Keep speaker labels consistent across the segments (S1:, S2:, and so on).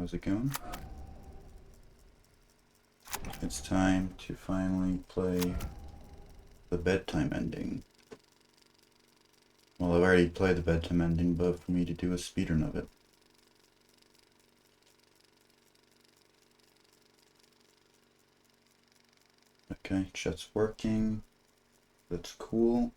S1: How's it going? It's time to finally play the bedtime ending. Well, I've already played the bedtime ending, but for me to do a speedrun of it. Okay, chat's working. That's cool.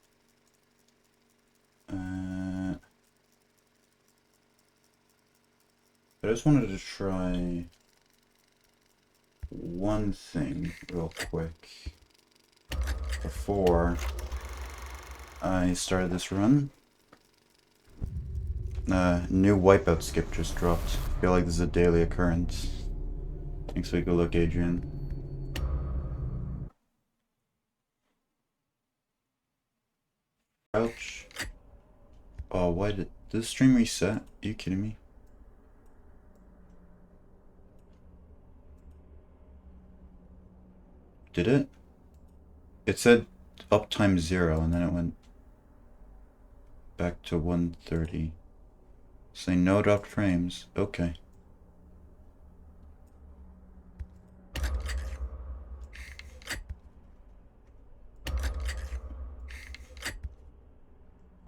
S1: I just wanted to try one thing real quick before I started this run. New wipeout skip just dropped. I feel like this is a daily occurrence. Thanks for a good look, Adrian. Ouch. Oh, why did this stream reset? Are you kidding me? Did it? It said uptime 0 and then it went back to 130. Say no dropped frames. Okay.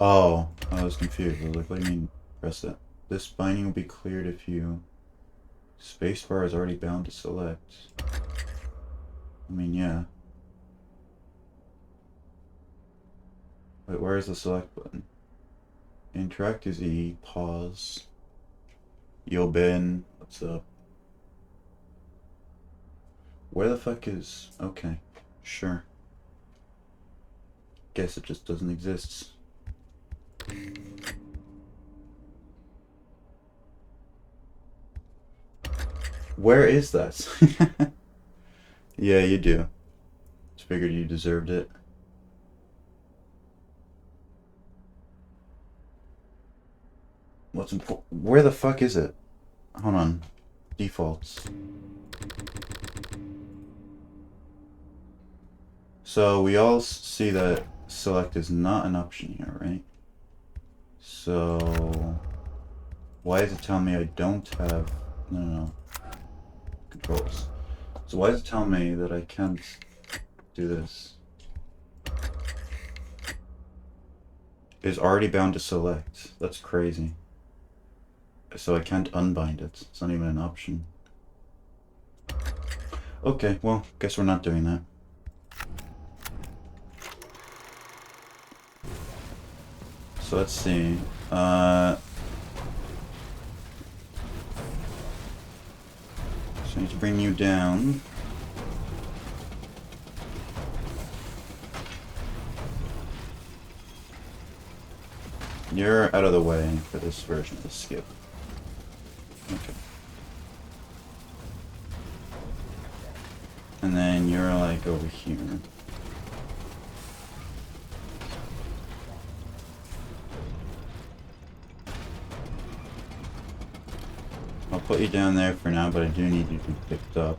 S1: Oh, I was confused. I was like, what do you mean press it? This binding will be cleared if you... Spacebar is already bound to select. I mean, yeah. Wait, where is the select button? Interact is E, pause. Yo, Ben, what's up? Where the fuck is... Okay, sure. Guess it just doesn't exist. Where is that? Yeah, you do. Just figured you deserved it. What's important? Where the fuck is it? Hold on. Defaults. So we all see that select is not an option here, right? So why is it telling me I don't have... No. Controls. So why is it telling me that I can't do this? It's already bound to select. That's crazy. So I can't unbind it. It's not even an option. Okay, well, guess we're not doing that. So let's see. So I need to bring you down. You're out of the way for this version of the skip. Okay. And then you're like over here. I'll put you down there for now, but I do need you to be picked up.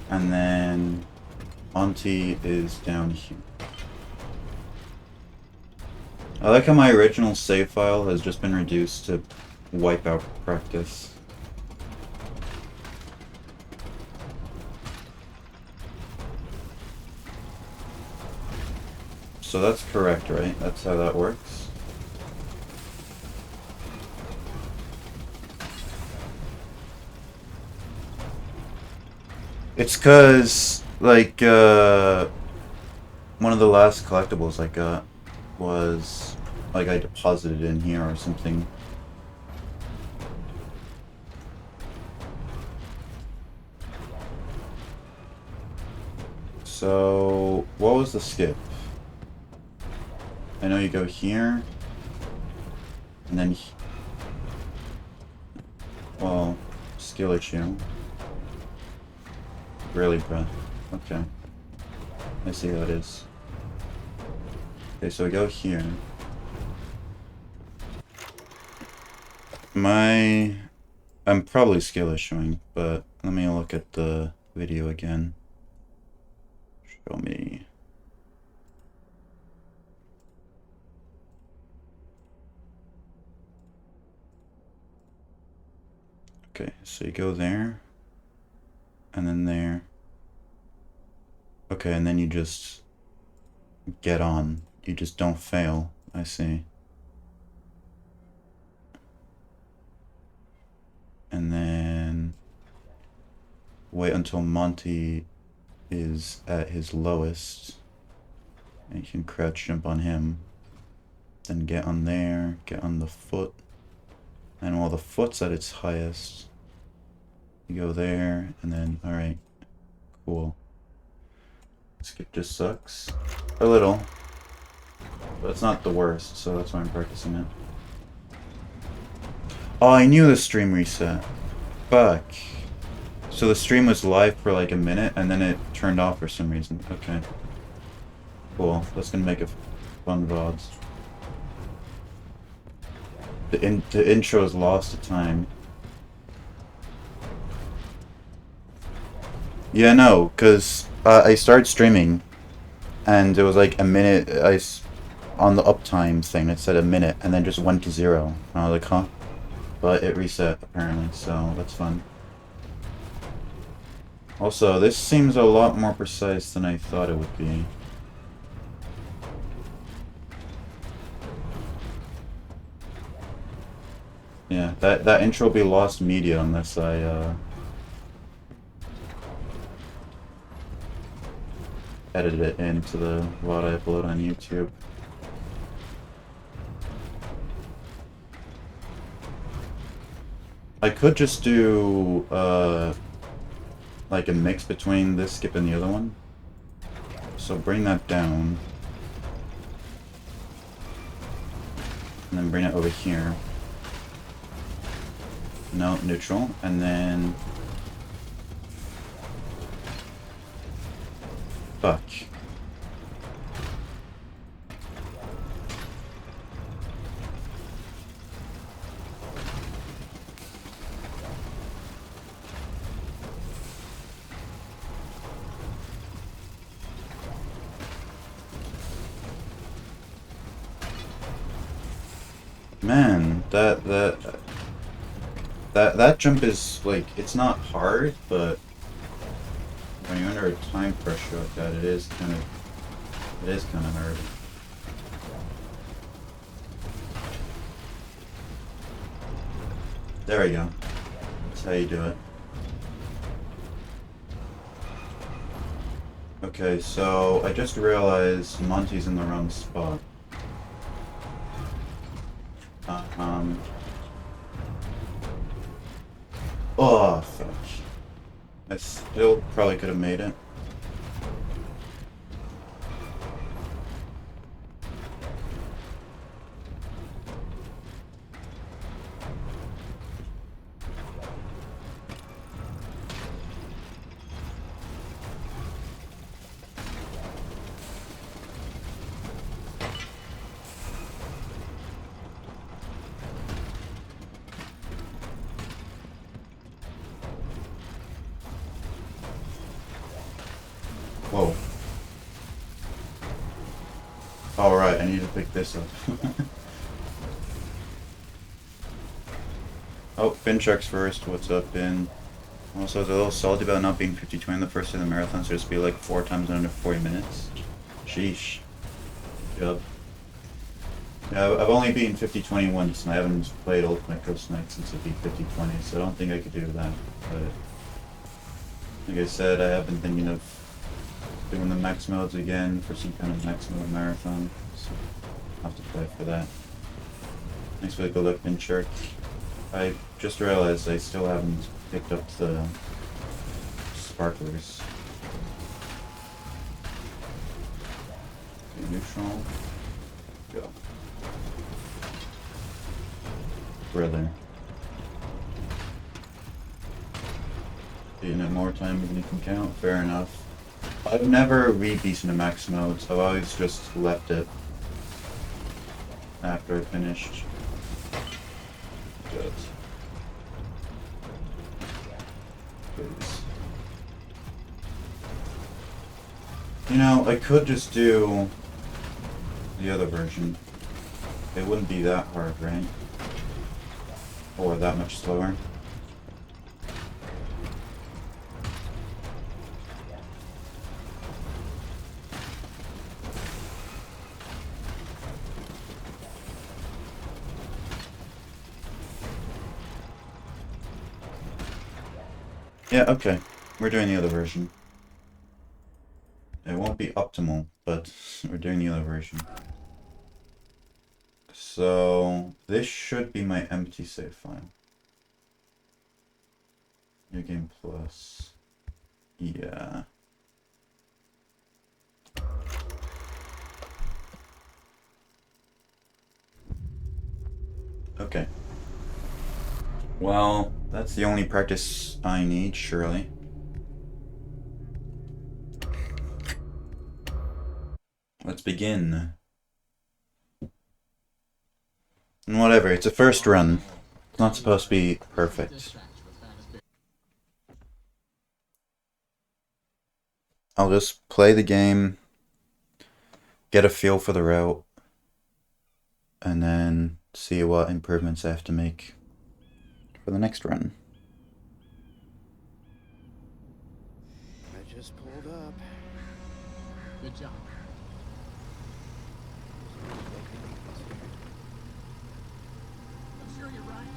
S1: And then Auntie is down here. I like how my original save file has just been reduced to wipeout practice. So that's correct, right? That's how that works. It's cause, like, one of the last collectibles I got was, like, I deposited in here or something. So, what was the skip? I know you go here, and then, well, skill issue. Really, bruh. Okay. I see how it is. Okay, so we go here. I'm probably skill issuing, but let me look at the video again. Show me. Okay, so you go there, and then there. Okay, and then you just get on. You just don't fail. I see. And then wait until Monty is at his lowest. And you can crouch jump on him. Then get on there, get on the foot. And while the foot's at its highest, you go there, and then, alright, cool. Skip just sucks. A little. But it's not the worst, so that's why I'm practicing it. Oh, I knew the stream reset. Fuck. So the stream was live for like a minute, and then it turned off for some reason. Okay. Cool. That's gonna make it fun VODs. The intro is lost to time. Yeah, no, because I started streaming, and it was like a minute. On the uptime thing, it said a minute, and then just went to 0. And I was like, huh? But it reset apparently, so that's fun. Also, this seems a lot more precise than I thought it would be. Yeah, that intro will be lost media unless I edit it into the VOD I upload on YouTube. I could just do like a mix between this skip and the other one. So bring that down. And then bring it over here. No, neutral. And then... Fuck. Man, that jump is like, it's not hard, but when you're under a time pressure like that, it is kind of hard. There we go. That's how you do it. Okay, so I just realized Monty's in the wrong spot. Oh, fuck. I still probably could have made it. Whoa. Alright, I need to pick this up. Oh, Finchuck's first. What's up, Finn? Also, I was a little salty about not being 50-20 in the first day of the marathon, so just be like 4 times in under 40 minutes. Sheesh. Yep. Yeah, I've only beaten 50-20 once, and I haven't played Ultimate Ghost Knight since I beat 50-20, so I don't think I could do that. But, like I said, I have been thinking of doing the max modes again for some kind of max mode marathon, so I'll have to play for that. Thanks for the good luck, Finchurch. I just realized I still haven't picked up the sparklers. Okay, neutral. Go. Brother. Beating it more time than you can count, fair enough. I've never re-beaten a max mode, so I've always just left it after I finished. Good. Please. You know, I could just do the other version. It wouldn't be that hard, right? Or that much slower. Yeah, okay. We're doing the other version. It won't be optimal, but we're doing the other version. So, this should be my empty save file. New game plus. Yeah. Okay. Well, that's the only practice I need, surely. Let's begin. And whatever, it's a first run. It's not supposed to be perfect. I'll just play the game, get a feel for the route, and then see what improvements I have to make for the next run.
S2: I just pulled up.
S3: Good job. I'm sure you're right.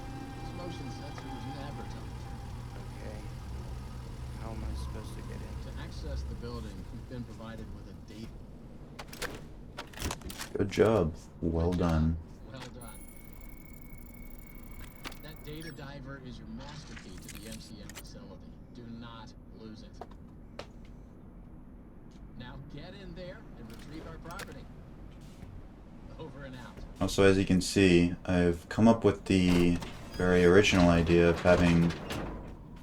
S3: This motion sensor was never touched.
S2: Okay. How am I supposed to get in?
S3: To access the building, you've been provided with a data.
S1: Good job. Well done.
S3: Well done. That data diver is your master key to the MCM facility. Do not lose it. Now get in there and retrieve our property. Over and out.
S1: Also, as you can see, I've come up with the very original idea of having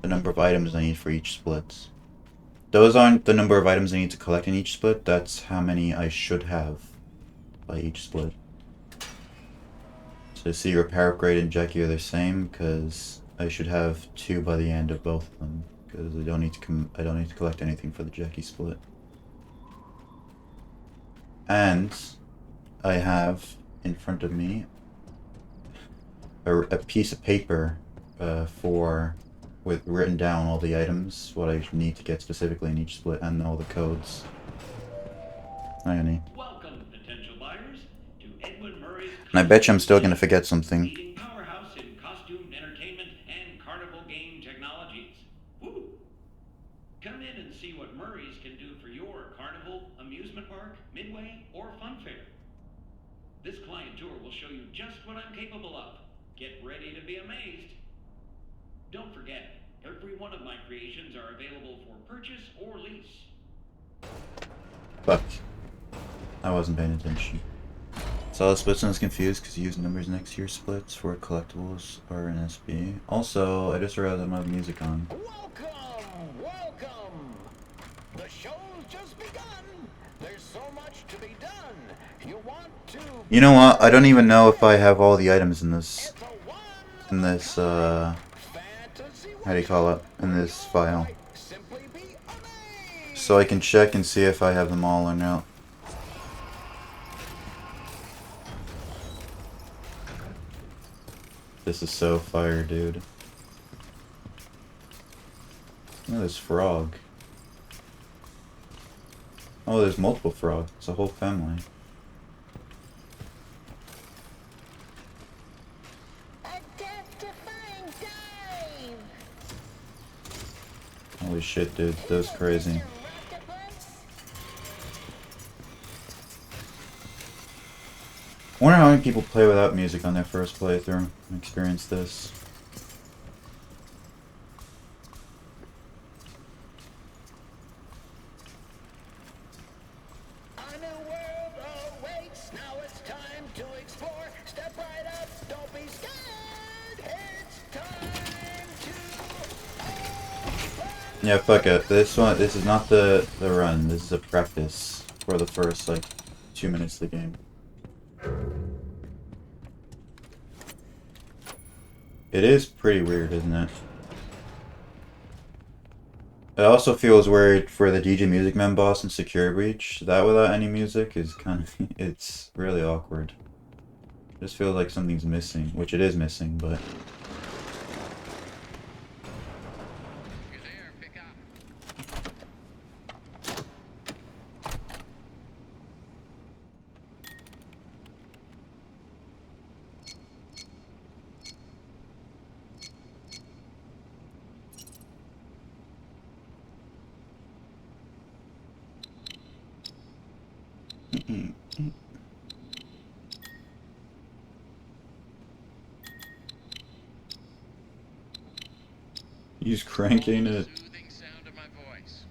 S1: the number of items I need for each split. Those aren't the number of items I need to collect in each split, that's how many I should have by each split. So see, repair, upgrade, and Jackie are the same, because I should have 2 by the end of both of them, because I don't need to collect anything for the Jackie split. And I have in front of me a piece of paper with written down all the items, what I need to get specifically in each split, and all the codes. Hi, honey.
S4: Welcome, potential buyers, to Edwin Murray's.
S1: And I bet you I'm still gonna forget something.
S4: Leading powerhouse in costume entertainment and carnival game technologies. Woo! Come in and see what Murray's can do for your carnival, amusement park, midway, or fun fair. This client tour will show you just what I'm capable of. Get ready to be amazed. Don't forget, every one of my creations are available for purchase or lease.
S1: Fuck. I wasn't paying attention. Solid splits is confused because you use numbers next to your splits for collectibles or an SB. Also, I just realized I don't have music on.
S5: Welcome, welcome. The show's just begun. There's so much to be done. You want to.
S1: You know what? I don't even know if I have all the items in this.
S5: It's a one.
S1: How do you call it? In this file.
S5: Simply be amazed.
S1: So I can check and see if I have them all or not. This is so fire, dude. Look at this frog. Oh, there's multiple frogs. It's a whole family.
S5: Identifying dive.
S1: Holy shit, dude. That was crazy. I wonder how many people play without music on their first playthrough and experience this.
S5: A new world awaits. Now it's time to explore. Step right up. Don't be scared. It's time to open.
S1: Yeah, fuck it. This is not the run. This is a practice for the first, like, 2 minutes of the game. It is pretty weird, isn't it? It also feels weird for the DJ Music Man boss in Secure Breach. That without any music is kind of... it's really awkward. It just feels like something's missing, which it is missing, but... He's cranking it.
S3: Soothing sound of my voice.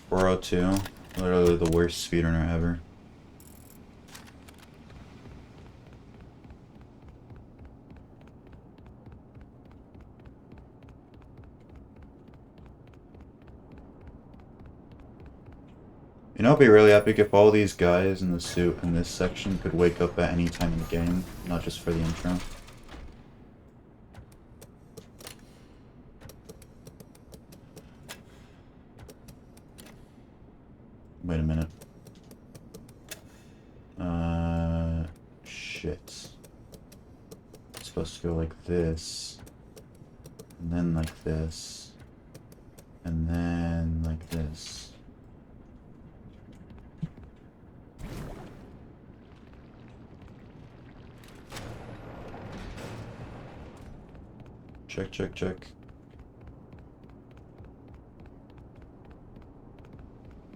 S1: 402. Literally the worst speedrunner ever. You know, it'd be really epic if all these guys in the suit in this section could wake up at any time in the game, not just for the intro. Wait a minute. Shit. It's supposed to go like this, and then like this, and then like this. Check, check, check.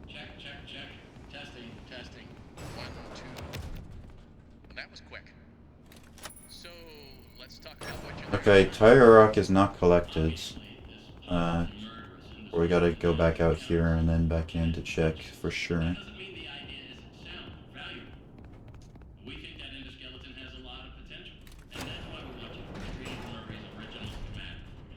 S3: Check, check, check. Testing, testing. 1, 2. That was quick. So, let's talk about what you're
S1: Okay, Tire Rock is not collected. We gotta go back out here and then back in to check for sure.
S4: Doesn't mean the idea isn't sound or valuable. We think that endoskeleton has a lot of potential, and that's why we want you to retrieve Murray's original schematic for me.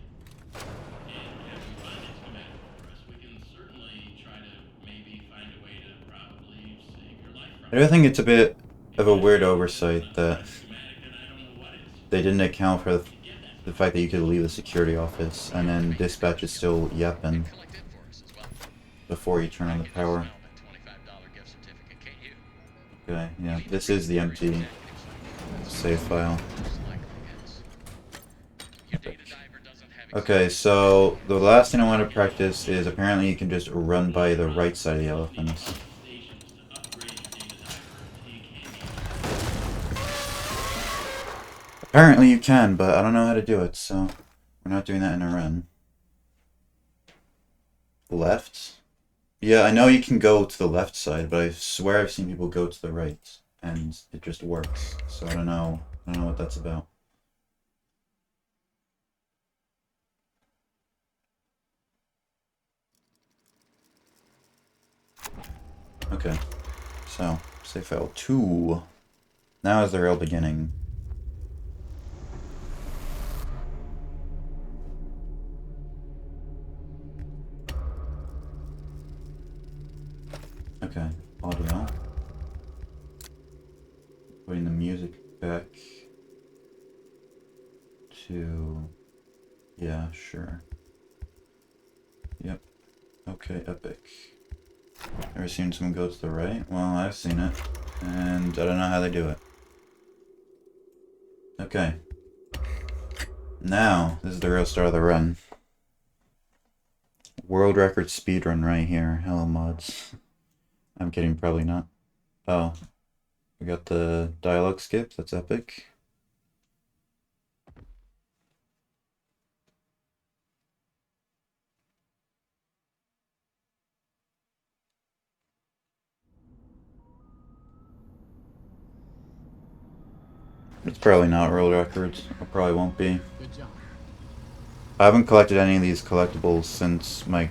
S4: And after you find that schematic for us, we can certainly try to maybe find a way to probably save your life from
S1: I do think it's a bit of a weird oversight that
S4: schematic, and I don't know what is.
S1: they didn't account for the fact that you could leave the security office and then dispatch is still yapping
S3: collected for us as well.
S1: before you turn on the power.
S3: $25 gift certificate, can't you?
S1: Okay, yeah, this is the empty save file.
S3: Your data diver doesn't have
S1: Okay, so the last thing I want to practice is apparently you can just run by the right side of the elephants.
S4: Stations to upgrade your data diver until you can't use it.
S1: Apparently you can, but I don't know how to do it, so we're not doing that in a run. Left? Yeah, I know you can go to the left side, but I swear I've seen people go to the right, and it just works. So I don't know what that's about. Okay, so save file 2. Now is the real beginning. Okay, audio. Putting the music back to... Yeah, sure. Yep. Okay, epic. Ever seen someone go to the right? Well, I've seen it, and I don't know how they do it. Okay. Now, this is the real start of the run. World record speedrun right here. Hello, mods. I'm kidding, probably not. Oh. We got the dialogue skip, that's epic. It's probably not world records. It probably won't be.
S3: Good job.
S1: I haven't collected any of these collectibles since my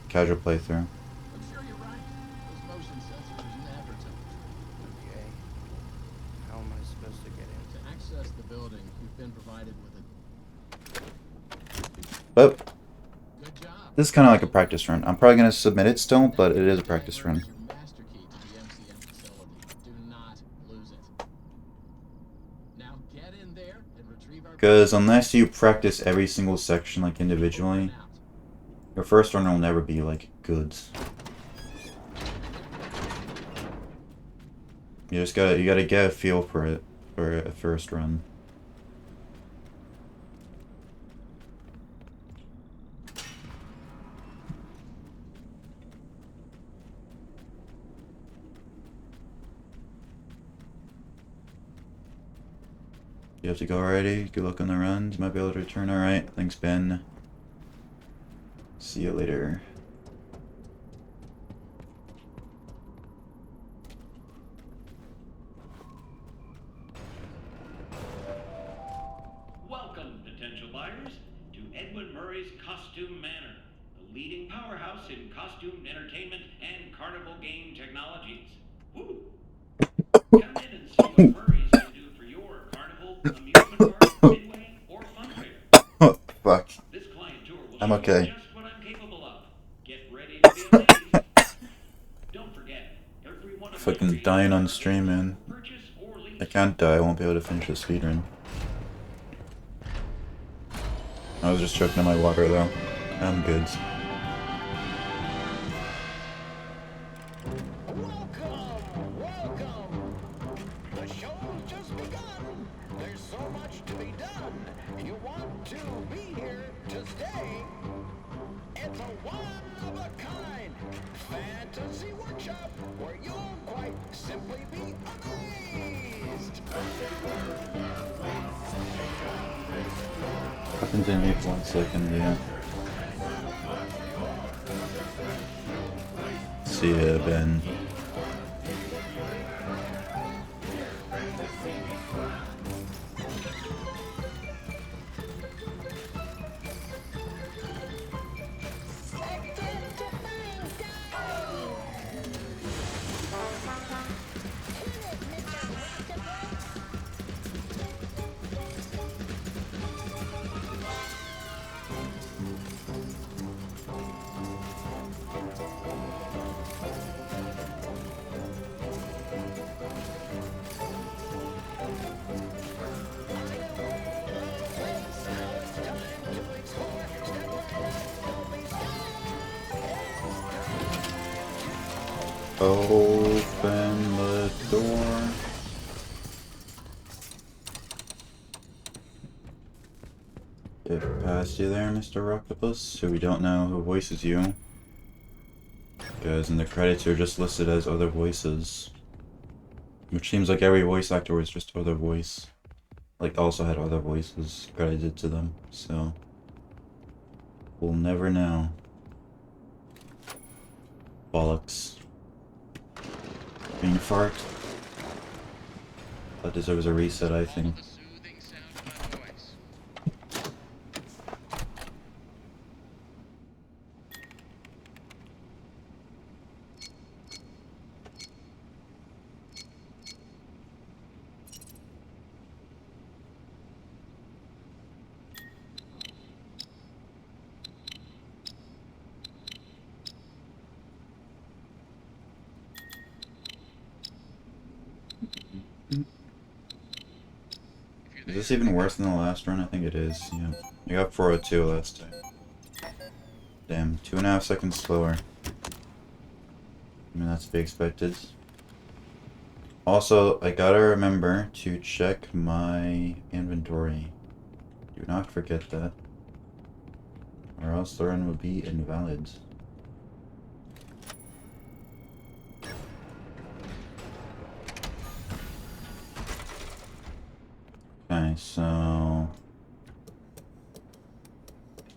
S1: casual playthrough.
S3: I'm sure you're right. Those motion sensors never tell the truth.
S2: Okay. How am I supposed to get in?
S3: To access the building, you've been provided with a
S1: But
S3: good job.
S1: this is kind of like a practice run. I'm probably going to submit it still, but it is a practice run.
S3: Your master key to the MCM facility. Do not lose it. Now get in there and retrieve our
S1: Because unless you practice every single section like individually, your first run will never be like good. You gotta get a feel for it for a first run. You have to go already. Good luck on the runs. Might be able to return. Alright. Thanks, Ben. See you later.
S4: Edwin Murray's Costume Manor, the leading powerhouse in costume entertainment and carnival game technologies. Woo! Come in and see what Murray's can do for your carnival, amusement park, midway, or fun fair.
S1: Oh, fuck.
S4: This client tour will
S1: I'm
S4: show
S1: okay.
S4: you just what I'm capable of. Get ready to be amazed. Don't forget, every one of my
S1: Fucking
S4: creations
S1: dying on
S4: are
S1: stream, man.
S4: for purchase or lease.
S1: I can't die, I won't be able to finish the speedrun. I was just choking on my water though. I'm good.
S5: Welcome, welcome. The show's just begun. There's so much to be done. You want to be here to stay. It's a one-of-a-kind fantasy workshop where you'll quite simply be amazed.
S1: Continue for 1 second, yeah. See ya, Ben. Open the door. Get past you there, Mr. Octopus, who we don't know who voices you. Because in the credits you're just listed as other voices. Which seems like every voice actor was just other voice. Like also had other voices credited to them, so we'll never know. Bollocks. Being fart. That deserves a reset, I think.
S3: The soothing sound of my voice.
S1: Is this even worse than the last run? I think it is, yeah. You got 402 last time. Damn, 2.5 seconds slower. I mean, that's to be expected. Also, I gotta remember to check my inventory. Do not forget that. Or else the run will be invalid. Okay, so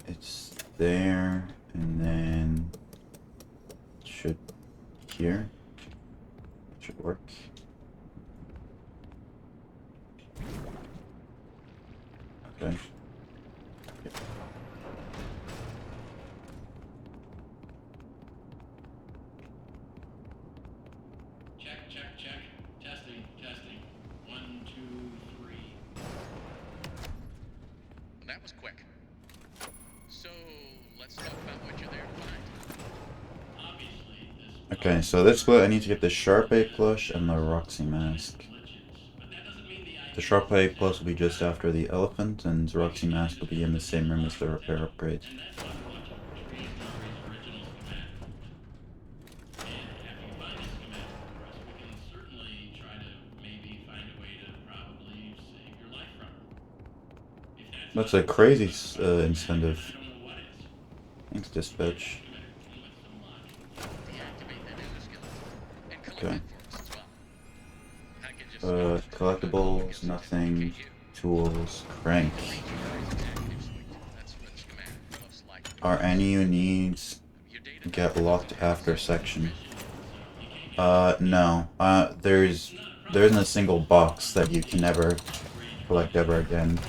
S1: it's there, and then it should here. It should work. Okay. Yep.
S3: Check. Testing. 1, 2, 3. That was quick. So, let's talk about what you're there to find. Obviously, this
S1: Okay, so this split I need to get the Sharp A plush and the Roxy mask.
S3: but that doesn't mean the
S1: The Sharp A plus will be just after the elephant, and the Roxy mask will be in the same room as the repair upgrade.
S3: And that's why we want to retrieve Murray's original schematic. And after you find the schematic for us, we can certainly try to maybe find a way to probably save your life from her. If
S1: That's a crazy incentive.
S3: I don't know what is.
S1: Thanks, dispatch.
S3: Deactivate that exoskeleton and collect
S1: Okay.
S3: it for us as well. I can just
S1: Collectibles, nothing, tools, crank.
S3: That's what schematic most likely.
S1: Are any you needs
S3: Your data
S1: get locked after section? No. There isn't a single box that you can never collect ever again.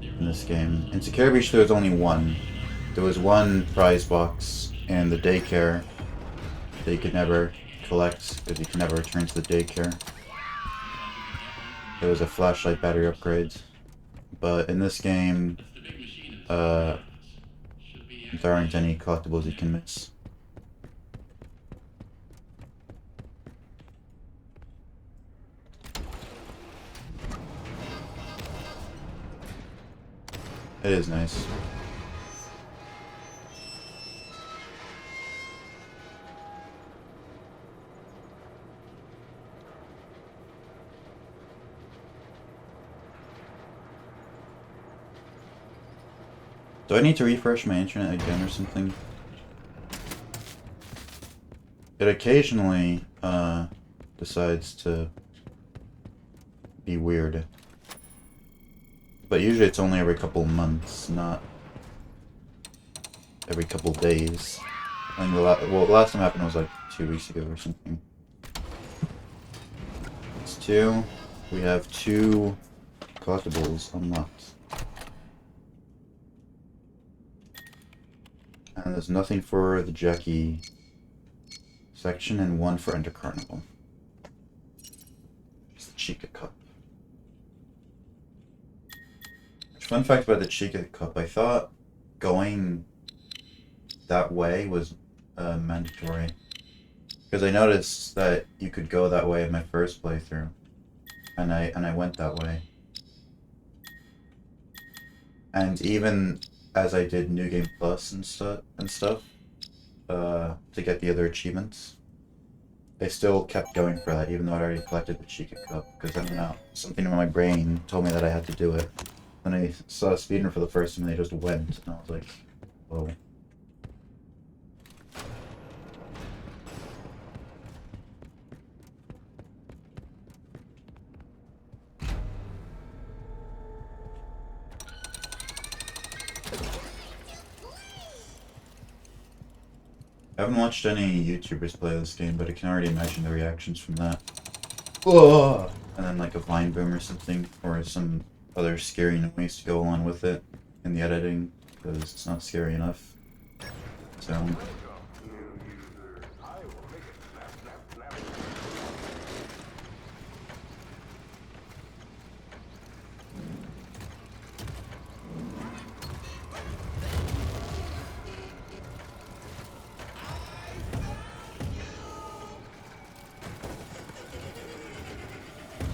S3: there
S1: in this game. In Secure Beach there was only one. There was one prize box in the daycare that you could never collect because you could never return to the daycare. There was a flashlight battery upgrade. But in this game, there aren't any collectibles you can miss. It is nice. Do I need to refresh my internet again or something? It occasionally decides to be weird. But usually it's only every couple months, not every couple days. I think the last time it happened was like 2 weeks ago or something. It's 2. We have 2 collectibles unlocked. And there's nothing for the Jackie section and 1 for Enter Carnival. It's the Chica Cup. Fun fact about the Chica Cup, I thought going that way was mandatory. Because I noticed that you could go that way in my first playthrough. And I went that way. And even as I did New Game Plus and stuff to get the other achievements, I still kept going for that even though I'd already collected the Chica Cup, because I don't know, something in my brain told me that I had to do it. Then I saw a speedrun for the first time and they just went, and I was like, whoa. I haven't watched any YouTubers play this game, but I can already imagine the reactions from that. Whoa! And then like a Vine boom or something, or some other scary noise to go along with it in the editing, because it's not scary enough. So...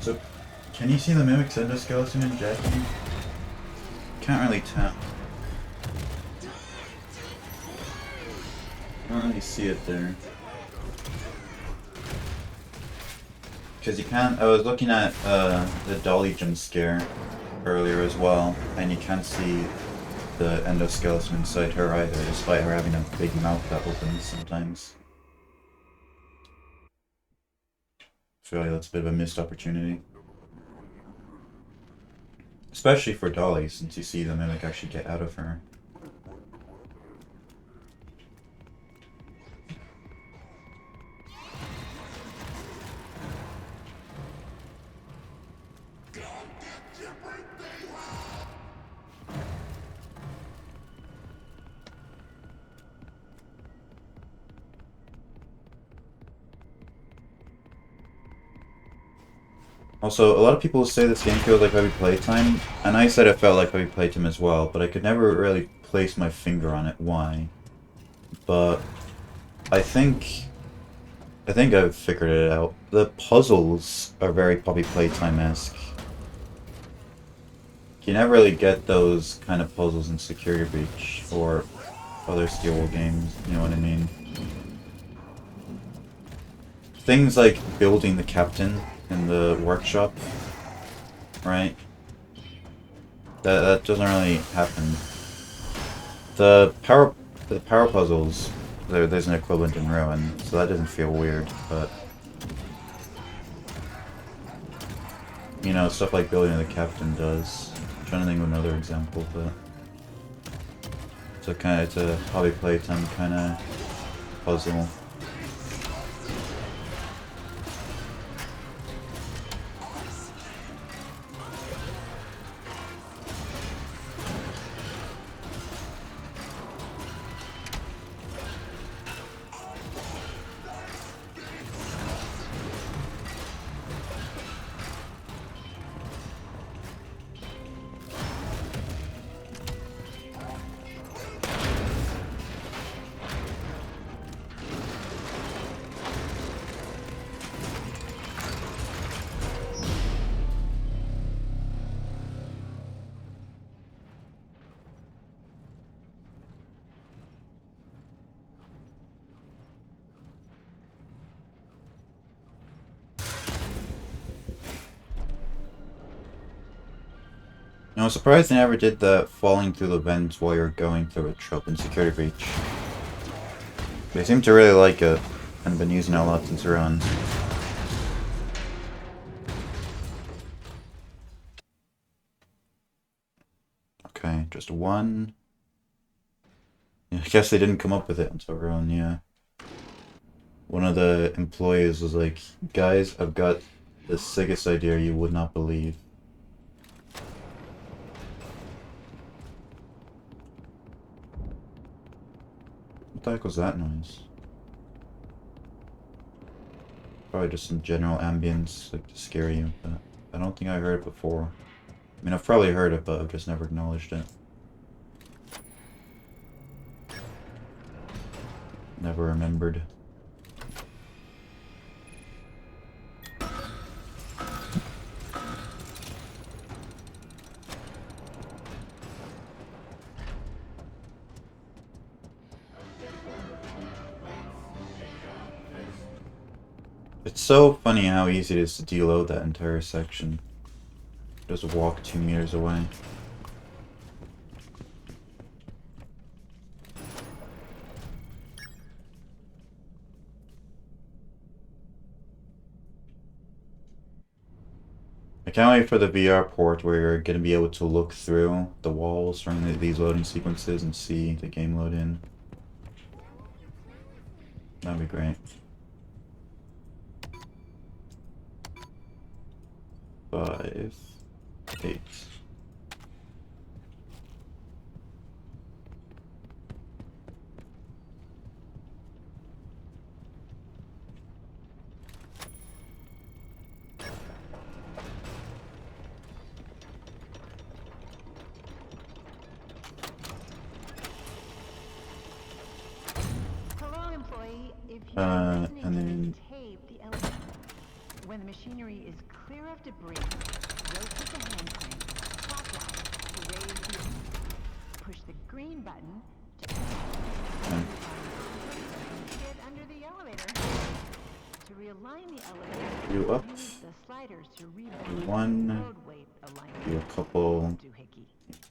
S1: So, can you see the mimic endoskeleton in Jackie? Can't really tell. I don't really see it there. Because you can't, I was looking at the Dolly jump scare earlier as well, and you can't see the endoskeleton inside her either, despite her having a big mouth that opens sometimes. I feel like that's a bit of a missed opportunity. Especially for Dolly, since you see the mimic actually get out of her. Also, a lot of people say this game feels like heavy playtime, and I said it felt like heavy playtime as well, but I could never really place my finger on it why. But I think I've figured it out. The puzzles are very Poppy Playtime-esque. You never really get those kind of puzzles in Security Breach or other Steel games, you know what I mean? Things like building the captain in the workshop, right? That doesn't really happen. The power puzzles, there's an equivalent in Ruin, so that doesn't feel weird, but you know, stuff like building the captain does. I'm trying to think of another example, but it's a hobby playtime kind of puzzle. I'm surprised they never did the falling through the vents while you're going through a trope in Security Breach. They seem to really like it, and been using it a lot since Run. Okay, just one. Yeah, I guess they didn't come up with it until Run, yeah. One of the employees was like, guys, I've got the sickest idea you would not believe. What the heck was that noise? Probably just some general ambience, like to scare you, but I don't think I heard it before. I mean, I've probably heard it, but I've just never acknowledged it. Never remembered. It's so funny how easy it is to deload that entire section. Just walk 2 meters away. I can't wait for the VR port where you're going to be able to look through the walls during these loading sequences and see the game load in. That'd be great. 5, 8.
S6: Hello, employee. If you're
S1: And
S6: listening to
S1: then-
S6: this tape, the elevator. When the machinery is clear of debris, rotate the hand crank clockwise to raise the. Push the green button to get under the elevator. To realign the elevator,
S1: You up.
S6: use the sliders to rebalance
S1: One.
S6: the road weight alignment.
S1: Do a couple
S6: Doohickey.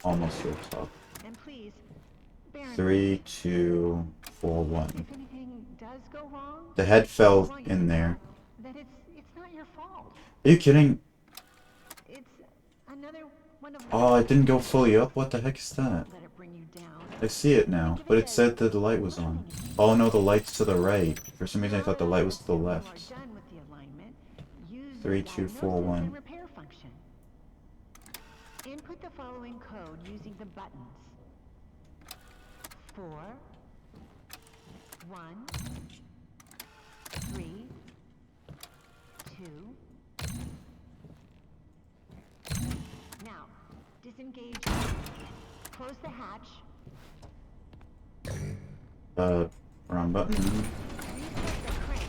S1: almost to the top.
S6: And please, bear in
S1: 3,
S6: mind,
S1: 2, 4, 1.
S6: if anything does go wrong,
S1: The head
S6: I
S1: fell
S6: want you
S1: in
S6: to
S1: there.
S6: know that it's not your fault.
S1: Are you kidding?
S6: It's another one of
S1: Oh, it didn't go fully up? What the heck is that?
S6: let it bring you down.
S1: I see it now, but it said that the light was on. Oh no, the light's to the right. For some reason I thought the light was to the
S6: When you are
S1: left.
S6: done with the alignment, use the
S1: 3, 2, 4,
S6: diagnosis
S1: 1.
S6: and repair function. Input the following code using the buttons. 4 1 3 2. Now, disengage. Close the hatch.
S1: Wrong button.
S6: Reset the crank.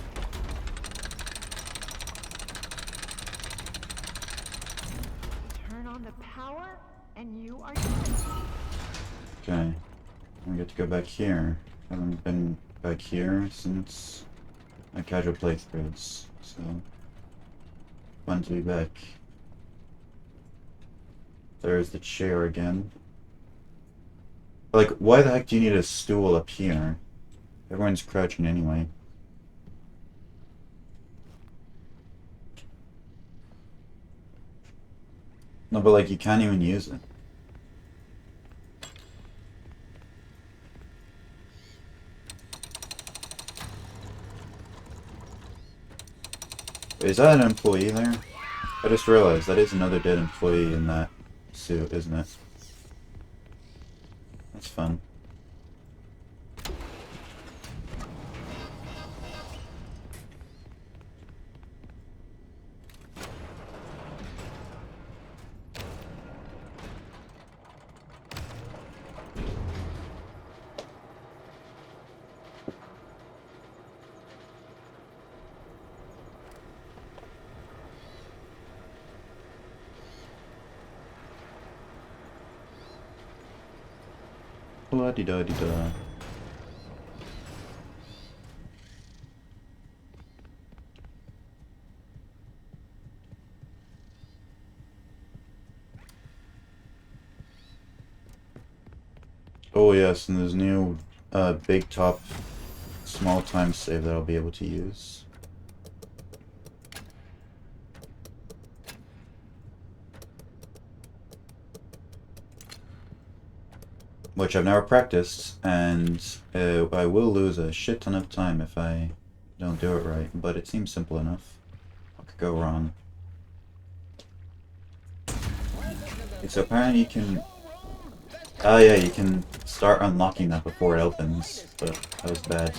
S6: Turn on the power, and you are done.
S1: Okay. We get to go back here. Haven't been back here since my casual playthroughs, so fun to be back. There's the chair again. Like, why the heck do you need a stool up here? Everyone's crouching anyway. No, but like, you can't even use it. Is that an employee there? I just realized that is another dead employee in that suit, isn't it? That's fun. La-di-da-di-da. Oh yes, and there's new big top small time save that I'll be able to use. Which I've never practiced, and I will lose a shit ton of time if I don't do it right, but it seems simple enough. What could go wrong? Okay, so apparently you can... Oh yeah, you can start unlocking that before it opens, but that was bad.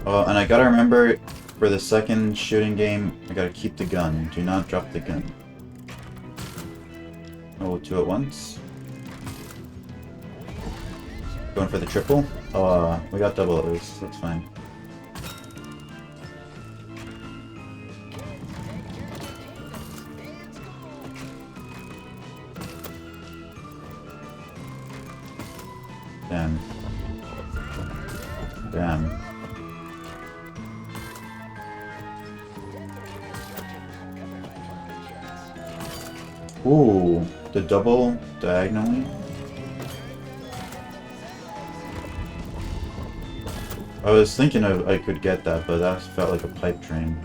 S1: Oh, and I gotta remember, for the second shooting game, I gotta keep the gun. Do not drop the gun. Oh, two at once. Going for the triple? Oh, we got double at least. That's fine. Damn. Damn. Ooh, the double diagonally. I was thinking I could get that, but that felt like a pipe dream.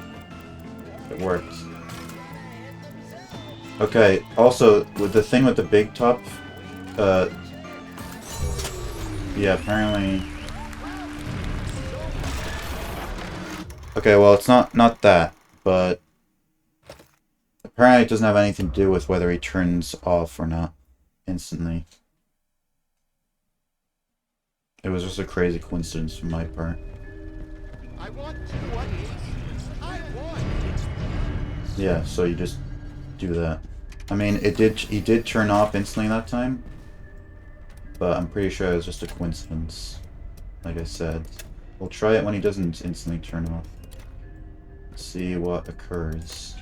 S1: It worked. Okay, also, with the thing with the big top, yeah, apparently... Okay, well, it's not that, but... Apparently it doesn't have anything to do with whether he turns off or not instantly. It was just a crazy coincidence from my part.
S5: I want what I want.
S1: Yeah, so you just do that. I mean, he did turn off instantly that time, but I'm pretty sure it was just a coincidence. Like I said, we'll try it when he doesn't instantly turn off. Let's see what occurs.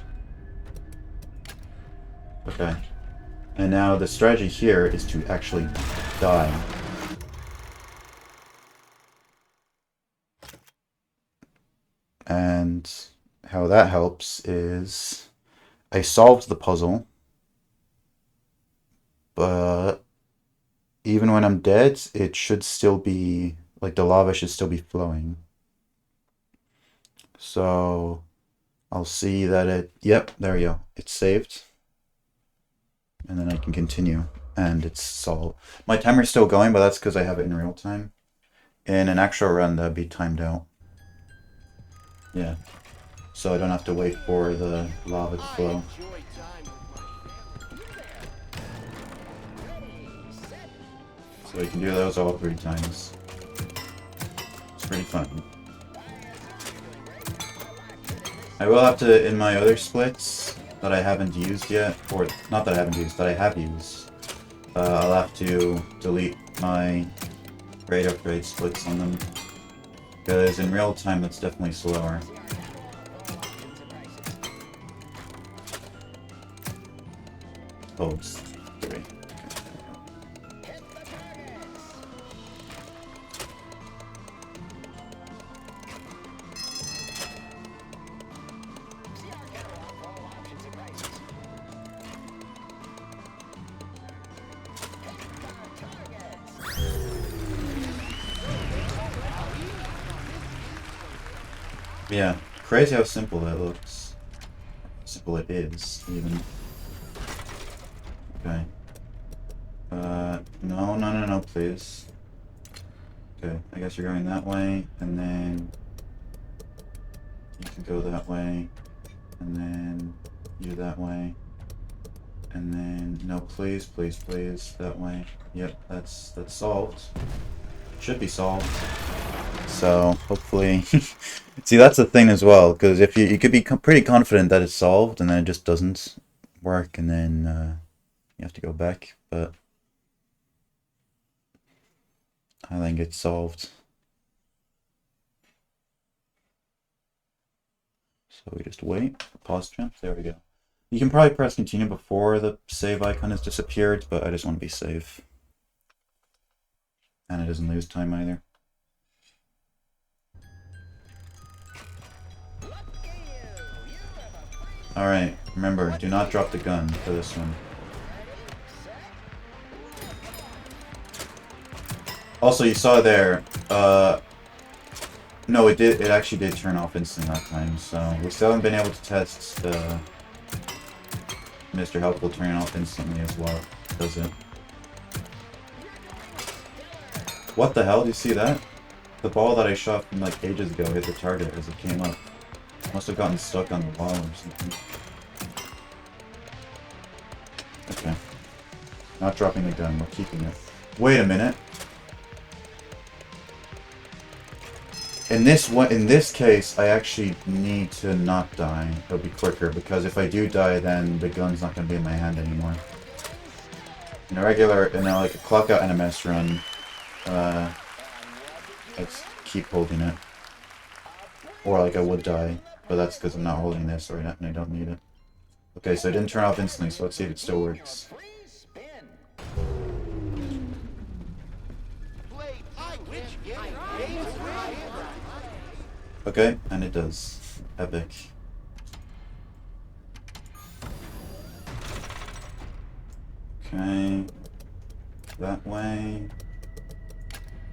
S1: Okay. And now the strategy here is to actually die. And how that helps is I solved the puzzle, but even when I'm dead, it should still be, like, the lava should still be flowing. So I'll see that it, yep, there we go. It's saved. And then I can continue, and it's solved. My timer's still going, but that's because I have it in real time. In an actual run, that'd be timed out. Yeah. So I don't have to wait for the lava to flow. So you can do those all 3 times. It's pretty fun. I will have to, in my other splits that I haven't used yet, or not that I haven't used, that I have used, I'll have to delete my rate upgrade splits on them. Because in real time, that's definitely slower. Oh, it's 3. Yeah, crazy how simple that looks. Simple it is, even. Okay. No, please. Okay, I guess you're going that way, and then you can go that way, and then you that way, and then no, please, that way. Yep, that's solved. Should be solved. So hopefully, see, that's the thing as well, because if you could be pretty confident that it's solved, and then it just doesn't work, and then you have to go back. But I think it's solved. So we just wait. Pause jump. There we go. You can probably press continue before the save icon has disappeared, but I just want to be safe. And it doesn't lose time either. Alright, remember, do not drop the gun for this one. Also, you saw there, no, it actually did turn off instantly that time, so we still haven't been able to test the Mr. Helpful turning off instantly as well, does it? What the hell, do you see that? The ball that I shot from like ages ago hit the target as it came up. Must have gotten stuck on the wall or something. Okay. Not dropping the gun, we're keeping it. Wait a minute. In this case, I actually need to not die. It'll be quicker, because if I do die, then the gun's not going to be in my hand anymore. In like a clock out NMS run, let's keep holding it. Or like I would die, but that's because I'm not holding this or and I don't need it. Okay, so it didn't turn off instantly, so let's see if it still works. Okay, and it does. Epic. Okay. That way.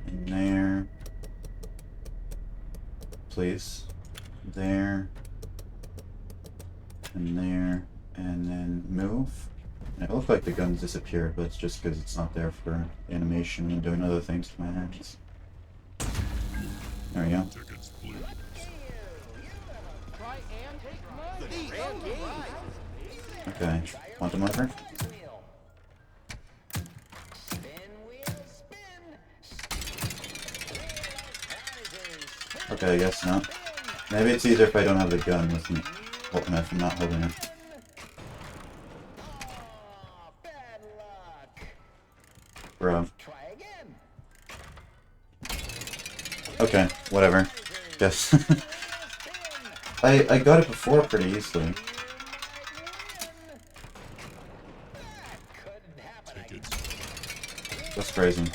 S1: In there. Please. There. And there. And then move. And it looked like the gun disappeared, but it's just because it's not there for animation and doing other things to my hands. There we go. Okay, quantum lever. Okay, I guess not. Maybe it's easier if I don't have the gun with me. If I'm not holding it. Bro. Okay, whatever. Guess. I got it before pretty easily. That's crazy.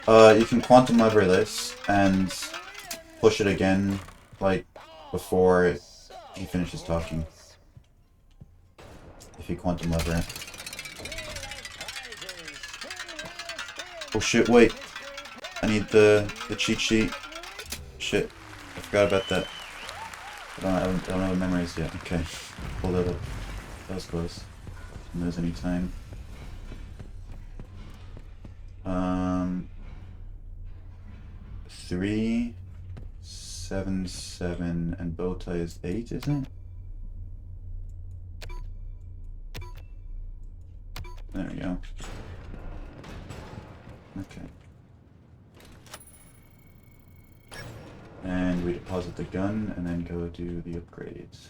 S1: You can quantum lever this and push it again, like, before he finishes talking. If you quantum lever it. Oh shit, wait. I need the cheat sheet. Shit. I forgot about that. I don't have it memorized yet. Okay. Pull that up. That was close. Didn't lose any time. 3, 7, 7, and bow tie is 8, isn't it? There we go. Okay. And we deposit the gun and then go do the upgrades.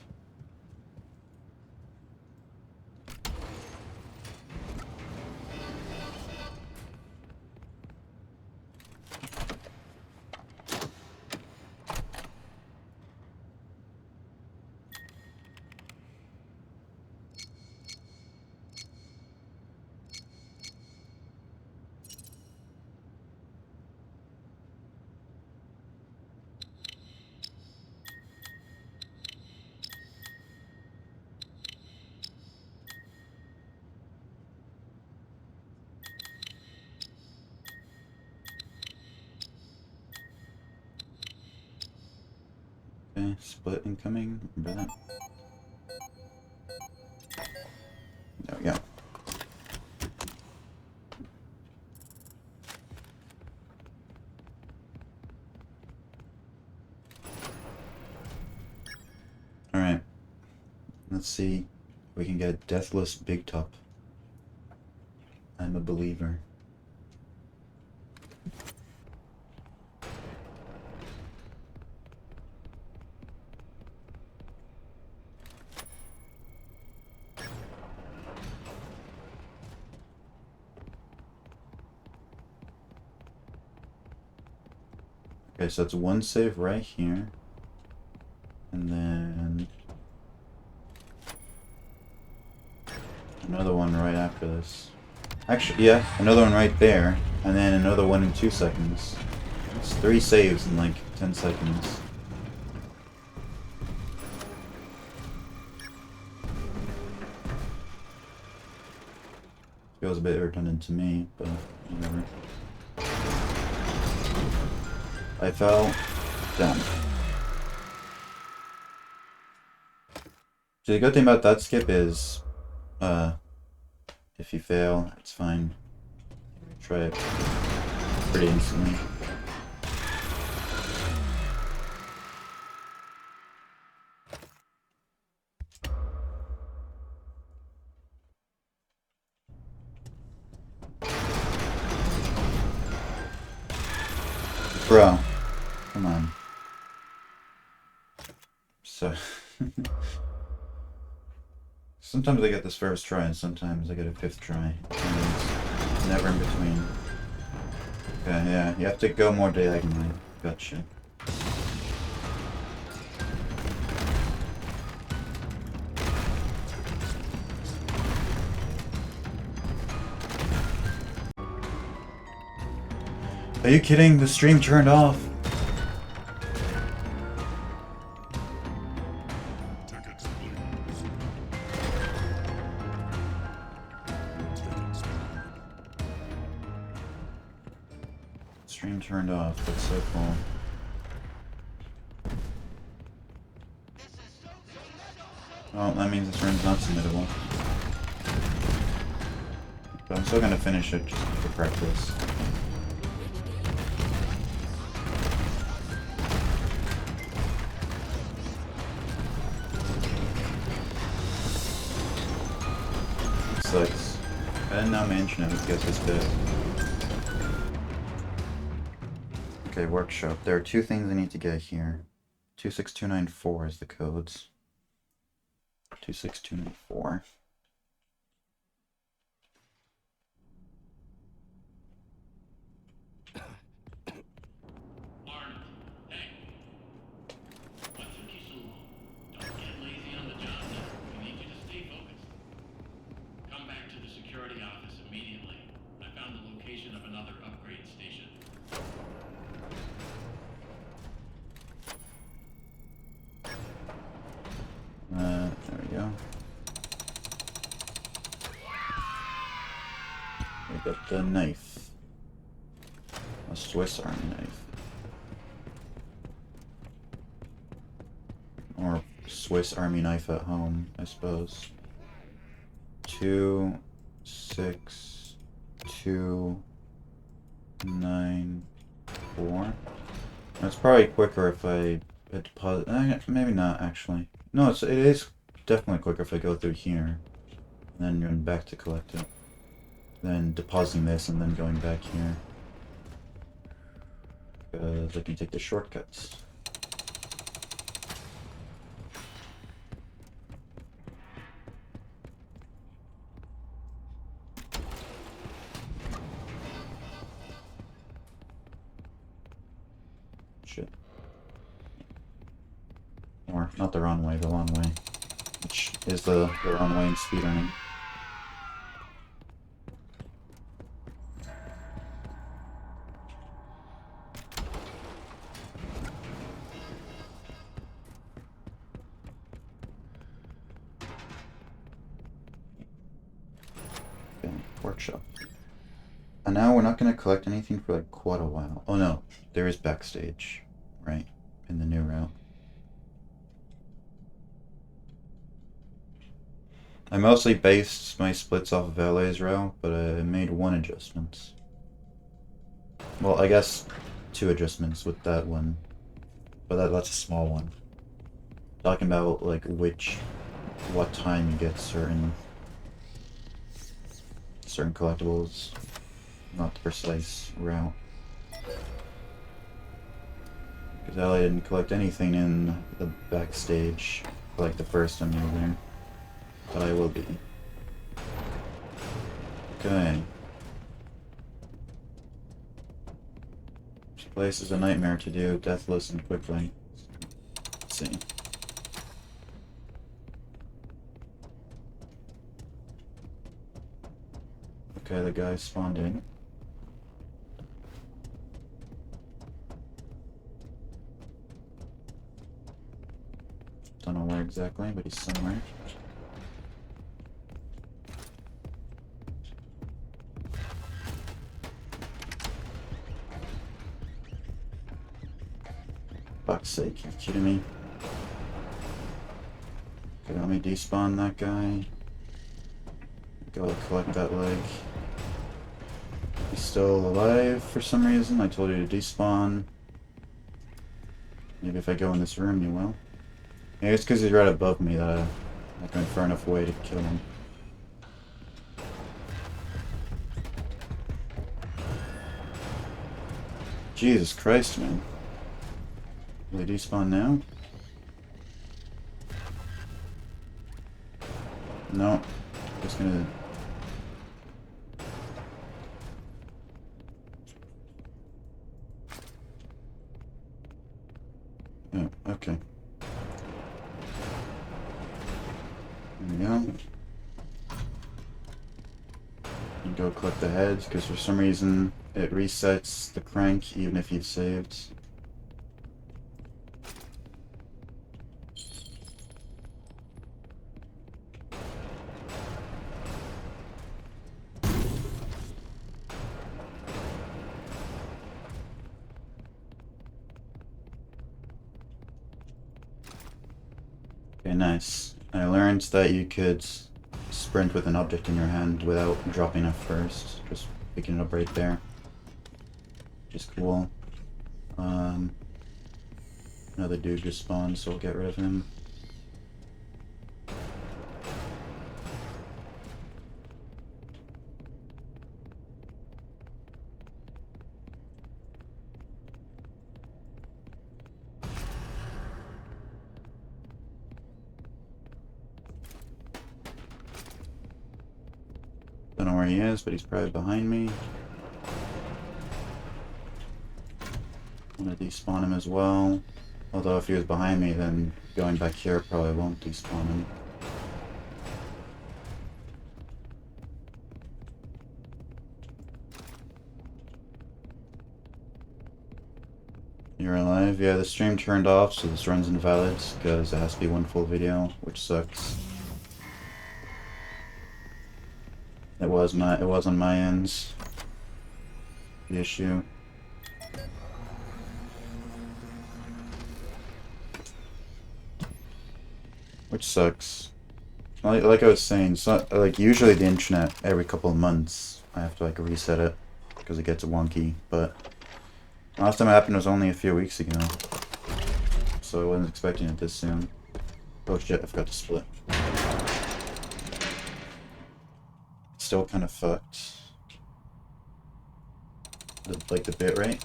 S1: Okay, split incoming. Remember that? There we go. Alright. Let's see if we can get Deathless Big Top. I'm a believer. Okay, so it's one save right here. And then another one right after this. Actually, yeah, another one right there, and then another one in 2 seconds. It's 3 saves in like 10 seconds. Feels a bit redundant to me, but whatever. I fell down. So the good thing about that skip is, if you fail, it's fine. Try it pretty instantly. Bro, come on. So, sometimes I get this first try, and sometimes I get a 5th try. And it's never in between. Okay, yeah, you have to go more diagonally. Gotcha. Are you kidding? The stream turned off. Stream turned off. That's so cool. Oh, that means this room's not submittable. But I'm still gonna finish it just for practice. Sucks. I didn't know mention it, guess this bit. Okay, workshop. There are 2 things I need to get here. 26294 is the codes. 26294.
S3: Arnold, hey. What took you so long? Don't get lazy on the job now. We need you to stay focused. Come back to the security office immediately. I found the location of another upgrade station.
S1: There we go. We got the knife. A Swiss Army knife. Or Swiss Army knife at home, I suppose. 2, 6, 2, 9, 4. It's probably quicker if I deposit. Maybe not actually. No, it is definitely quicker if I go through here, and then going back to collect it, then depositing this and then going back here. Because I can take the shortcuts. Shit. Or, not the wrong way, the long way. Which is the wrong way in speedrunning. Okay, workshop. And now we're not going to collect anything for like quite a while. Oh no, there is backstage, right, in the new route. I mostly based my splits off of LA's route, but I made 1 adjustment. Well, I guess 2 adjustments with that one, but that's a small one. Talking about like what time you get certain collectibles, not the precise route. Because LA didn't collect anything in the backstage like the first time you were there. But I will be. Okay. This place is a nightmare to do, deathless and quickly. Let's see. Okay, the guy spawned in. Don't know where exactly, but he's somewhere. Fuck's sake, you kidding me? Okay, let me despawn that guy. Go collect that leg. He's still alive for some reason. I told you to despawn. Maybe if I go in this room, you will. Maybe it's because he's right above me that I can far enough away to kill him. Jesus Christ, man. Will they despawn now? No. Just gonna... Oh, okay. There we go. You go collect the heads, because for some reason it resets the crank even if you've saved. Okay, nice. I learned that you could sprint with an object in your hand without dropping it first, just picking it up right there. Which is cool. Another dude just spawned, so we'll get rid of him. Don't know where he is, but he's probably behind me. I'm gonna despawn him as well. Although if he was behind me, then going back here probably won't despawn him. You're alive? Yeah, the stream turned off, so this run's invalid because it has to be one full video, which sucks. It was on my end. The issue. Which sucks. Like I was saying, so, like usually the internet every couple of months I have to like reset it because it gets wonky. But last time it happened was only a few weeks ago, so I wasn't expecting it this soon. Oh shit! I forgot to split. Still kind of fucked. Like the bitrate.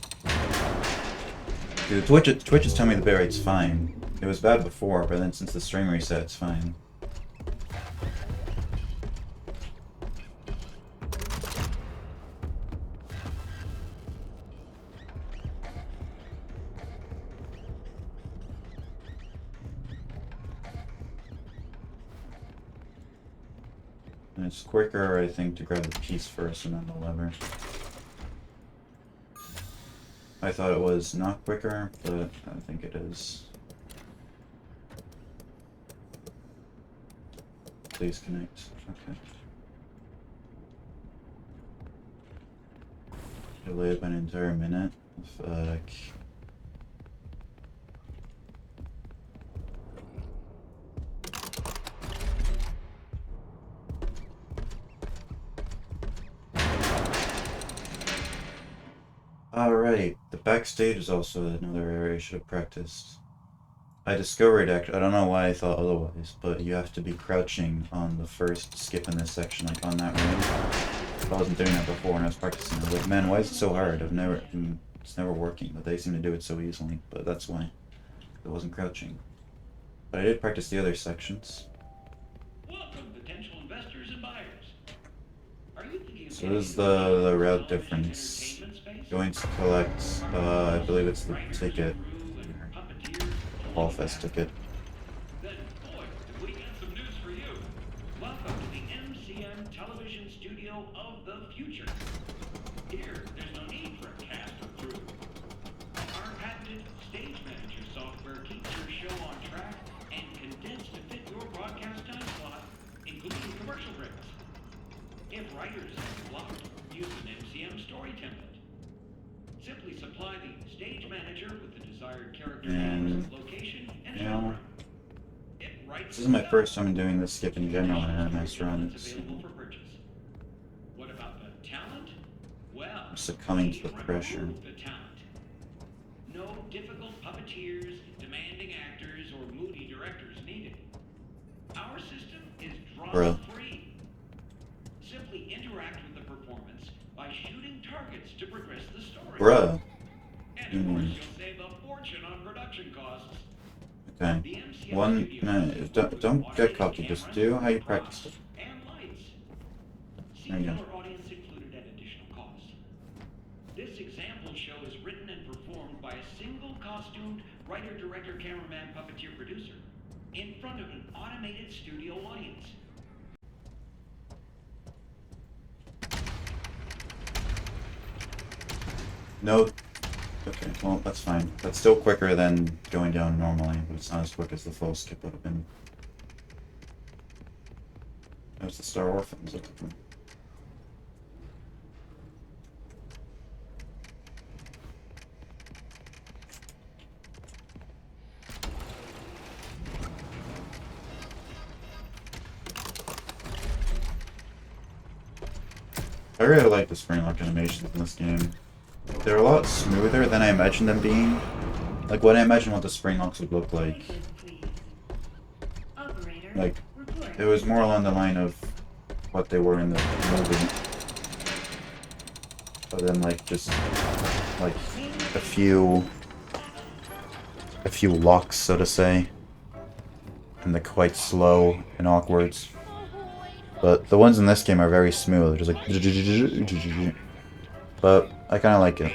S1: Dude, Twitch is telling me the bitrate's fine. It was bad before, but then since the stream reset, it's fine. And it's quicker, I think, to grab the piece first and then the lever. I thought it was not quicker, but I think it is. Please connect. Okay. Delayed by an entire minute. Fuck. Alright, the backstage is also another area I should have practiced. I discovered, actually, I don't know why I thought otherwise, but you have to be crouching on the first skip in this section, like on that room. I wasn't doing that before when I was practicing. I was like, man, why is it so hard? It's never working, but they seem to do it so easily, but that's why. I wasn't crouching. But I did practice the other sections.
S4: Welcome, potential investors and buyers. Are you thinking of
S1: So this is the route difference. Going to collect, I believe it's the ticket. Hallfest ticket.
S4: Then, boy, have we got some news for you. Welcome to the MCM television studio of the future. writers have blocked. Use an MCM story template. Simply supply the stage manager with the desired character names, location, and genre. It writes
S1: This is my
S4: itself.
S1: first time doing this skip in general in NMS runs.
S4: It's available for purchase. What about the talent? Well,
S1: I'm succumbing to the
S4: we
S1: pressure.
S4: remove the talent. No difficult puppeteers, demanding actors, or moody directors needed. Our system is drama-free. Simply interact with the performance by shooting targets to progress the story.
S1: Bruh.
S4: And of course, you'll save a fortune on production costs.
S1: Okay.
S4: The MCM
S1: One,
S4: studio
S1: no,
S4: uses
S1: don't get
S4: automated
S1: cocky. Just
S4: cameras,
S1: do how you
S4: props,
S1: practiced it.
S4: and lights. See
S1: There you go.
S4: filler audience included at additional cost. This example show is written and performed by a single costumed writer, director, cameraman, puppeteer, producer in front of an automated studio audience.
S1: No. Okay, well, that's fine. That's still quicker than going down normally, but it's not as quick as the full skip would have been. There's the Star Orphans. I really like the spring lock animations in this game. They're a lot smoother than I imagined them being. Like what I imagined what the spring locks would look like. Like, it was more along the line of what they were in the movie. But then like just like a few locks, so to say. And they're quite slow and awkward. But the ones in this game are very smooth. They're just like but I kinda like it.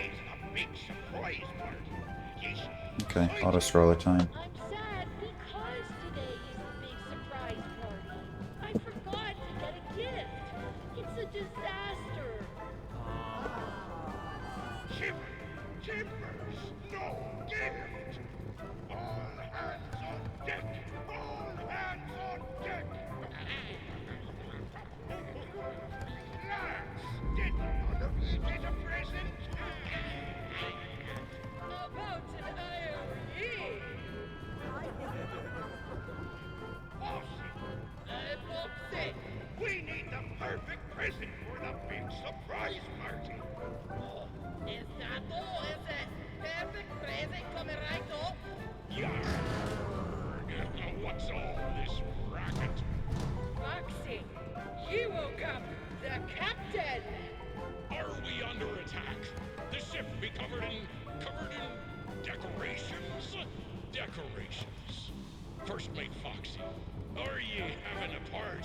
S1: Okay, auto scroller time.
S7: I'm sad because today is the big surprise party. I forgot to get a gift. It's a disaster.
S5: Timbers, no gift! All hands on deck! All hands on deck! Lads, did none of you get a present?
S7: About an IOE. Boxy.
S5: We need the perfect present for the big surprise party.
S7: Is that all? Is it? Perfect present coming right up.
S5: Yarr! What's all this racket?
S7: Boxy, you woke up the captain.
S5: Are we under attack? The ship be covered in decorations? Decorations. First mate Foxy, are ye having a party?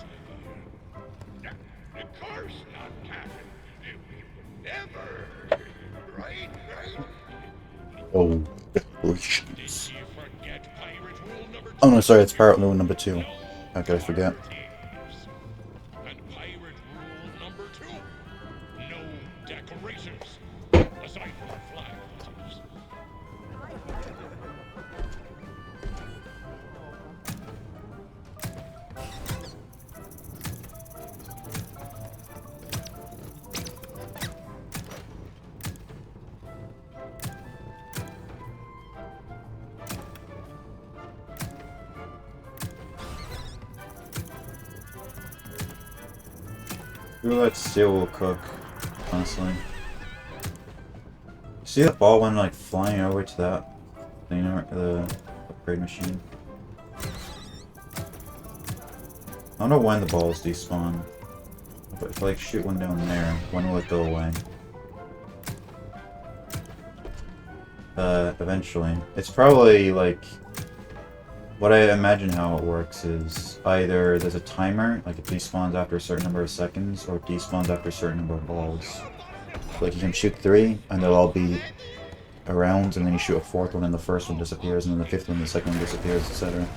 S5: Of course not, Captain. We would never. Right?
S1: Oh,
S5: Did you forget pirate rule number 2?
S1: oh no, sorry, it's pirate rule number 2. How could I forget?
S5: And pirate rule number 2, no decorations, aside from flag motifs.
S1: Ooh, that steel will cook, honestly. See that ball went like flying over to that thing, the upgrade machine? I don't know when the balls despawn, but if I like shoot one down there, when will it go away? Eventually. It's probably like, what I imagine how it works is either there's a timer, like it despawns after a certain number of seconds, or it despawns after a certain number of balls. Like you can shoot 3, and they'll all be around, and then you shoot a 4th one, and the first one disappears, and then the 5th one, the second one disappears, etc.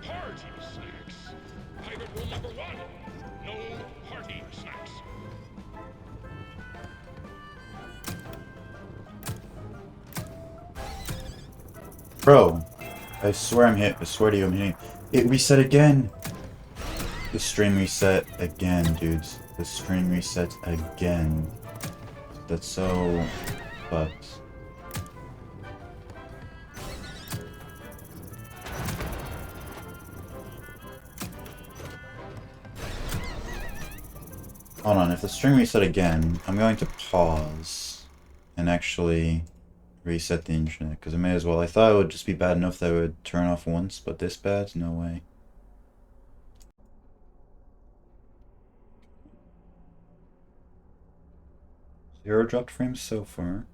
S5: Party snacks. Pirate rule number 1, no party snacks.
S1: Bro, I swear I swear to you I'm hitting. It reset again! The stream reset again, dudes. The stream resets again. That's so fucked. Hold on, if the stream reset again, I'm going to pause and actually reset the internet, because I may as well. I thought it would just be bad enough that it would turn off once, but this bad? No way. Zero dropped frames so far.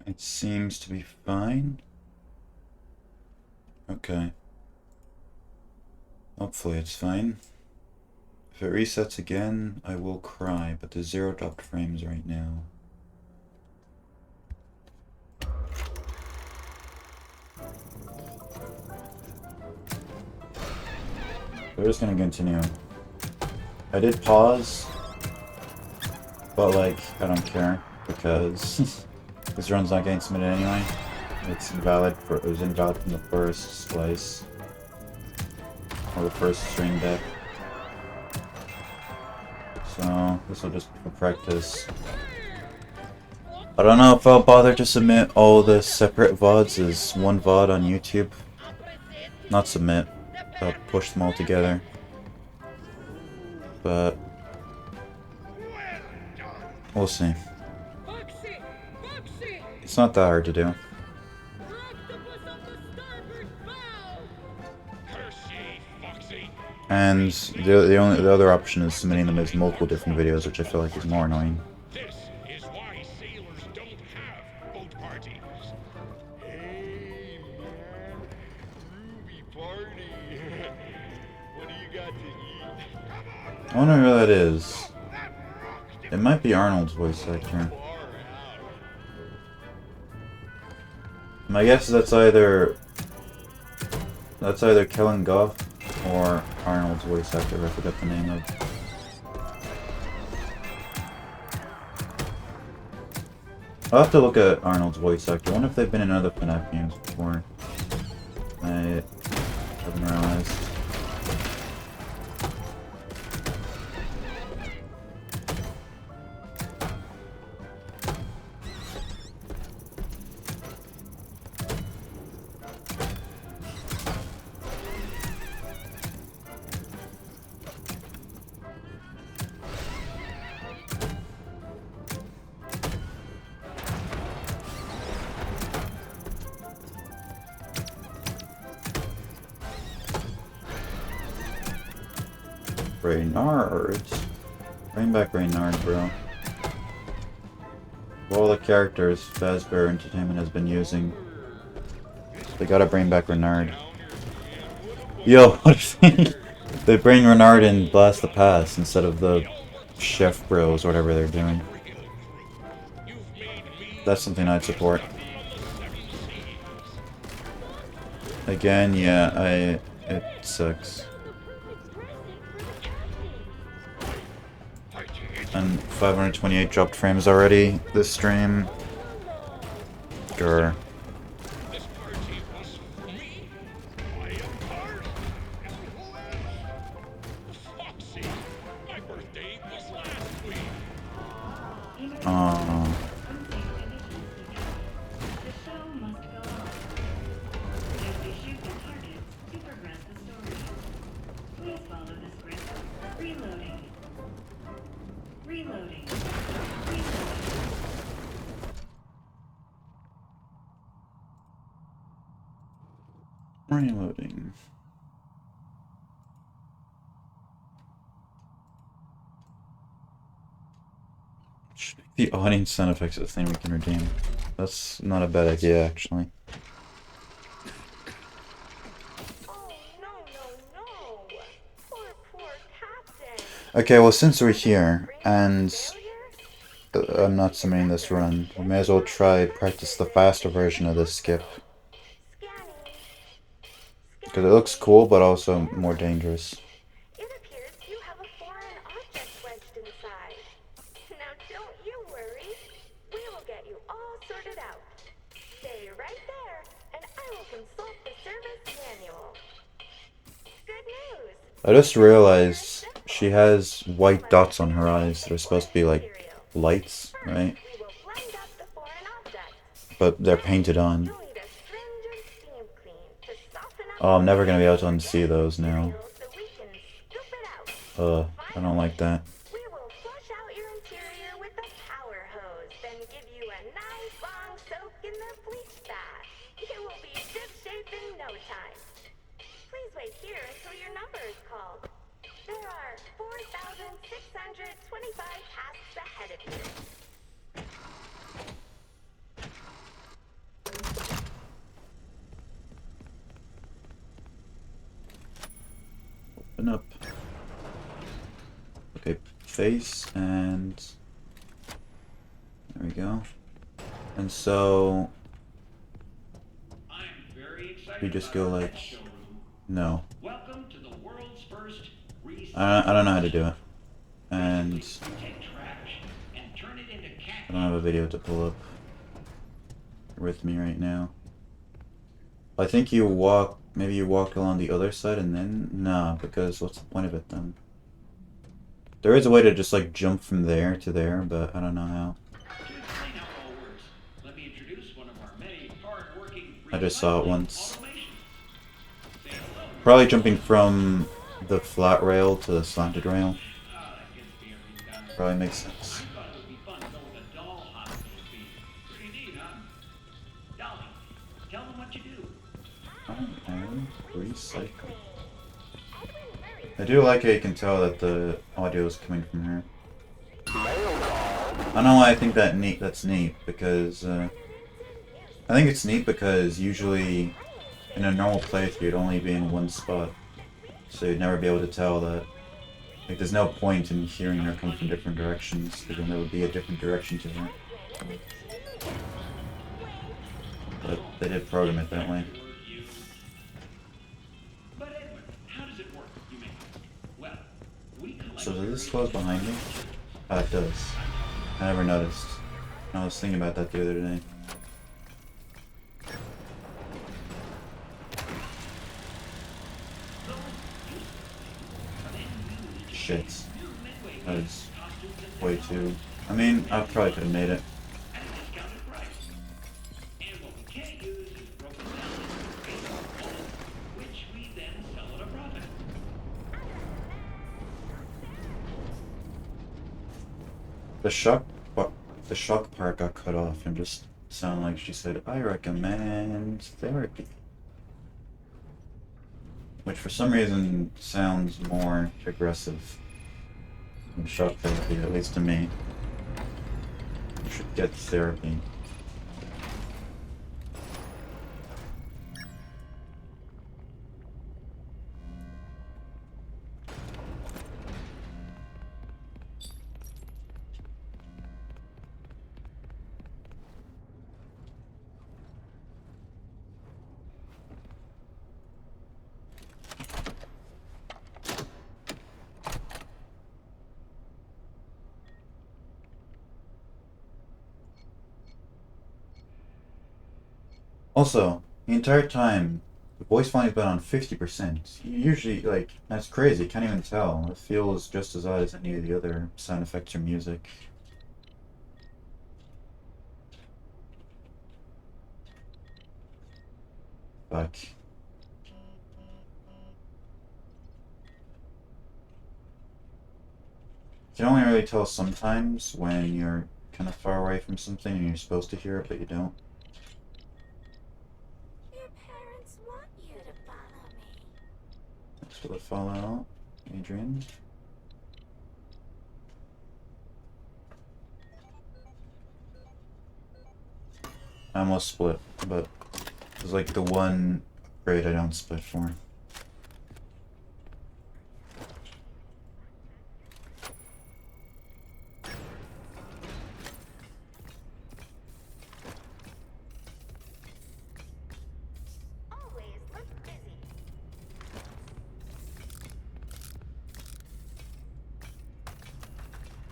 S1: It seems to be fine. Okay. Hopefully it's fine. If it resets again, I will cry, but there's zero dropped frames right now. We're just gonna continue. I did pause, but like, I don't care, because this run's not getting submitted anyway. It's invalid for, it was invalid from the first slice. Or the first stream deck. So, this will just be for practice. I don't know if I'll bother to submit all the separate VODs as one VOD on YouTube. Not submit, I'll push them all together. But we'll see. It's not that hard to do. And the other option is submitting them as multiple different videos, which I feel like is more annoying.
S8: This is why sailors don't have boat parties. Hey man, Ruby party. What do you got to eat?
S1: I wonder who that is. It might be Arnold's voice actor. My guess is that's either Kellen Goff or Arnold's voice actor. I forgot the name of. I'll have to look at Arnold's voice actor. I wonder if they've been in other FNAF games before. I haven't realized. Reynard. Bring back Reynard, bro. Of all the characters Fazbear Entertainment has been using, they gotta bring back Reynard. Yo, what if they bring Reynard in Blast the Past instead of the Chef Bros or whatever they're doing? That's something I'd support. Again, yeah, it sucks. And 528 dropped frames already this stream. Grr. Oh. Reloading. Should make the audience sound effects a thing we can redeem. That's not a bad idea, actually. Okay, well, since we're here, and I'm not summoning this run. We may as well try practice the faster version of this skip. Because it looks cool, but also more dangerous.
S7: It appears you have a foreign object wedged inside. Now don't you worry. We will get you all sorted out. Stay right there, and I will consult the service manual. Good news.
S1: I just realized she has white dots on her eyes that are supposed to be like lights, right?
S7: We will blend up the foreign object.
S1: But they're painted on.
S7: You'll need a stringent steam clean to soften up
S1: Oh, I'm never gonna be able to unsee those now.
S7: so we can scoop it out.
S1: I don't like that.
S7: We will flush out your interior with a power hose, then give you a nice long soak in the bleach bath. You will be ship-shape in no time. Please wait here until your number is called. There are 4,625 tasks ahead of you.
S1: Open up. Okay, face and there we go. And so
S4: I'm very excited
S1: you just
S4: about
S1: go
S4: our
S1: like
S4: next showroom.
S1: no.
S4: Welcome to the world's first
S1: I don't know how to do it. And
S4: You take trash and turn it into cat
S1: I don't have a video to pull up with me right now. I think you walk, maybe you walk along the other side and then, nah, because what's the point of it then? There is a way to just like jump from there to there, but I don't know how.
S4: To explain how it all works, let me introduce one of our many hard-working
S1: I just saw it
S4: recycling
S1: once.
S4: automations. Say hello.
S1: Probably jumping from the flat rail to the slanted rail.
S4: That gets me every time.
S1: Probably makes
S4: I
S1: sense.
S4: thought it would be fun to go with a doll hospital fee. Pretty neat, huh? Dolly, tell them what you do.
S1: I am recycling. I do like how you can tell that the audio is coming from her. I don't know why I think that's neat, because I think it's neat because usually in a normal playthrough you'd only be in one spot. So you'd never be able to tell that, like, there's no point in hearing her come from different directions, because then there would be a different direction to her. But they did program it that way.
S4: But Edward, how does it work, you may ask? Well, we collect
S1: So does this close behind me? Ah, it does. I never noticed. I was thinking about that the other day. Shit. That is way too... I mean, I probably could have made it.
S4: at a discounted price. And what we can't use is broken down components, which we then sell at a profit.
S1: The shock part got cut off and just sounded like she said, I recommend therapy. Which for some reason sounds more aggressive than shock therapy, at least to me. You should get therapy. Also, the entire time, the voice volume's been on 50%. Usually, like, that's crazy, can't even tell. It feels just as odd as any of the other sound effects or music. Fuck. You can only really tell sometimes when you're kind of far away from something and you're supposed to hear it, but you don't.
S7: Your parents want you to follow me.
S1: Thanks for the follow, Adrian. I almost split, but it was like the one grade I don't split for.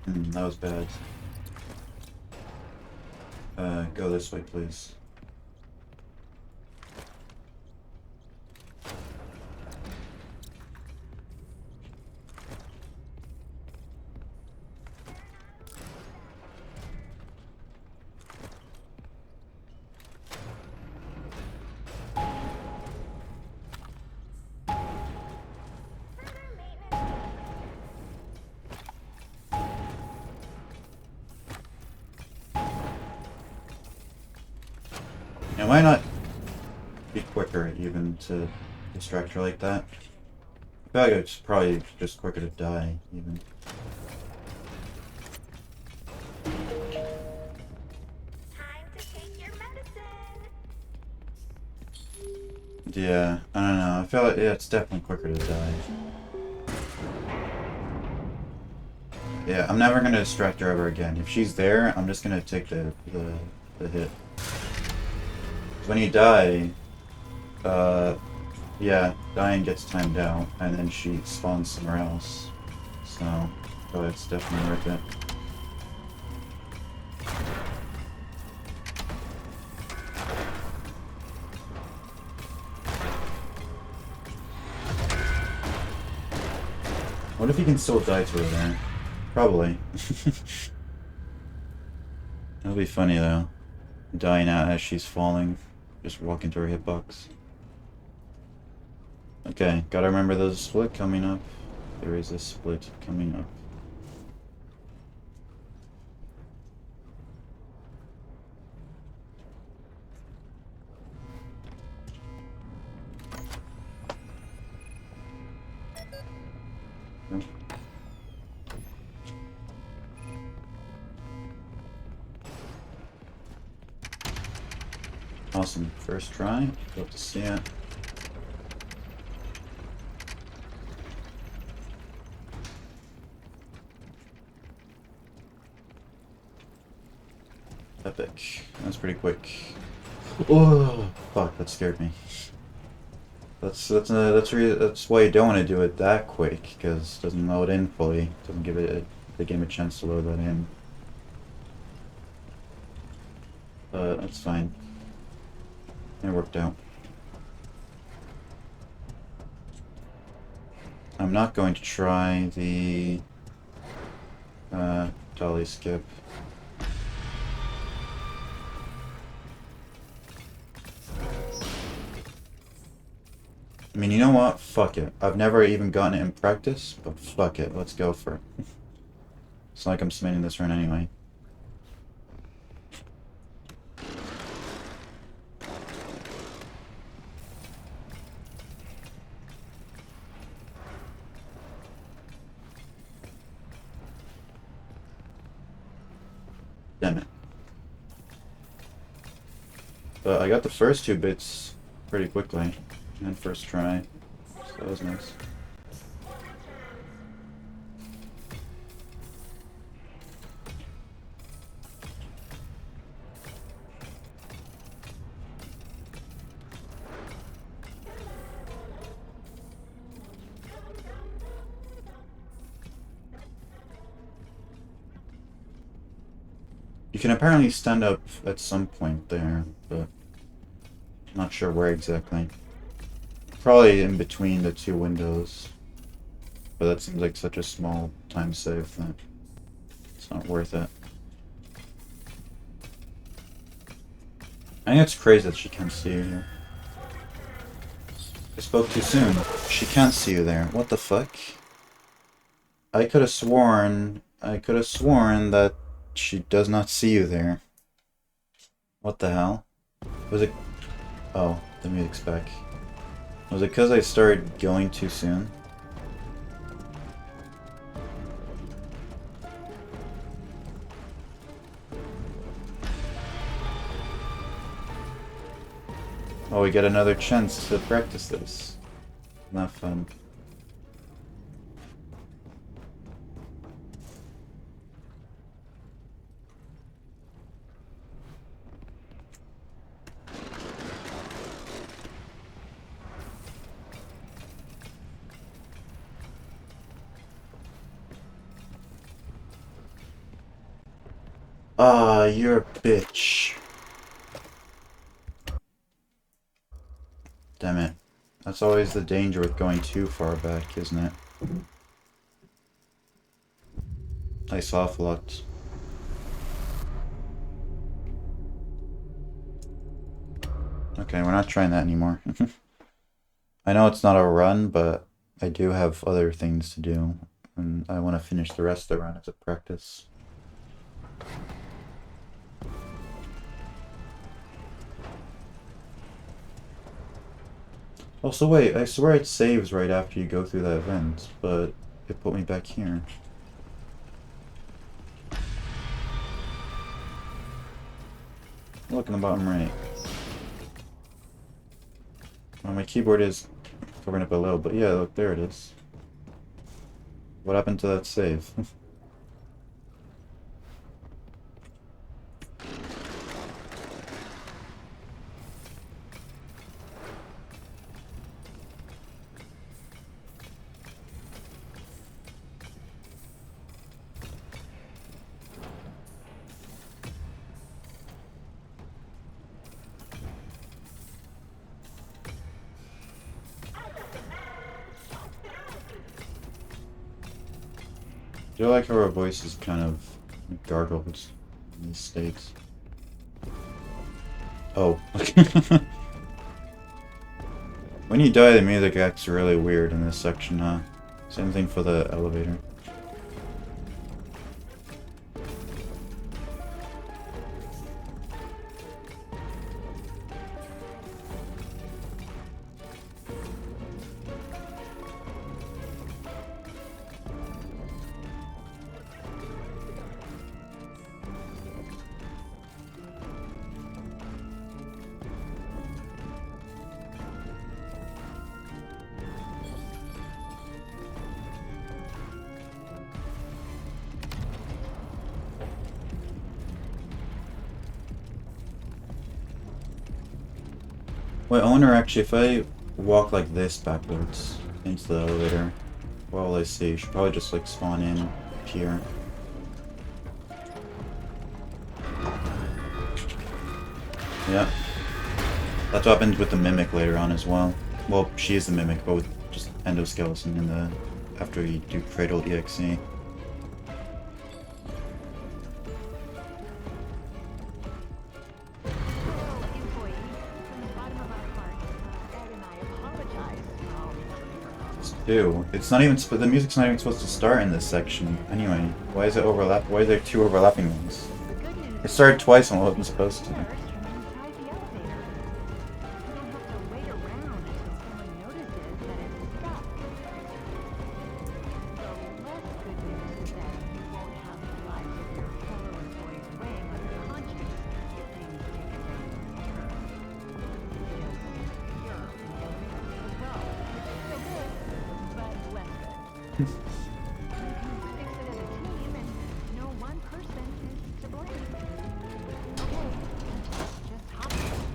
S1: That was bad. Go this way, please. It might not be quicker even to distract her like that. I feel like it's probably just quicker to die even.
S7: Time to take your medicine.
S1: Yeah, I don't know. I feel like yeah, it's definitely quicker to die. Yeah, I'm never gonna distract her ever again. If she's there, I'm just gonna take the hit. When you die, yeah, dying gets timed out, and then she spawns somewhere else. So, it's definitely worth it. What if you can still die to her there? Probably. That'll be funny though. Dying out as she's falling. Just walking to her hitbox. Okay, gotta remember there's a split coming up. There is a split coming up. Yep. Awesome. First try. Love to see it. Epic. That's pretty quick. Oh, fuck! That scared me. That's why you don't want to do it that quick, because it doesn't load in fully. Doesn't give the game a chance to load that in. But that's fine. It worked out. I'm not going to try the dolly skip. I mean, you know what? Fuck it. I've never even gotten it in practice, but fuck it. Let's go for it. It's like I'm submitting this run anyway. Damn it. But I got the first two bits pretty quickly. And first try. So that was nice. You can apparently stand up at some point there, but I'm not sure where exactly. Probably in between the two windows. But that seems like such a small time save that it's not worth it. I think it's crazy that she can't see you here. I spoke too soon. She can't see you there. What the fuck? I could have sworn that she does not see you there. What the hell? Was it... Oh, the music's back. Was it because I started going too soon? Oh, we get another chance to practice this. Not fun. Ah, you're a bitch. Damn it. That's always the danger with going too far back, isn't it? I soft locked. Okay, we're not trying that anymore. I know it's not a run, but I do have other things to do. And I want to finish the rest of the run as a practice. Also, wait, I swear it saves right after you go through that event, but it put me back here. Look in the bottom right. Well, my keyboard is covering it below, but yeah, look, there it is. What happened to that save? I feel like how our voice is kind of gargled in these states. Oh. When you die, the music acts really weird in this section, huh? Same thing for the elevator. Wait, I wonder actually if I walk like this backwards into the elevator, what will I see? Should probably just like spawn in here. Yeah. That's what happens with the Mimic later on as well. Well, she is the Mimic, but with just endoskeleton in the after you do Cradle EXE. It's not even. The music's not even supposed to start in this section. Anyway, why is it overlap? Why are there two overlapping ones? It started twice on what it was supposed to.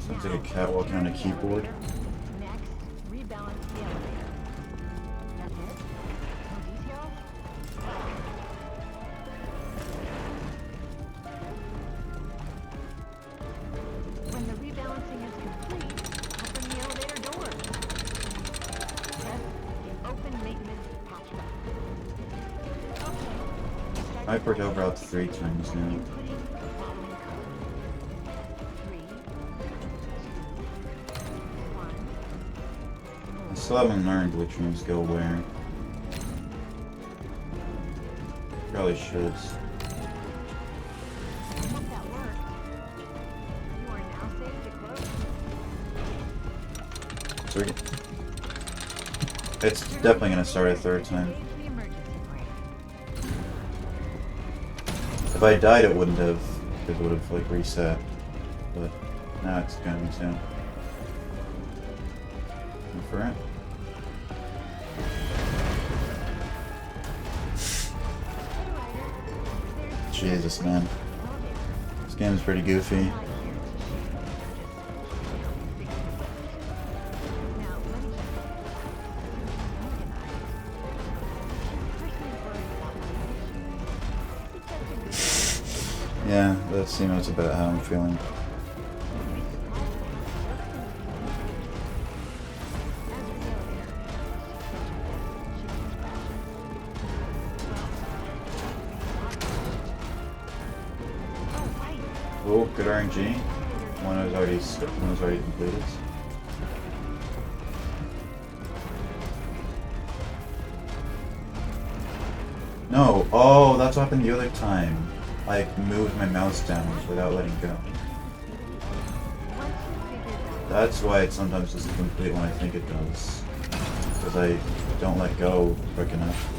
S1: Sounds like a cat walking on a keyboard.
S6: Next, rebalance the elevator. That's it? No details? When the rebalancing is complete, open the elevator doors. Press the open maintenance hatch button. Okay.
S1: I've worked over out 3 times now.
S6: Inputting the following code. 3, 2, 1.
S1: I still haven't learned which rooms go where. Probably should.
S6: Once that worked, you are now safe to close.
S1: Sweet. It's definitely gonna start a 3rd time.
S6: Engage the emergency brake.
S1: If I died, it wouldn't have, because it would have like reset. But now it's going to. Go for it. Jesus, man. This game's pretty goofy. Yeah, that seems about how I'm feeling. Oh, good RNG. One was already completed. No, oh, that's what happened the other time. I moved my mouse down without letting go. That's why it sometimes doesn't complete when I think it does. Because I don't let go quick enough.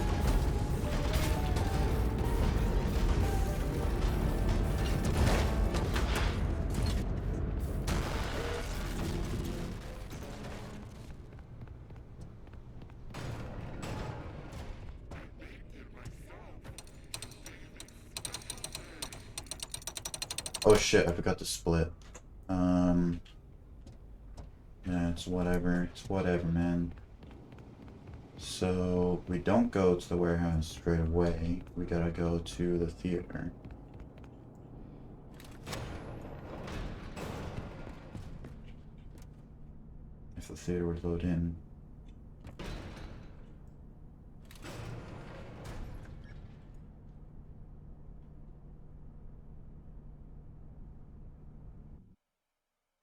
S1: Oh shit, I forgot to split. Yeah, it's whatever. It's whatever, man. So, we don't go to the warehouse straight away. We gotta go to the theater. If the theater would load in.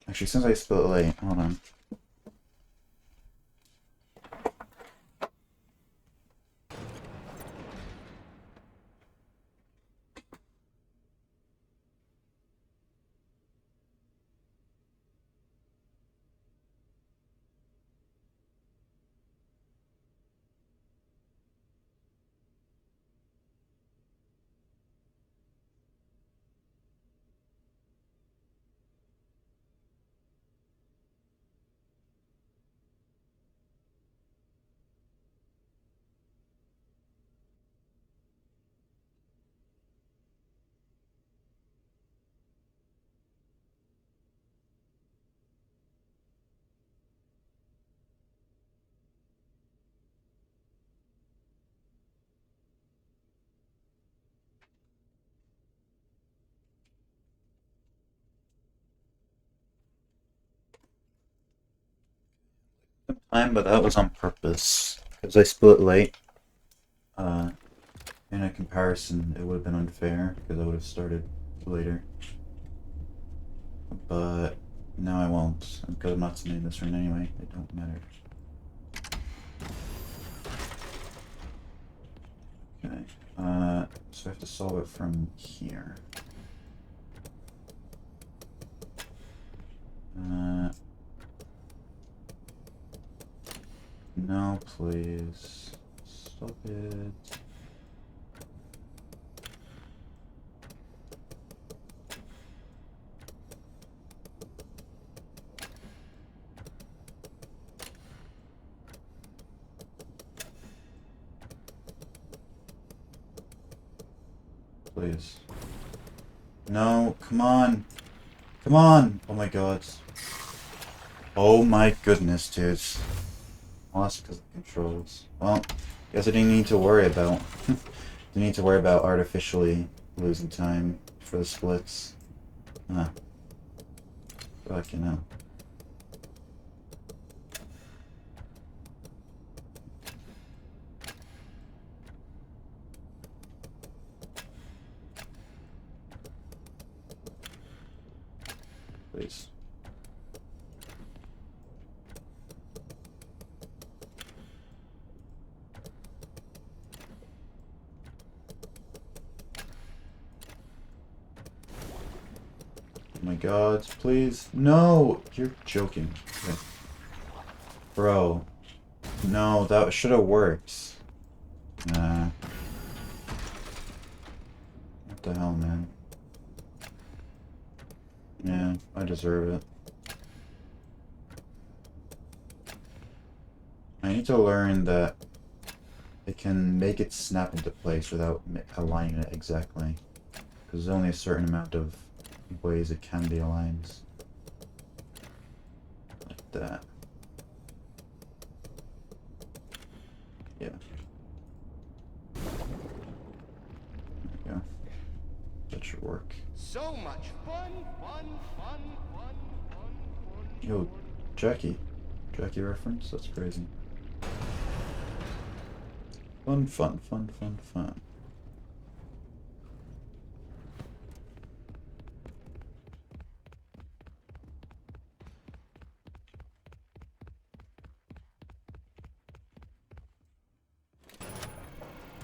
S1: Actually, since I split late, hold on. Time, but that was on purpose. Because I split late. In a comparison, it would have been unfair, because I would have started later. But now I won't, because I'm not submitting this run anyway. It don't matter. Okay, so I have to solve it from here. No, please. Stop it. Please. No, come on. Come on! Oh my god. Oh my goodness, dudes. Well, that's because of the controls. Well, guess I didn't need to worry about. Didn't need to worry about artificially losing time for the splits. Ah. Fuck, you know. Please. Oh my god, please. No! You're joking. Okay. Bro. No, that should have worked. Nah. What the hell, man? Yeah, I deserve it. I need to learn that it can make it snap into place without aligning it exactly. Because there's only a certain amount of ways it can be aligned. Like that. Yeah. There we go. That's should work.
S8: So much fun.
S1: Yo, Jackie. Jackie reference? That's crazy. Fun.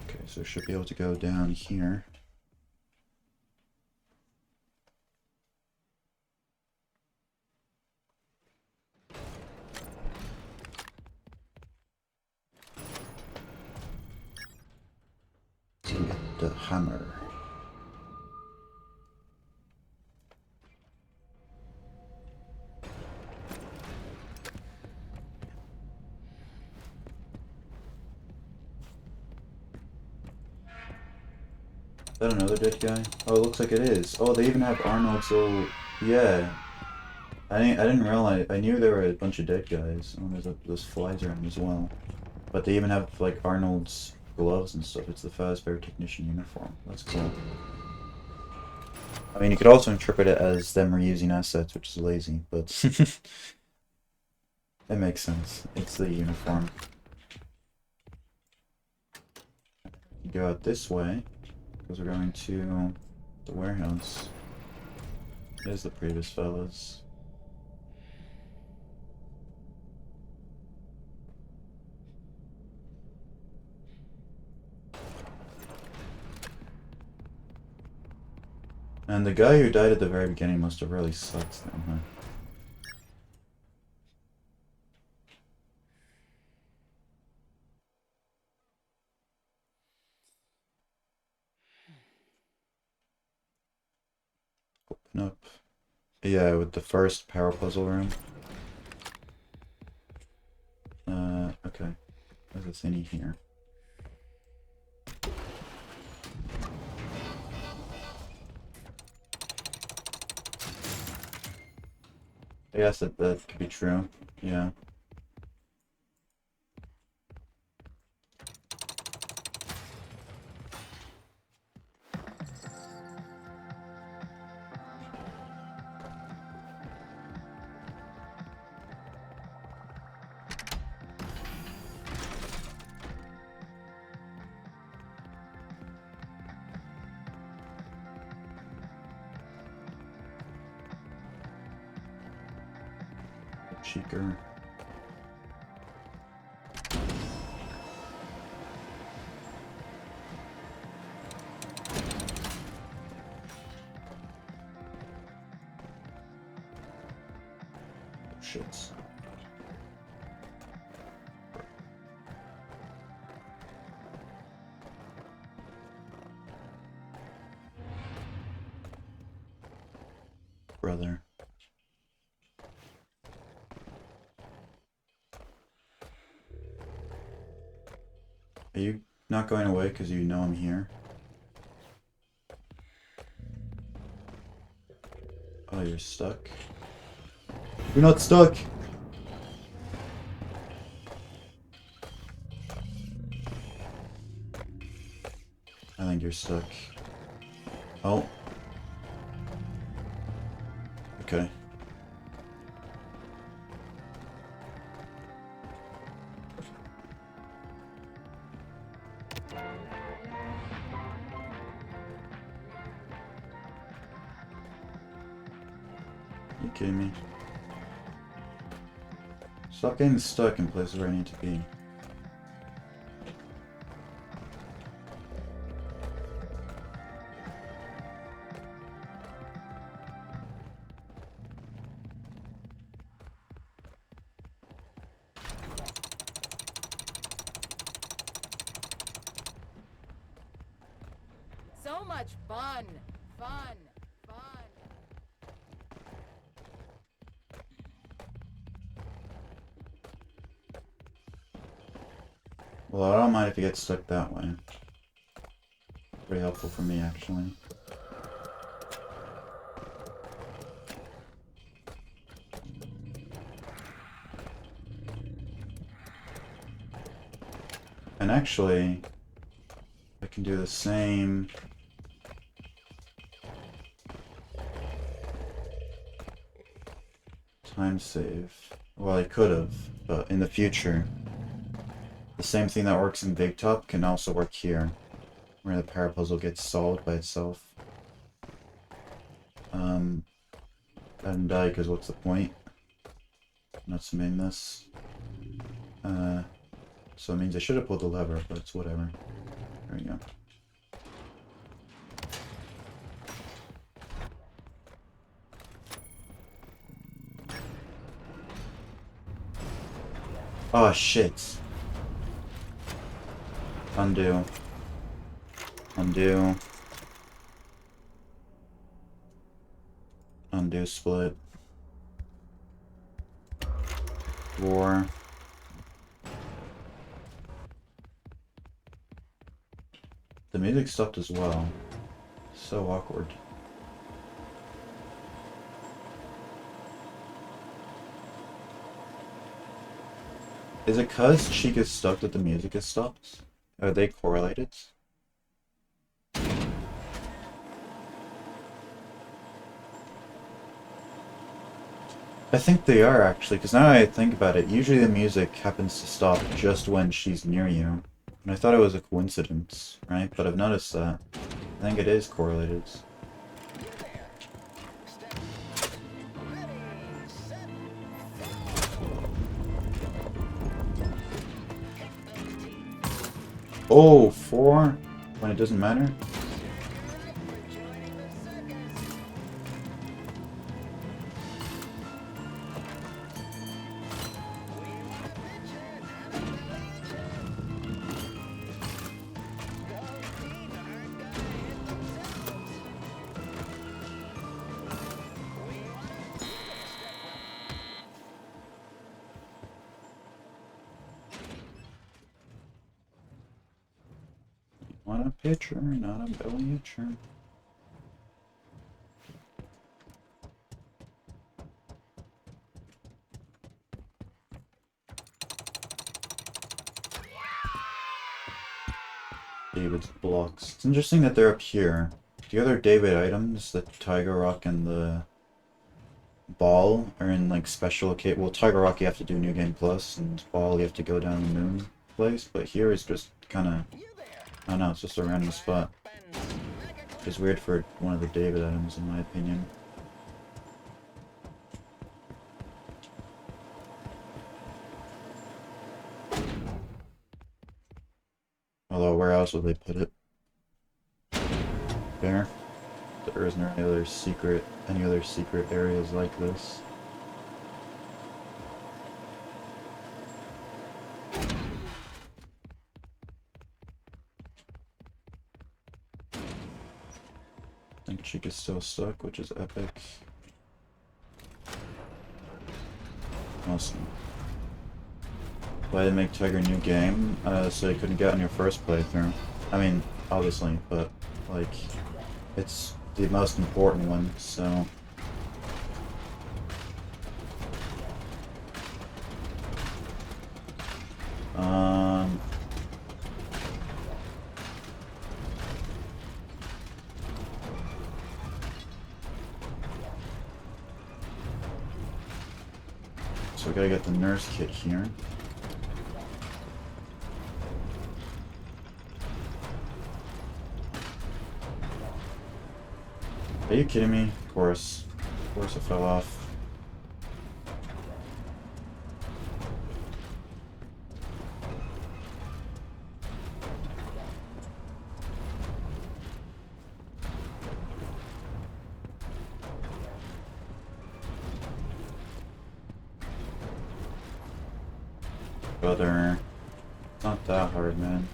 S1: Okay, so should be able to go down here. To get the hammer. Is that another dead guy? Oh, it looks like it is. Oh, they even have Arnold, so yeah. I didn't realize. I knew there were a bunch of dead guys. Oh, there's flies around as well. But they even have like Arnold's gloves and stuff. It's the Fazbear technician uniform. That's cool. I mean, you could also interpret it as them reusing assets, which is lazy, but it makes sense. It's the uniform. You go out this way, because we're going to the warehouse. There's the previous fellas. And the guy who died at the very beginning must have really sucked then, huh? Open up. Yeah, with the first power puzzle room. Okay. There's a thingy here. I guess that could be true. Yeah. Cheeker. Shits. Brother. Are you not going away because you know I'm here? Oh, you're stuck? You're not stuck! I think you're stuck. Oh. Okay. You kidding me? Stop getting stuck in places where I need to be.
S9: So much fun! Fun!
S1: Well, I don't mind if you get stuck that way. Pretty helpful for me, actually. And actually, I can do the same time save. Well, I could have, but in the future, the same thing that works in Big Top can also work here, where the power puzzle gets solved by itself. I didn't die because what's the point? Not submitting this. So it means I should have pulled the lever, but it's whatever. There we go. Oh shit. Undo. Undo. Undo split. 4. The music stopped as well. So awkward. Is it cause she gets stuck that the music is stopped? Are they correlated? I think they are actually, because now I think about it, usually the music happens to stop just when she's near you. And I thought it was a coincidence, right? But I've noticed that. I think it is correlated. Oh, 4? When it doesn't matter? Want a pitcher, not a belly itcher. David's blocks. It's interesting that they're up here. The other David items, the Tiger Rock and the Ball, are in like special occasion. Well, Tiger Rock you have to do New Game Plus, and Ball you have to go down the moon place, but here is just kind of, I don't know, it's just a random spot. It's weird for one of the David items, in my opinion. Although, where else would they put it? There. There isn't any other secret areas like this. I think Chick is still stuck, which is epic. Awesome. Why did make Tiger a new game? So you couldn't get on your first playthrough. I mean, obviously, but like, it's the most important one, so. So we gotta get the nurse kit here. Are you kidding me? Of course. Of course it fell off. Brother, it's not that hard, man.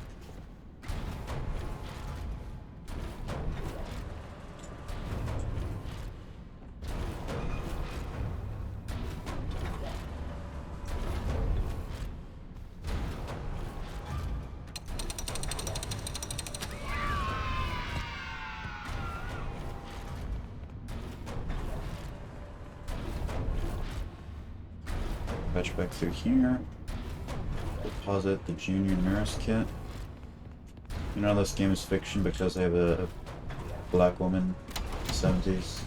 S1: Fetch back through here. Deposit the junior nurse kit. You know this game is fiction because they have a black woman in the 70s.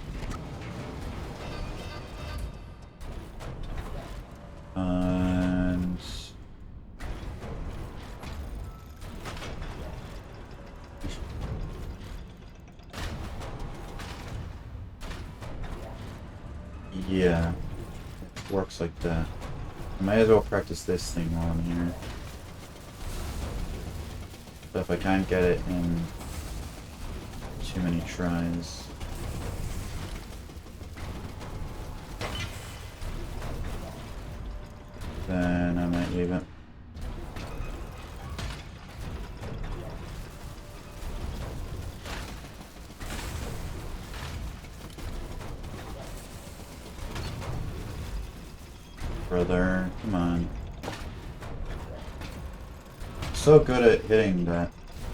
S1: Yeah, it works like that. I might as well practice this thing while I'm here. But if I can't get it in too many tries... then I might leave it. Brother, come on. So good at hitting that,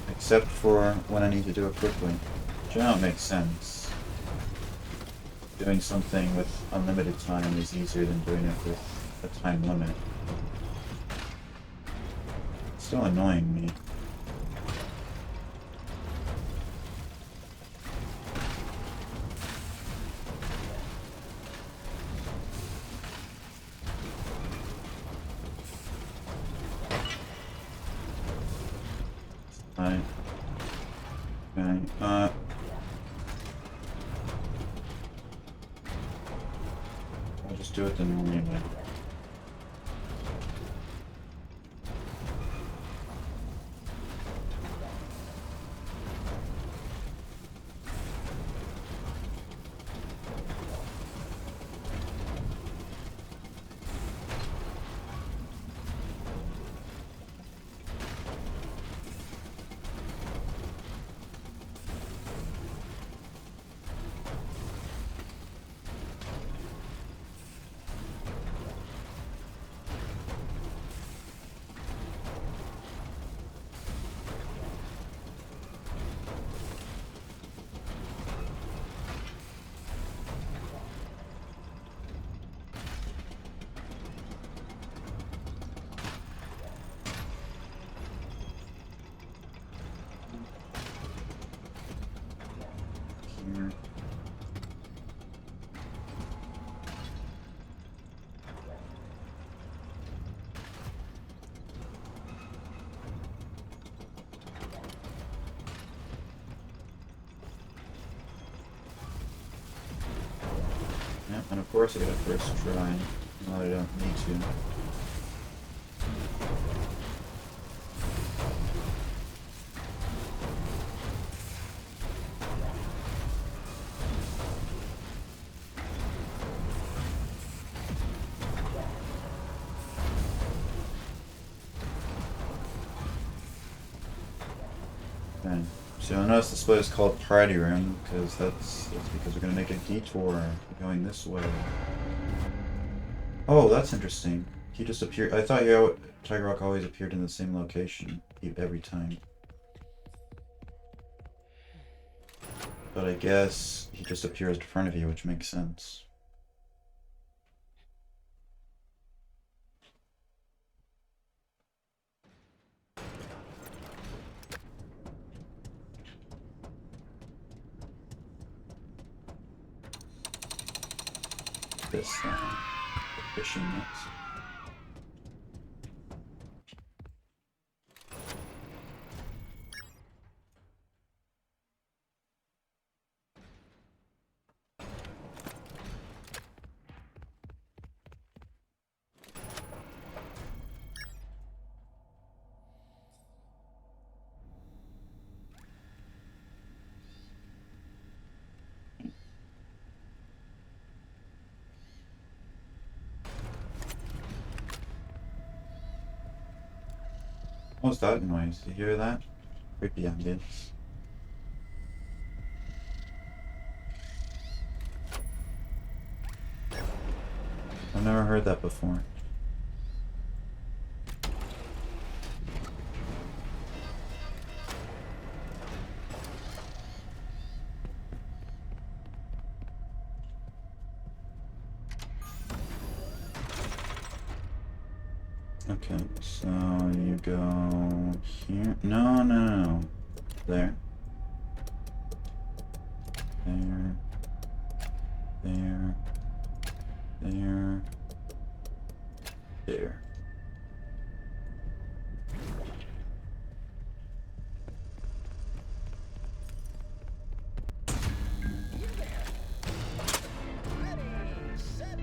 S1: except for when I need to do it quickly. Which I don't make sense. Doing something with unlimited time is easier than doing it with a time limit. It's still annoying me. Right. Okay. I'll just do it the normal way. Here. Yep, and of course I get a first try. No, I don't need to. Okay. So I notice this place is called Party Room, because that's because we're gonna make a detour going this way. Oh, that's interesting. He just appeared. I thought Tiger Rock always appeared in the same location every time. But I guess he just appears in front of you, which makes sense. This fishing nets. What's that noise? You hear that? Creepy ambience. I've never heard that before. Okay, so you go here. No, no, no. There. There. There. There. There.
S5: Ready, set,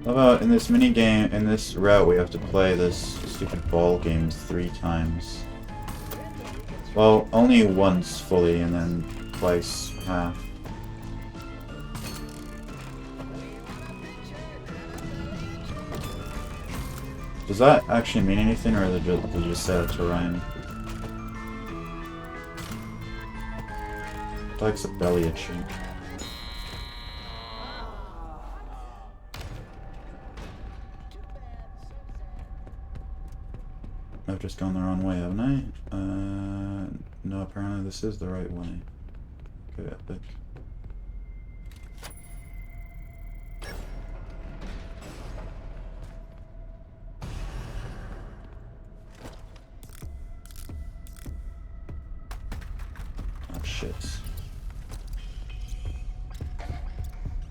S1: How about in this mini game, in this route, we have to play this stupid ball game 3 times. Well, only once fully, and then twice half. Does that actually mean anything, or did they just set it to rhyme? Likes a belly itching. I've just gone the wrong way, haven't I? No, apparently this is the right way. Okay, epic. Oh, shit.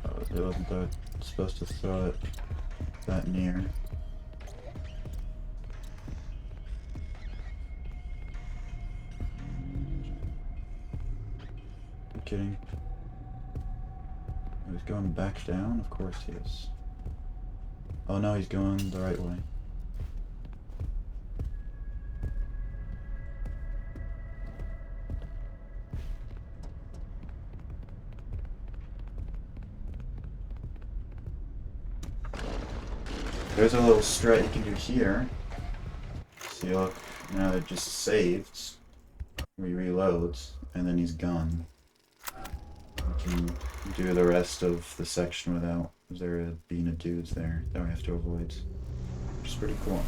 S1: Oh, it wasn't supposed to throw it that near. Kidding. He's going back down? Of course he is. Oh no, he's going the right way. There's a little strat you can do here. See, look, now it just saved. He reloads, and then he's gone. You can do the rest of the section without there being a dudes there that we have to avoid. Which is pretty cool.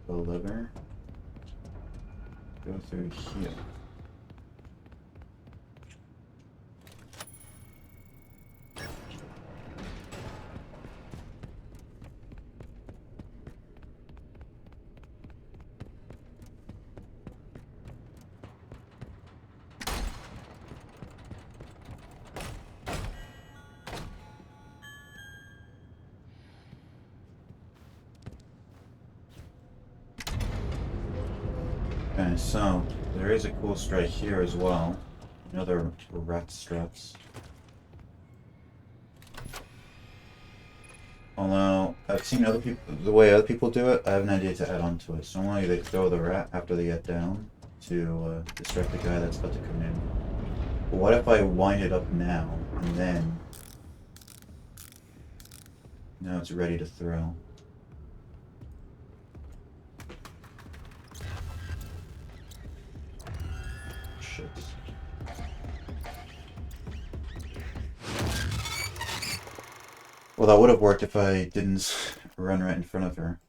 S1: The lever. Go through here. Okay, so there is a cool strat here as well. Another rat straps. Although I've seen other people, the way other people do it, I have an idea to add on to it. So normally they throw the rat after they get down to distract the guy that's about to come in. But what if I wind it up now and then now it's ready to throw? Shit. Well, that would have worked if I didn't run right in front of her.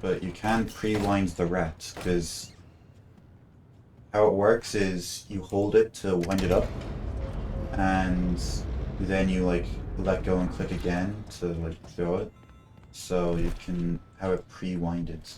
S1: But you can pre-wind the rat, because how it works is you hold it to wind it up, and then you like let go and click again to like throw it, so you can have it pre-wind it.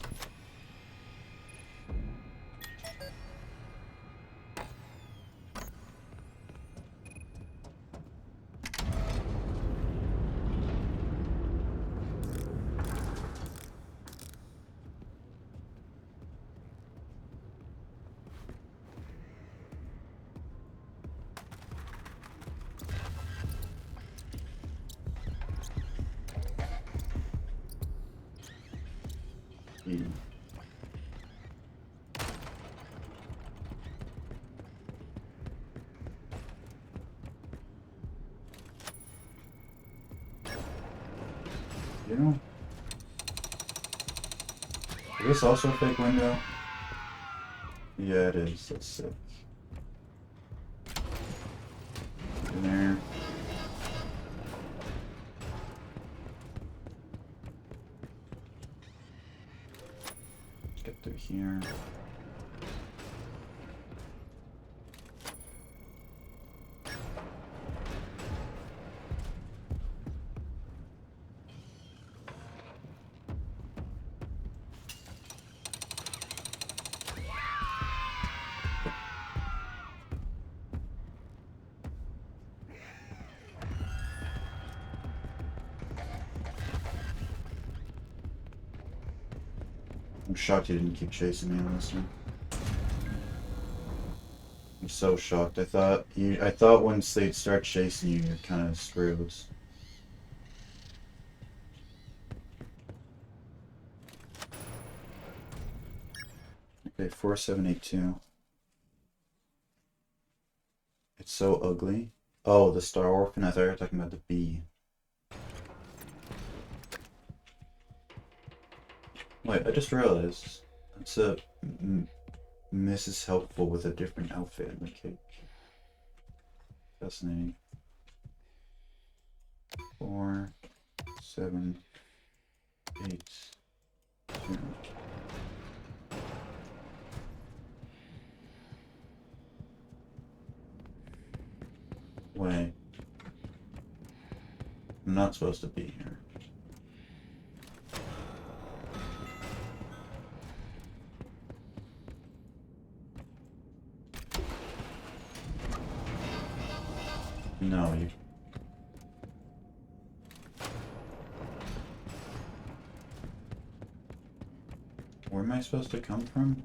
S1: You know? Is this also a fake window? Yeah, it is. That's sick. In there. through here. I'm shocked he didn't keep chasing me on this one. I'm so shocked. I thought once they'd start chasing you, you're kind of screwed. Okay, 4782. It's so ugly. Oh, the Star Orphan. I thought you were talking about the bee. Wait, I just realized it's a Mrs. Helpful with a different outfit in the cake. Fascinating. 4, 7, 8, 2. Wait. I'm not supposed to be here. No, you... Where am I supposed to come from?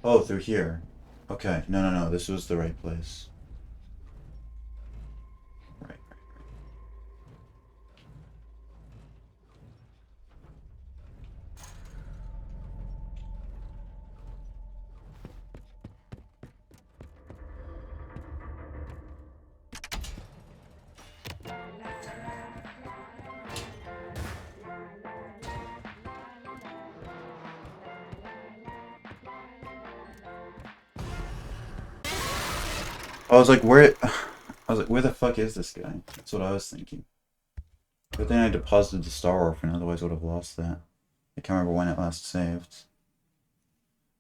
S1: Oh, through here. Okay, no, this was the right place. Right. I was like, where the fuck is this guy? That's what I was thinking. Good thing I deposited the Star Orphan, otherwise I would have lost that. I can't remember when it last saved.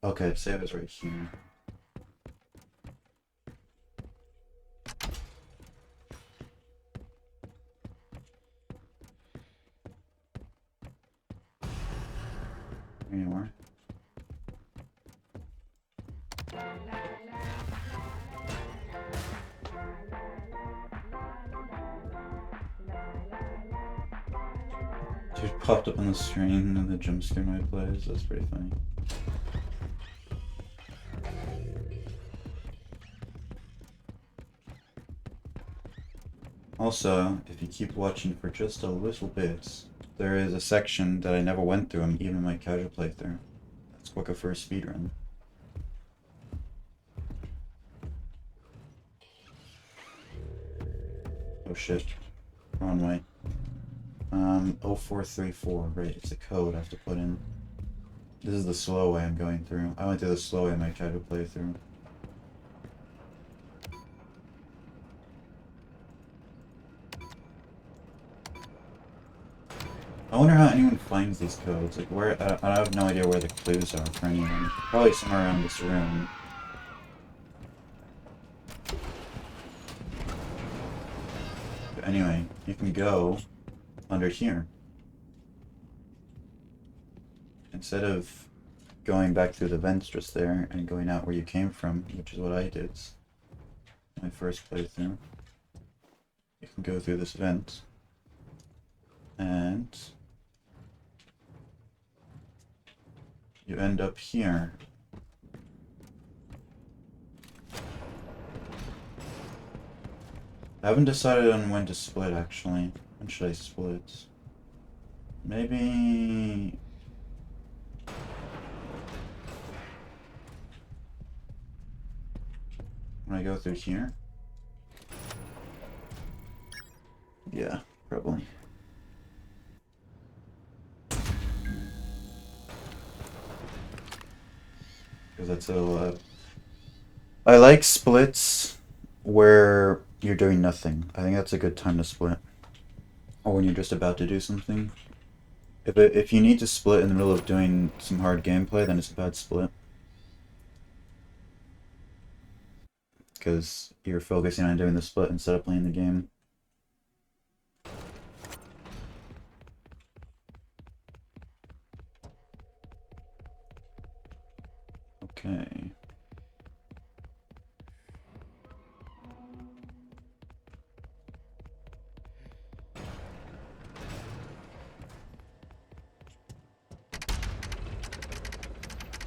S1: Okay, save is right here. Here you are. Dude popped up on the screen and the jump scare noise plays. That's pretty funny. Also, if you keep watching for just a little bit, there is a section that I never went through, even in my casual playthrough. That's quicker for a speedrun. Oh shit. Wrong way. 0434, right, it's a code I have to put in. This is the slow way I'm going through. I went through the slow way in my casual playthrough. I wonder how anyone finds these codes. Like, where? I have no idea where the clues are for anyone. Probably somewhere around this room. But anyway, you can go under here. Instead of going back through the vents just there and going out where you came from, which is what I did my first playthrough, you can go through this vent and you end up here. I haven't decided on when to split actually. When should I split? Maybe... when I go through here? Yeah, probably. Because that's a lot. I like splits where you're doing nothing. I think that's a good time to split. Or when you're just about to do something. If you need to split in the middle of doing some hard gameplay, then it's a bad split. Because you're focusing on doing the split instead of playing the game. Okay.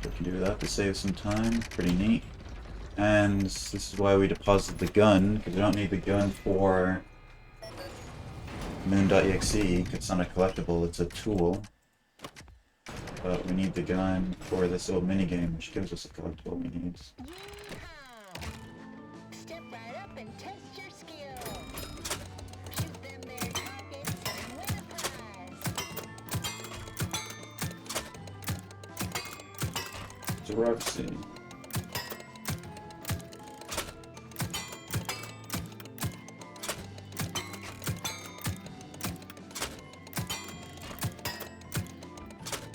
S1: We can do that to save some time. Pretty neat. And this is why we deposit the gun, because we don't need the gun for moon.exe. It's not a collectible, it's a tool. But we need the gun for this little minigame, which gives us a collectible we need.
S5: Yeehaw! Step right up and test your skill. Shoot them there targets and win a prize.
S1: It's a Roxy.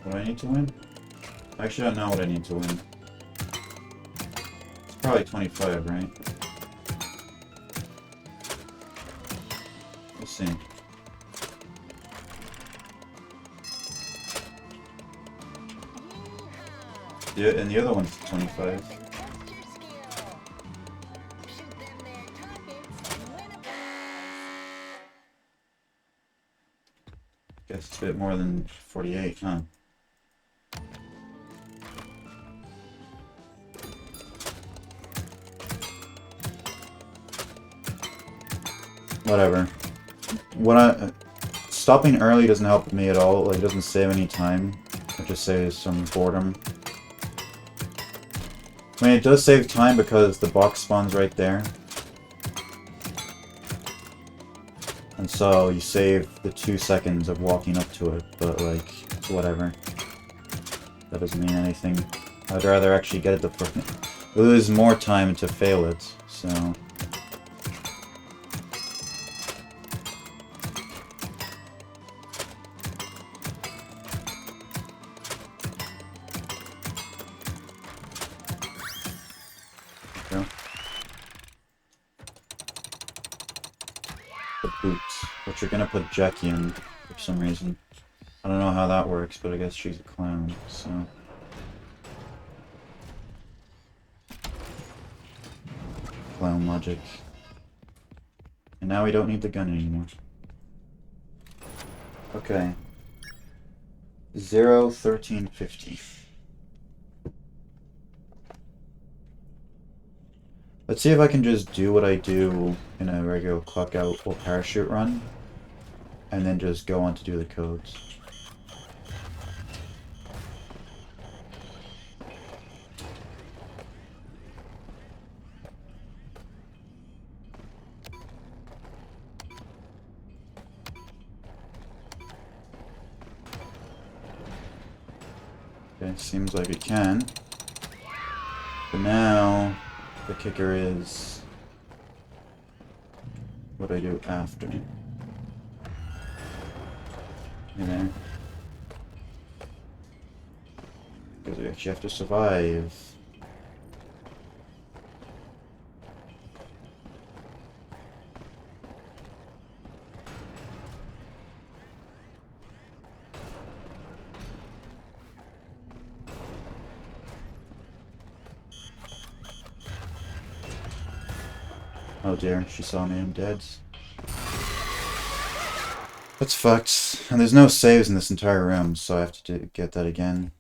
S1: What do I need to win? I actually don't know what I need to win. It's probably 25, right? We'll see. Yeah, and the other one's 25. Guess it's a bit more than 48, huh? Whatever. Stopping early doesn't help me at all. Like, it doesn't save any time. It just saves some boredom. I mean, it does save time because the box spawns right there. And so you save the 2 seconds of walking up to it, but like, whatever. That doesn't mean anything. I'd rather actually get it the first. Lose more time to fail it, so. The boots, which are gonna put Jackie in for some reason. I don't know how that works, but I guess she's a clown, so. Clown logic. And now we don't need the gun anymore. Okay. 01350. Let's see if I can just do what I do in a regular clock out or parachute run, and then just go on to do the codes. Okay, seems like it can. But now, the kicker is what I do after. You know? Because we actually have to survive. Oh dear, she saw me, I'm dead. That's fucked. And there's no saves in this entire room, so I have to get that again.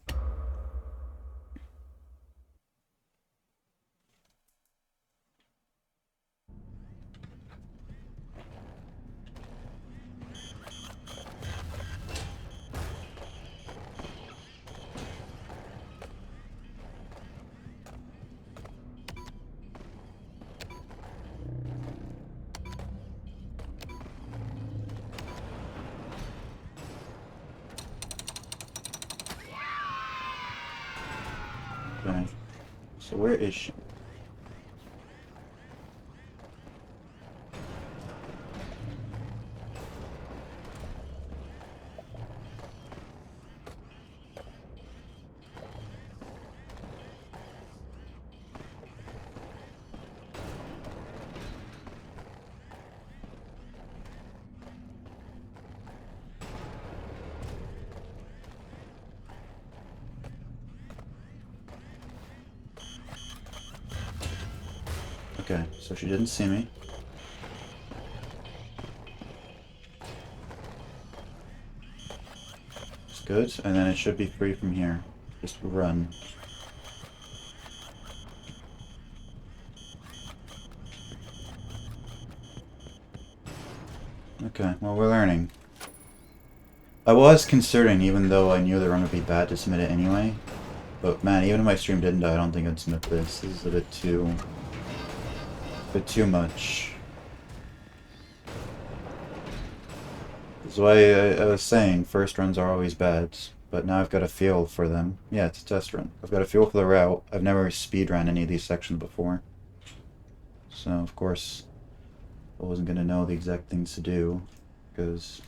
S1: Okay. So where is she? Okay, so she didn't see me. It's good, and then it should be free from here. Just run. Okay, well, we're learning. I was considering, even though I knew the run would be bad, to submit it anyway. But man, even if my stream didn't die, I don't think I'd submit this. This is a bit too much. That's why I was saying first runs are always bad, but now I've got a feel for them. Yeah, it's a test run. I've got a feel for the route. I've never speedrun any of these sections before. So, of course, I wasn't going to know the exact things to do, because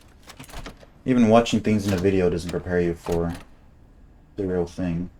S1: even watching things in a video doesn't prepare you for the real thing.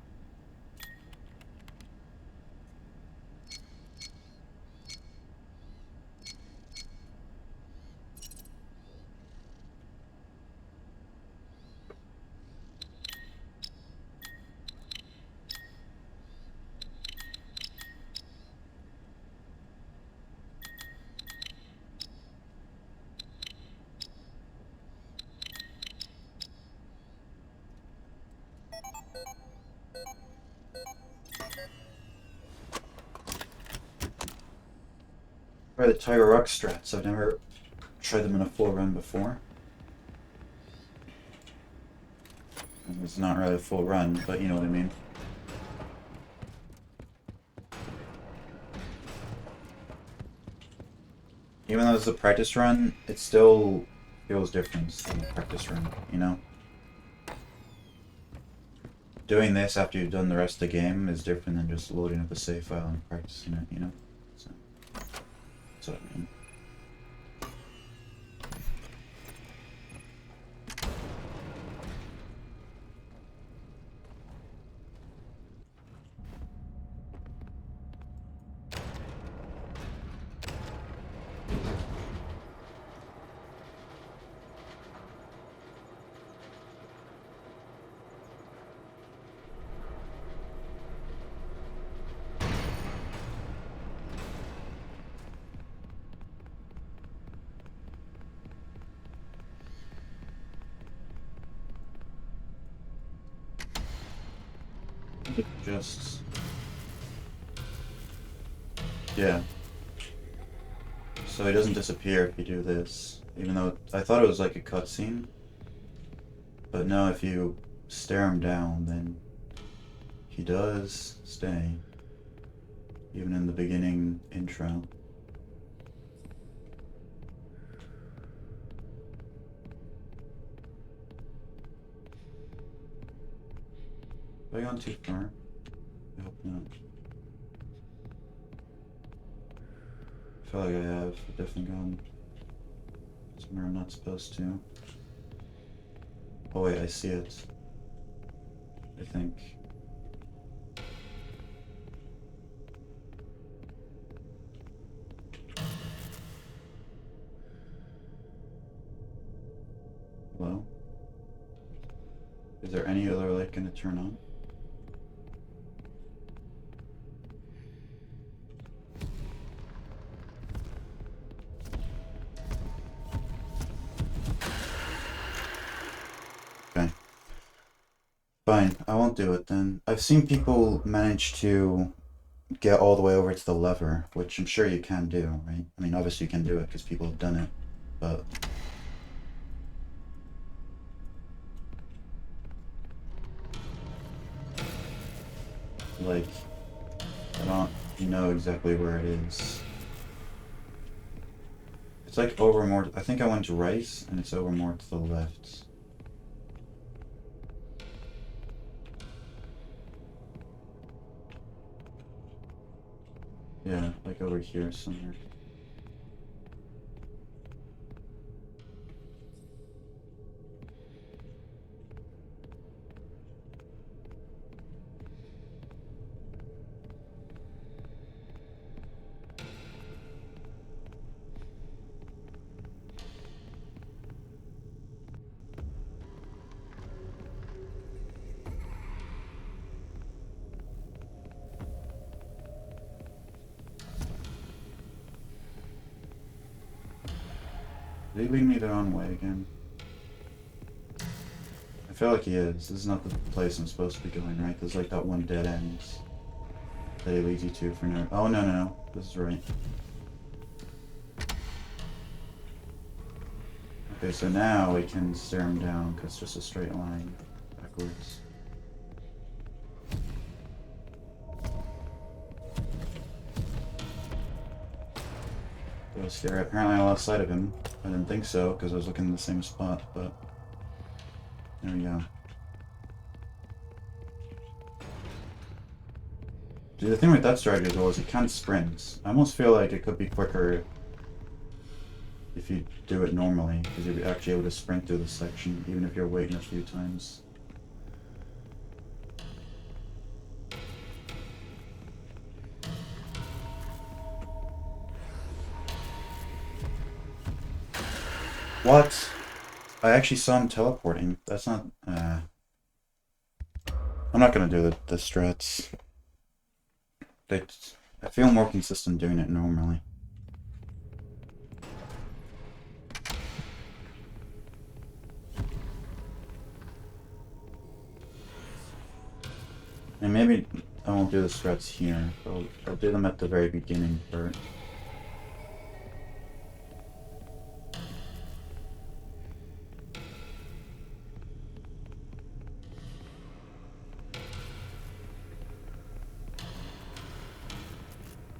S1: Try the Tiger Rock strats. I've never tried them in a full run before. It's not really a full run, but you know what I mean. Even though it's a practice run, it still feels different than a practice run, you know? Doing this after you've done the rest of the game is different than just loading up a save file and practicing it, you know? So, that's what I mean. Just... yeah. So he doesn't disappear if you do this, even though I thought it was like a cutscene. But no, if you stare him down, then he does stay, even in the beginning intro. Have I gone too far? I hope not. I feel like I have. I've definitely gone somewhere I'm not supposed to. Oh wait, I see it. I think. Hello? Is there any other light gonna turn on? Okay. Fine, I won't do it then. I've seen people manage to get all the way over to the lever, which I'm sure you can do, right? I mean, obviously you can do it because people have done it, but... like, I don't know exactly where it is. It's like over more, I think I went to right, and it's over more to the left. Yeah, like over here somewhere. Did he lead me the wrong way again? I feel like he is. This is not the place I'm supposed to be going, right? There's like that one dead end that he leads you to for no... Oh, no, no, no. This is right. Okay, so now we can stare him down, because it's just a straight line backwards. That was scary. Apparently I lost sight of him. I didn't think so, because I was looking in the same spot, but... There we go. See, the thing with that strategy as well is it kind of sprints. I almost feel like it could be quicker if you do it normally, because you're actually able to sprint through this section, even if you're waiting a few times. What? I actually saw him teleporting. That's not... I'm not gonna do the strats. I feel more consistent doing it normally. And maybe I won't do the strats here. I'll do them at the very beginning part.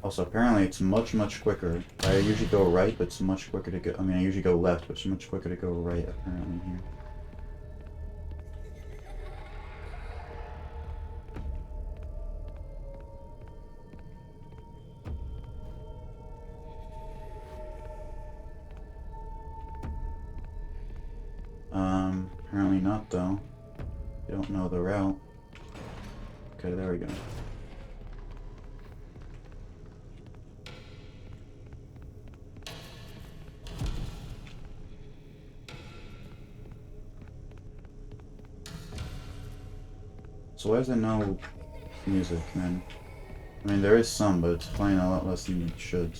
S1: Also, apparently it's much, much quicker. I usually go right, but it's much quicker to go... I mean, I usually go left, but it's much quicker to go right, apparently, here. Apparently not, though. You don't know the route. Okay, there we go. So why is there no music, man? I mean, there is some, but it's playing a lot less than it should.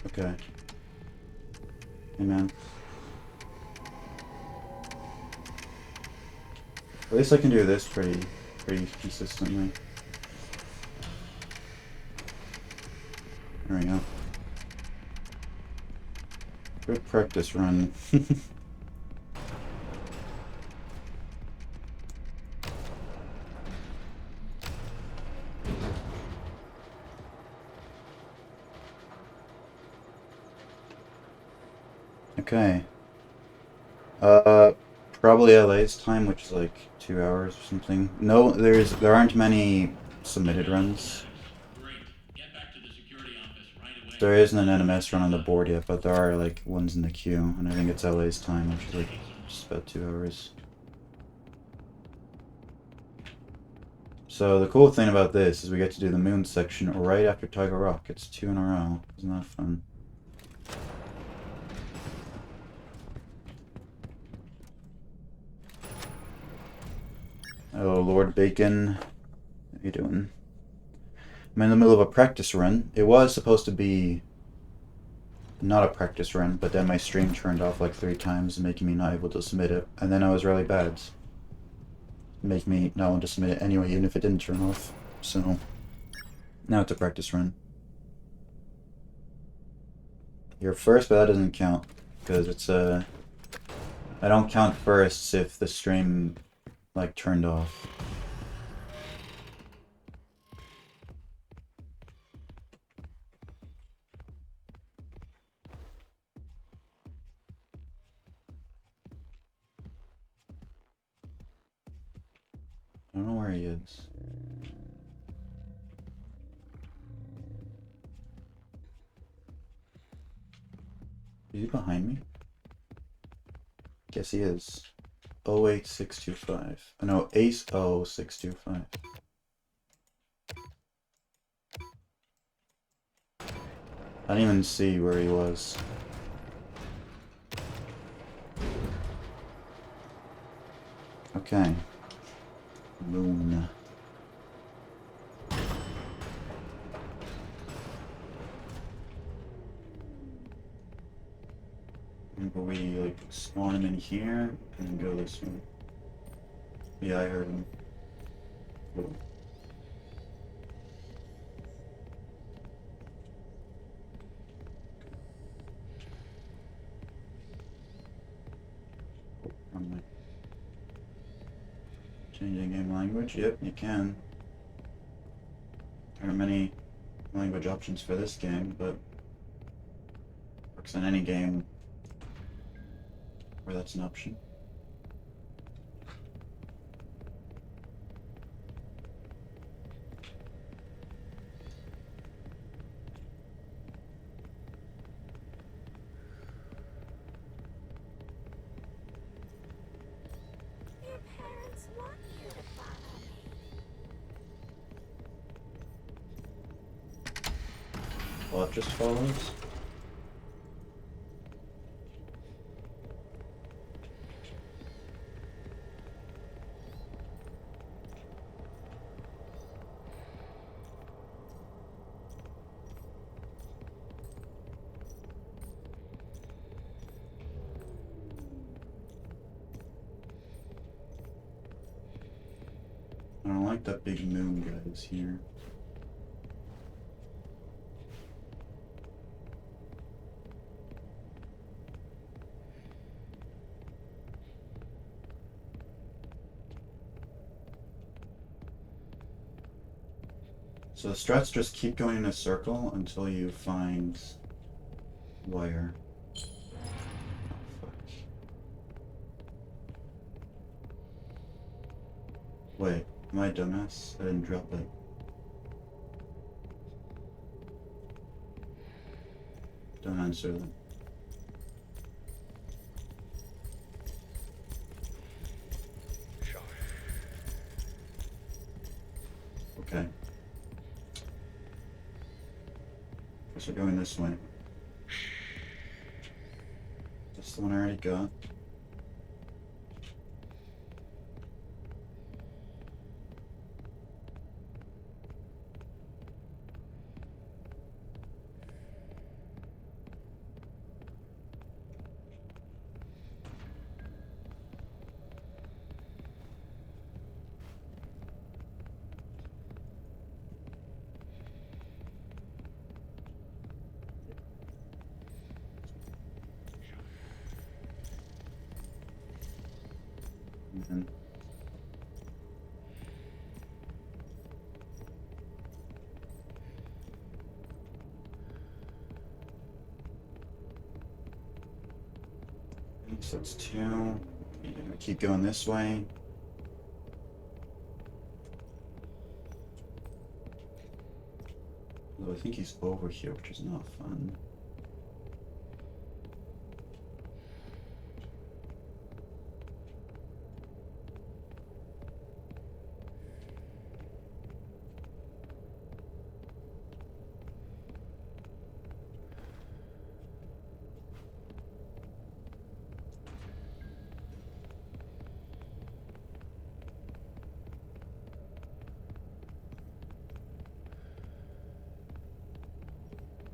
S1: Okay. Hey, man. At least I can do this pretty consistently. There we go. Good practice run. Okay. Probably LA's time, which is like 2 hours or something. No, there aren't many submitted runs. There isn't an NMS run on the board yet, but there are like ones in the queue, and I think it's LA's time, which is like just about 2 hours. So the cool thing about this is we get to do the moon section right after Tiger Rock. It's 2 in a row. Isn't that fun? Oh, Lord Bacon. How you doing? I'm in the middle of a practice run. It was supposed to be not a practice run, but then my stream turned off like 3 times, making me not able to submit it. And then I was really bad. Make me not want to submit it anyway, even if it didn't turn off. So, now it's a practice run. You're first, but that doesn't count. Because it's I don't count firsts if the stream like turned off. I don't know where he is. Is he behind me? Guess he is. 08625. No, Ace 0625. I didn't even see where he was. Okay. Moon. But we like spawn him in here and then go this way. Yeah, I heard him. Cool. Changing game language? Yep, you can. There aren't many language options for this game, but works in any game where that's an option.
S7: Your parents want you to follow me.
S1: What just follows? I don't like that big moon guys here. So the strats just keep going in a circle until you find wire. Oh, fuck. Wait, am I a dumbass? I didn't drop it. Don't answer them. Okay. Guess we're going this way. That's the one I already got. And so it's 2. You're gonna keep going this way. Although I think he's over here, which is not fun.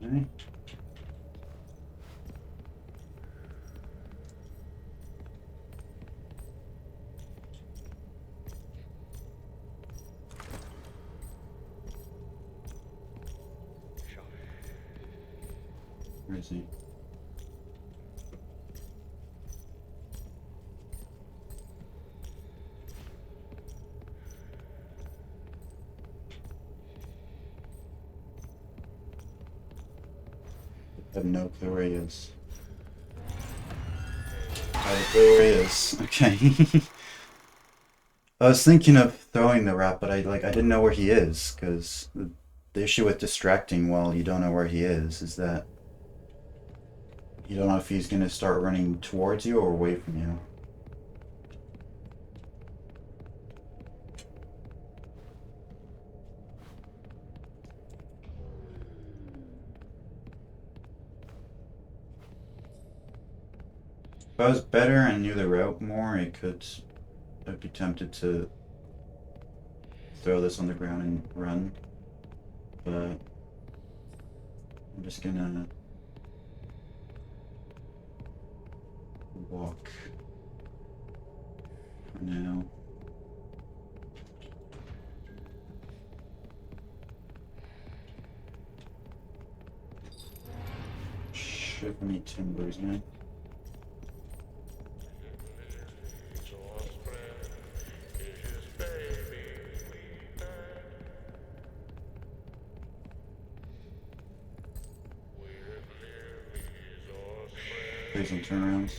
S1: Okay. Where is he? I have no clue where he is. I have a clue where he is. Okay. I was thinking of throwing the rat, but I didn't know where he is, because the issue with distracting while you don't know where he is that you don't know if he's gonna start running towards you or away from you. I was better and knew the route more, I'd be tempted to throw this on the ground and run. But I'm just gonna walk for now. Shit, I need timbers, man. Please some turnarounds.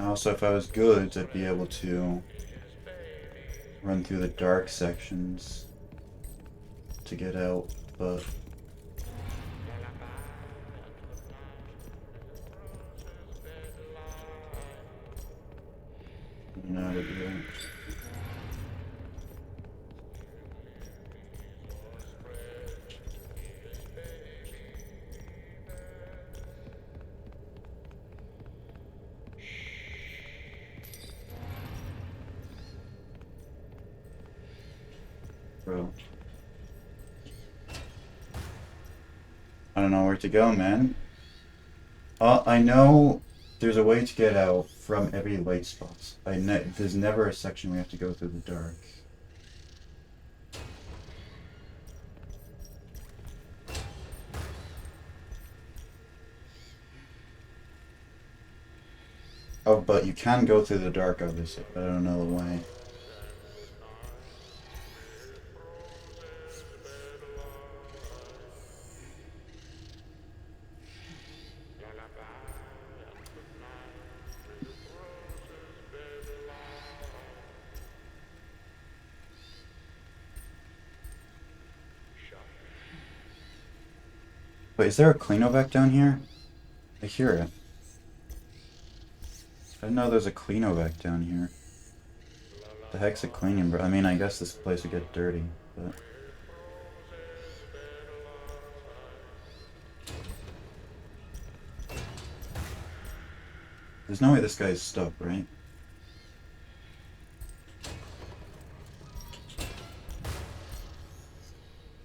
S1: Also, if I was good, I'd be able to run through the dark sections to get out, but I don't know how to do that. Bro. I don't know where to go, man. I know there's a way to get out from every light spot. There's never a section we have to go through the dark. Oh, but you can go through the dark, obviously, but I don't know the way. Wait, is there a cleanovac down here? I hear it. I didn't know there's a cleanovac down here. The heck's a cleaning, bro? I mean, I guess this place would get dirty, but... There's no way this guy's stuck, right?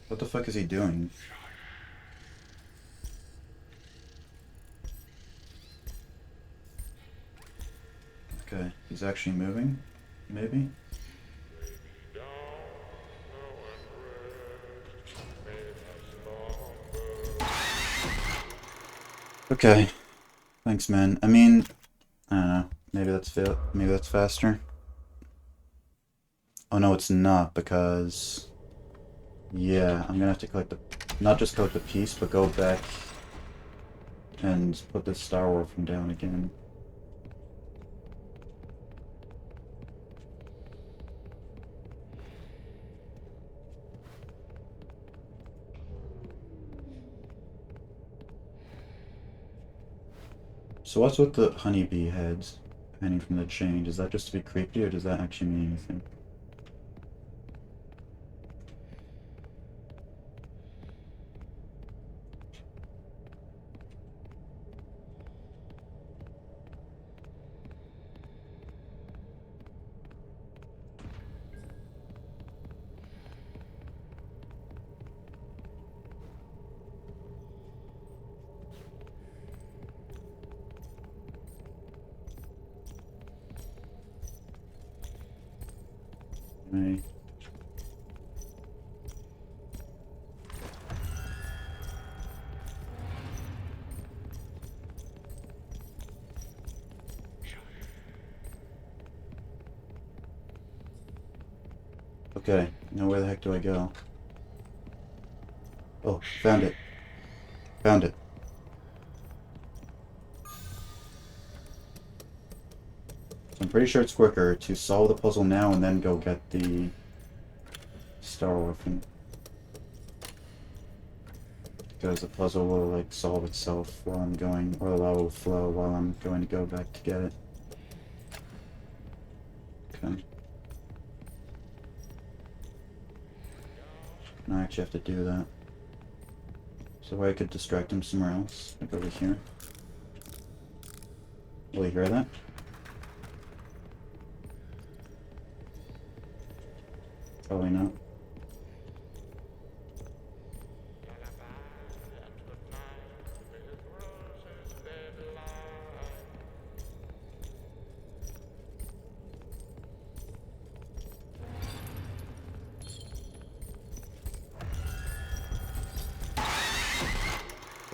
S1: What the fuck is he doing? Okay, he's actually moving, maybe? Okay, thanks, man. I mean, I don't know. Maybe that's faster. Oh no, it's not, because yeah, I'm gonna have to collect not just collect the piece, but go back and put the Star Wars from down again. So what's with the honeybee heads hanging from the chain? Is that just to be creepy, or does that actually mean anything? Right. Okay, now where the heck do I go? Oh, found it. Found it. I'm pretty sure it's quicker to solve the puzzle now and then go get the Star Orphan. Because the puzzle will like solve itself while I'm going, or the lava will flow while I'm going to go back to get it. Okay. Now I actually have to do that. So I could distract him somewhere else, like over here. Will he hear that? Probably not.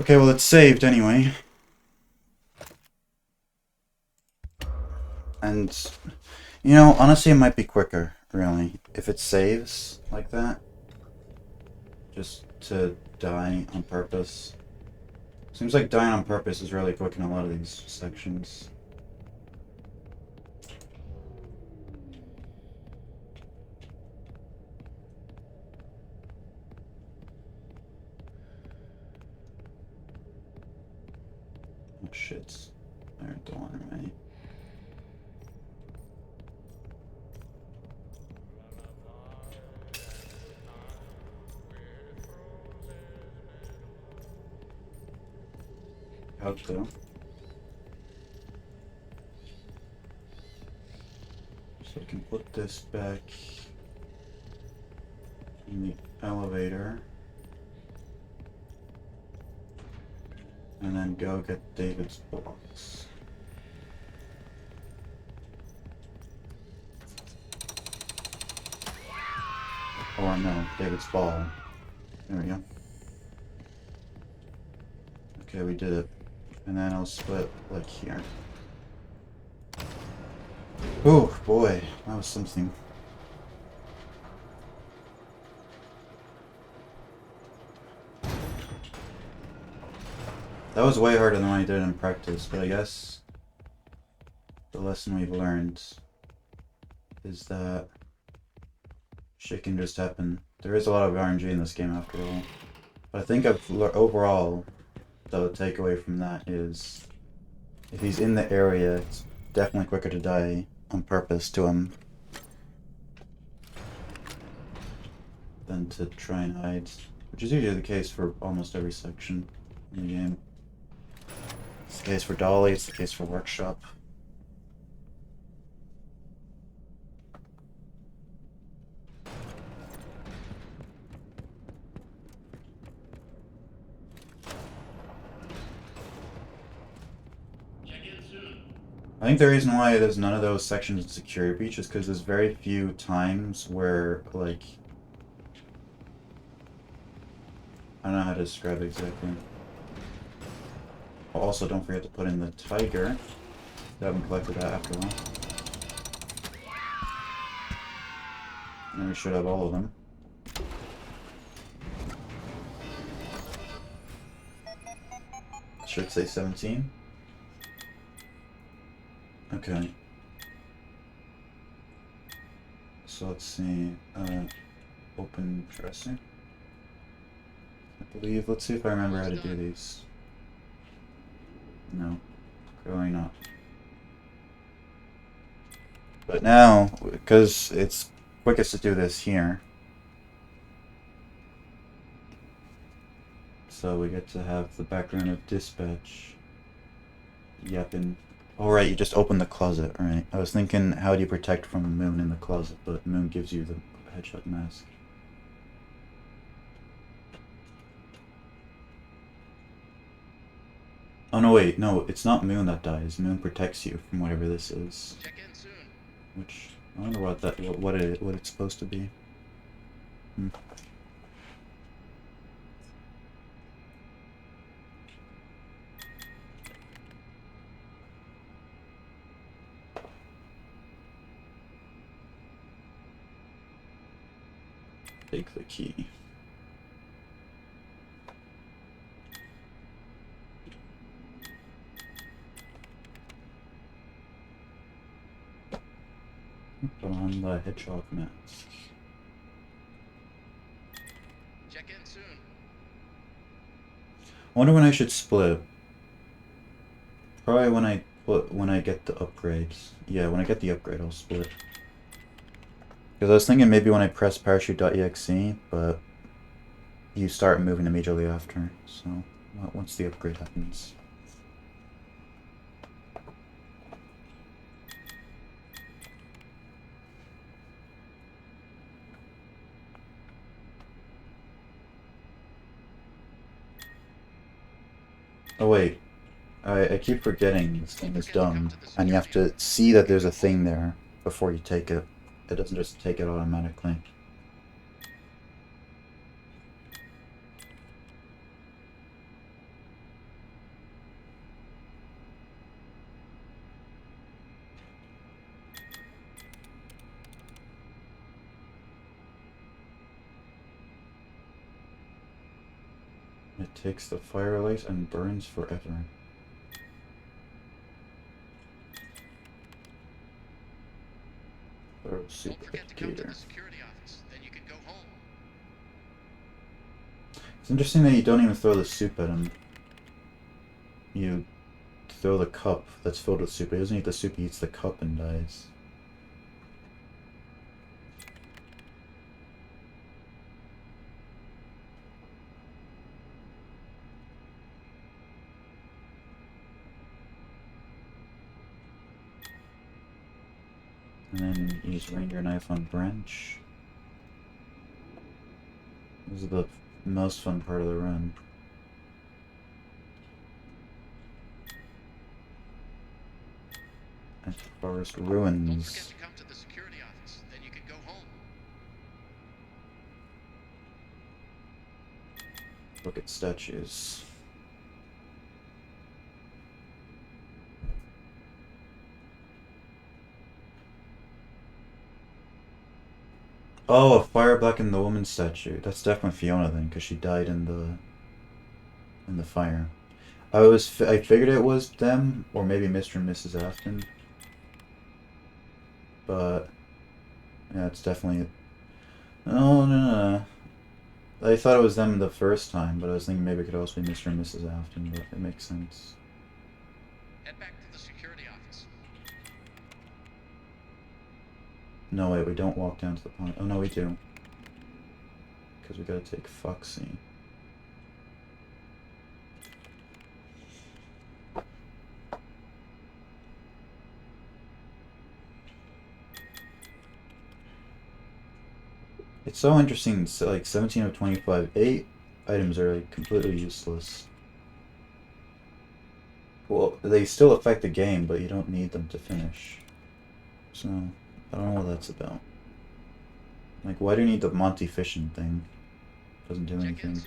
S1: Okay, well it's saved anyway. And, you know, honestly it might be quicker, really, if it saves like that. Just to die on purpose. Seems like dying on purpose is really quick in a lot of these sections. Oh shit. I don't want to. Hope so. So I can put this back in the elevator. And then go get David's box. Or no, David's ball. There we go. Okay, we did it. And then I'll split like here. Oh boy, that was something. That was way harder than I did in practice, but I guess the lesson we've learned is that shit can just happen. There is a lot of RNG in this game after all. But I think overall, the takeaway from that is if he's in the area, it's definitely quicker to die on purpose to him than to try and hide, which is usually the case for almost every section in the game. It's the case for Dolly, it's the case for Workshop.
S3: Check in soon.
S1: I think the reason why there's none of those sections in Security Breach is because there's very few times where, like, I don't know how to describe it exactly. Also, don't forget to put in the tiger. I haven't collected that after all. And we should have all of them. Should say 17. Okay. So let's see. Open dresser. I believe. Let's see if I remember how to do these. No, clearly not. But now, because it's quickest to do this here, so we get to have the background of dispatch. Yep, and oh right, you just open the closet, right? I was thinking, how do you protect from the moon in the closet? But moon gives you the headshot mask. Oh no, wait, no, it's not Moon that dies. Moon protects you from whatever this is.
S3: Check in soon.
S1: Which I wonder what what it's supposed to be. Take the key. Put on the hedgehog mask.
S3: Check in soon.
S1: I wonder when I should split. Probably when I get the upgrades. Yeah, when I get the upgrade, I'll split. Because I was thinking maybe when I press parachute.exe, but you start moving immediately after. So once the upgrade happens. Oh wait, I keep forgetting this thing is dumb, and you have to see that there's a thing there before you take it. It doesn't just take it automatically. It takes the firelight and burns forever.
S3: Don't forget to come to the security office, then you can go home.
S1: It's interesting that you don't even throw the soup at him. You throw the cup that's filled with soup. He doesn't eat the soup, he eats the cup and dies. And then use reindeer knife on branch. This is the most fun part of the run. And forest
S3: Don't
S1: ruins.
S3: forget to come to the security office, then you can go home.
S1: Look at statues. Oh, a fire blackened the woman's statue. That's definitely Fiona then, because she died in the fire. I figured it was them, or maybe Mr. and Mrs. Afton. But yeah, it's definitely. Oh no. I thought it was them the first time, but I was thinking maybe it could also be Mr. and Mrs. Afton, but it makes sense.
S3: Head back to the security office.
S1: No, wait, we don't walk down to the pond. Oh no, we do. Because we gotta take Foxy. It's so interesting, so like 17 of 25, 8 items are like completely useless. Well, they still affect the game, but you don't need them to finish. So, I don't know what that's about. Like, why do you need the Monty fishing thing? Doesn't do
S3: Check in
S1: anything.
S3: soon.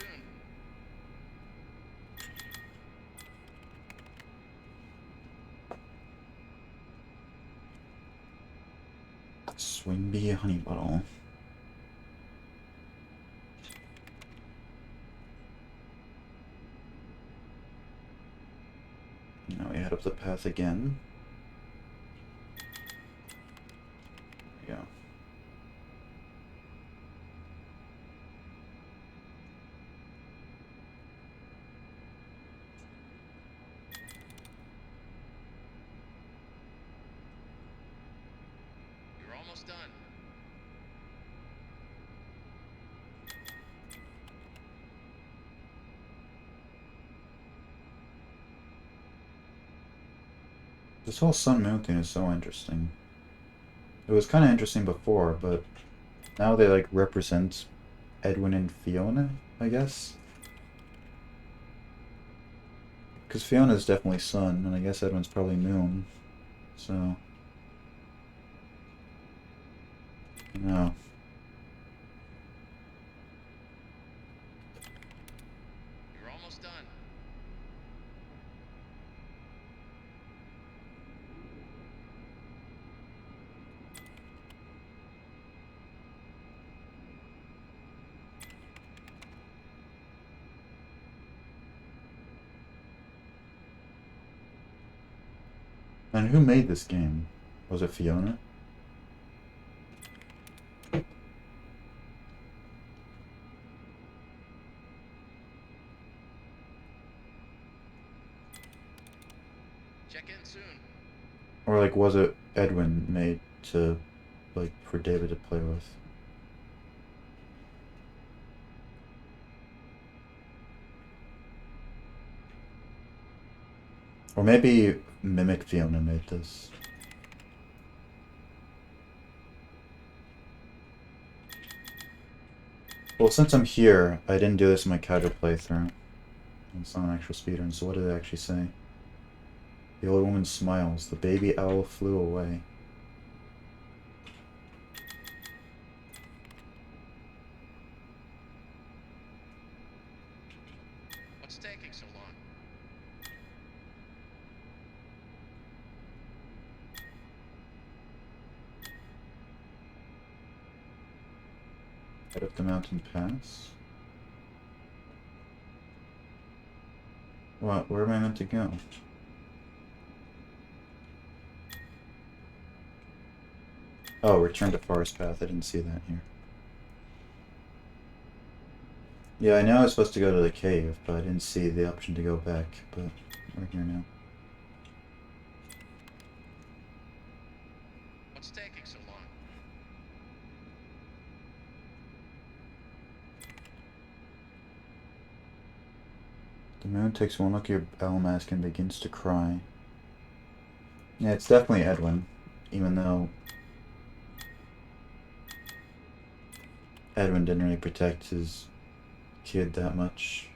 S1: Swing bee honey bottle. Now we head up the path again. There we go.
S3: You're almost done.
S1: This whole sun moon thing is so interesting. It was kind of interesting before, but now they like represent Edwin and Fiona, I guess. Because Fiona's definitely sun, and I guess Edwin's probably moon. So, no.
S3: You're almost done.
S1: And who made this game? Was it Fiona?
S8: Check in soon.
S1: Or like, was it Edwin made to, like, for David to play with? Or maybe Mimic Fiona made this. Well, since I'm here, I didn't do this in my casual playthrough. It's not an actual speedrun, so what did it actually say? The old woman smiles. The baby owl flew away.
S8: What's taking so long?
S1: Head up the mountain pass? What? Where am I meant to go? Oh, return to forest path. I didn't see that here. Yeah, I know I was supposed to go to the cave, but I didn't see the option to go back, but we're here now.
S8: What's taking so long?
S1: The moon takes one look at your owl mask and begins to cry. Yeah, it's definitely Edwin, even though Edwin didn't really protect his kid that much.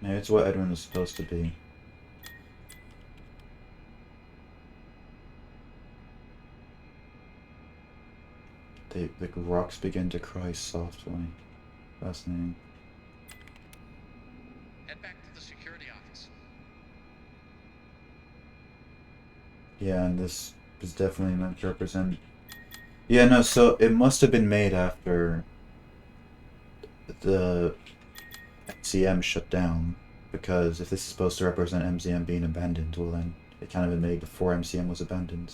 S1: Maybe it's what Edwin was supposed to be. The rocks begin to cry softly. Fascinating.
S8: Head back to the security office.
S1: Yeah, and this is definitely meant to represent... Yeah, no, so it must have been made after the MCM shut down, because if this is supposed to represent MCM being abandoned, well then it kind of been made before MCM was abandoned.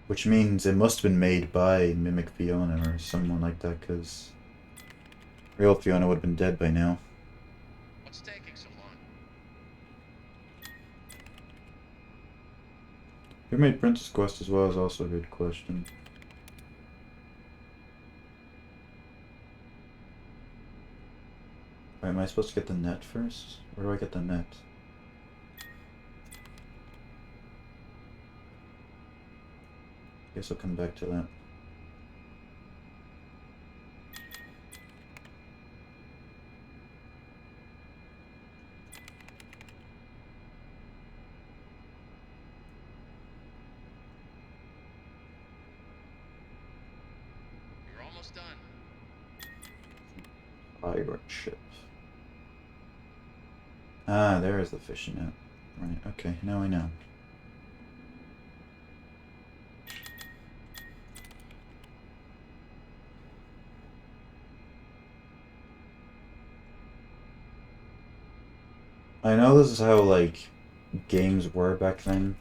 S1: Which means it must have been made by Mimic Fiona or someone like that, because real Fiona would have been dead by now.
S8: What's taking so long?
S1: Who made Princess Quest as well is also a good question. Wait, am I supposed to get the net first? Where do I get the net? Guess I'll come back to that.
S8: You're almost done.
S1: Pirate ship. Ah, there is the fishing net. Right, okay, now I know. I know this is how, like, games were back then.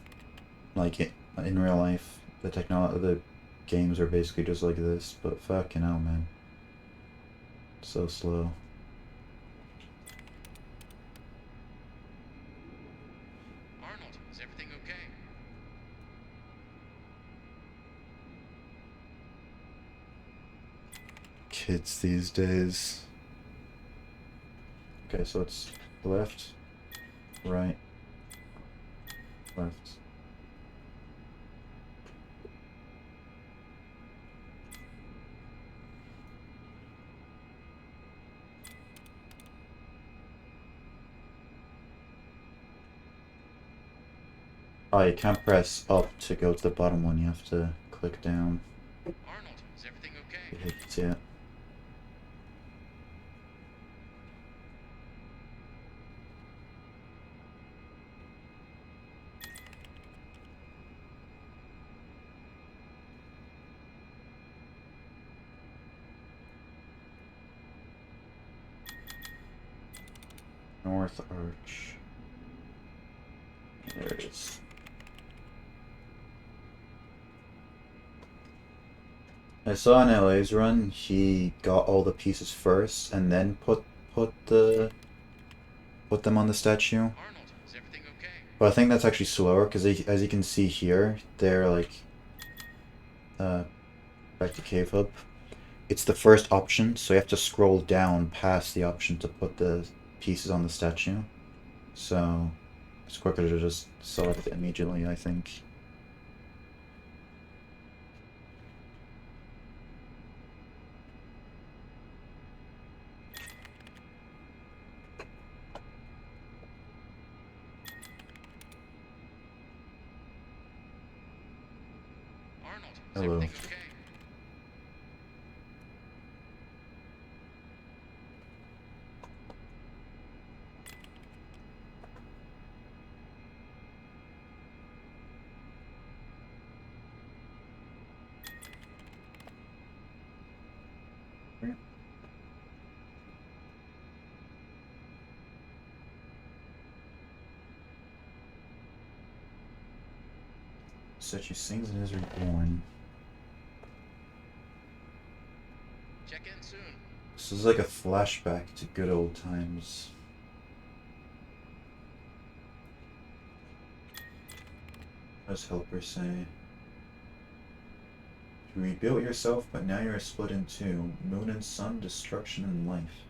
S1: Like, in real life, the games are basically just like this, but fucking hell, man. So slow.
S8: Arnold, is everything okay?
S1: Kids these days. Okay, so it's left, right, left. Oh, you can't press up to go to the bottom one, you have to click down.
S8: Arnold, is everything okay?
S1: It hits it. North Arch. There it is. I saw in LA's run, he got all the pieces first and then put them on the statue.
S8: Arnold, is everything okay?
S1: But I think that's actually slower because as you can see here, they're like back to Cave Hub. It's the first option, so you have to scroll down past the option to put the pieces on the statue. So it's quicker to just select it immediately, I think.
S8: Arnold, is
S1: Hello.
S8: everything okay?
S1: So she sings and is reborn.
S8: Check in soon.
S1: This is like a flashback to good old times. What does Helper say? You rebuilt yourself, but now you're split in two. Moon and sun, destruction and life.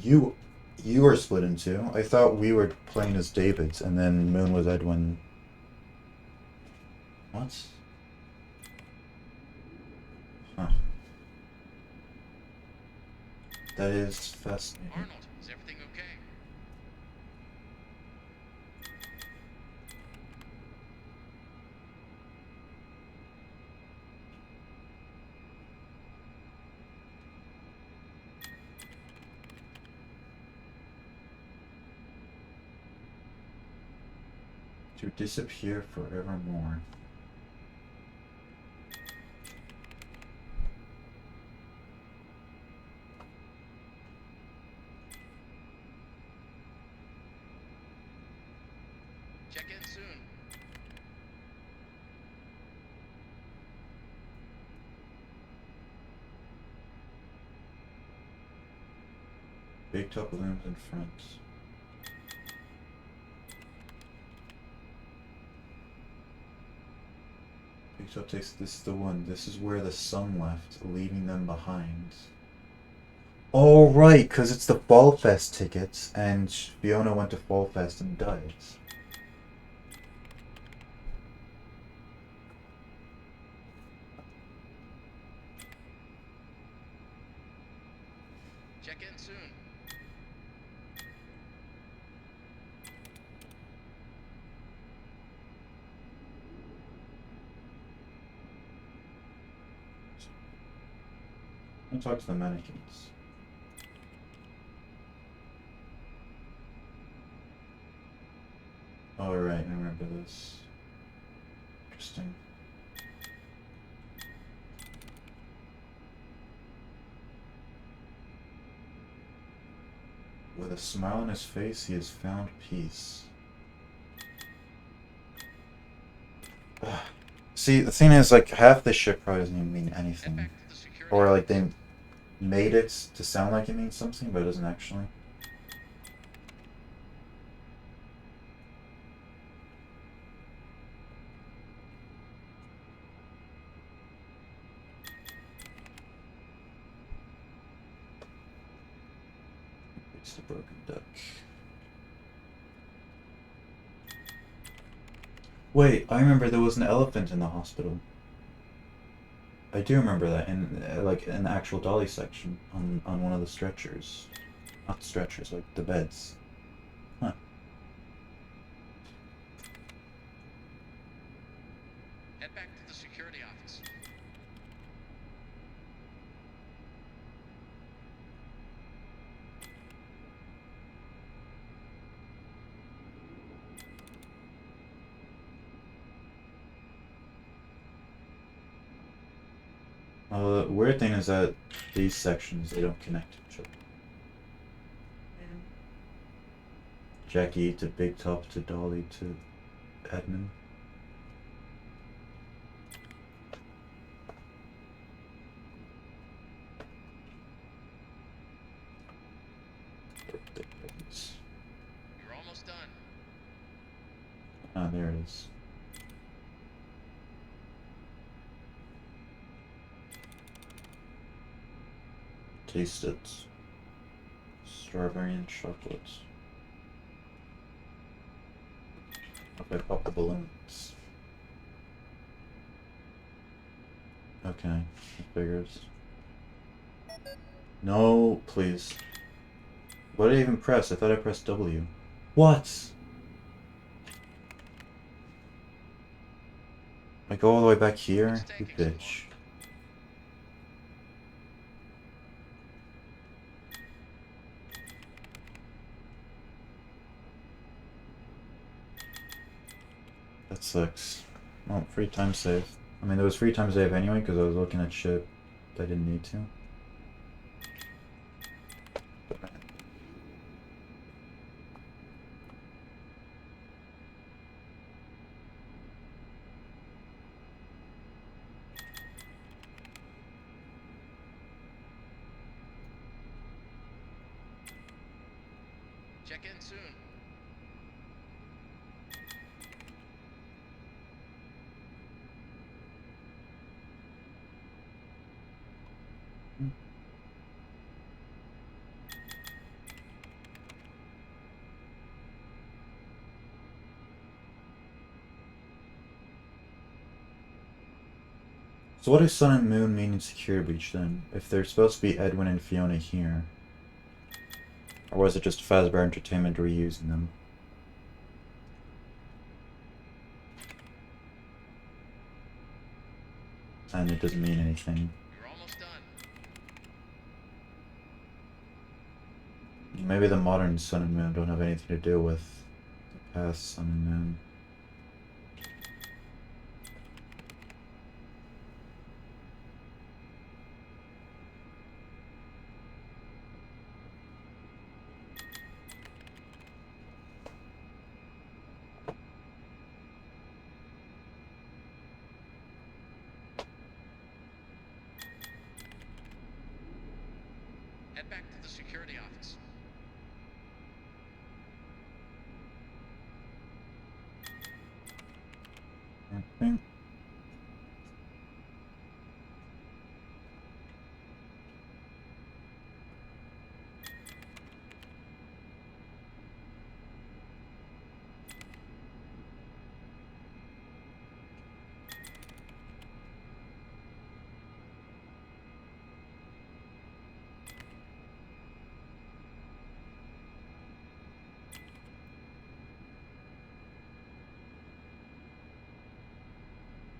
S1: You were split in two? I thought we were playing as David's, and then Moon was Edwin. What? Huh. That is fascinating.
S8: Arnold, is everything okay?
S1: To disappear forevermore.
S8: Check in soon.
S1: Big top looms in front. Big top takes this is the one. This is where the sun left, leaving them behind. Oh right, because it's the Fall Fest tickets, and Fiona went to Fall Fest and died.
S8: Check in soon.
S1: I'll talk to the mannequins. Alright, I remember this. Interesting. With a smile on his face, he has found peace. See, the thing is, like, half this shit probably doesn't even mean anything. Or, like, they made it to sound like it means something, but it doesn't actually. It's the broken duck. Wait, I remember there was an elephant in the hospital. I do remember that in like in the actual dolly section on one of the stretchers. Not stretchers, like the beds. Huh.
S8: Head back to the security office.
S1: The weird thing is that these sections, they don't connect to each other. Jackie to Big Top to Dolly to Edmund. it is. Taste it. Strawberry and chocolate. Okay, pop the balloons. Okay, it figures. No, please. What did I even press? I thought I pressed W. What? I go all the way back here? You bitch. That sucks. Well, free time save. I mean, there was free time save anyway because I was looking at shit that I didn't need to.
S3: Check in soon.
S1: So what does Sun and Moon mean in Security Breach then? If they're supposed to be Edwin and Fiona here? Or was it just Fazbear Entertainment reusing them? And it doesn't mean anything.
S3: You're almost done.
S1: Maybe the modern Sun and Moon don't have anything to do with the past Sun and Moon.
S3: Head back to the security office.
S1: Okay.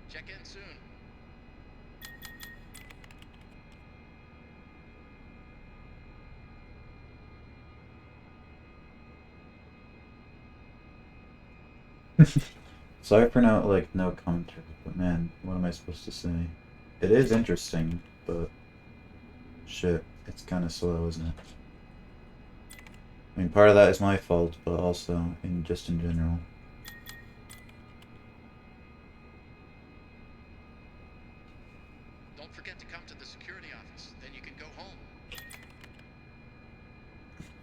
S3: Check in soon.
S1: Sorry for now, like, no commentary, but man, what am I supposed to say? It is interesting, but shit, it's kind of slow, isn't it? I mean, part of that is my fault, but also just in general.
S3: Don't forget to come to the security office. Then you can go home.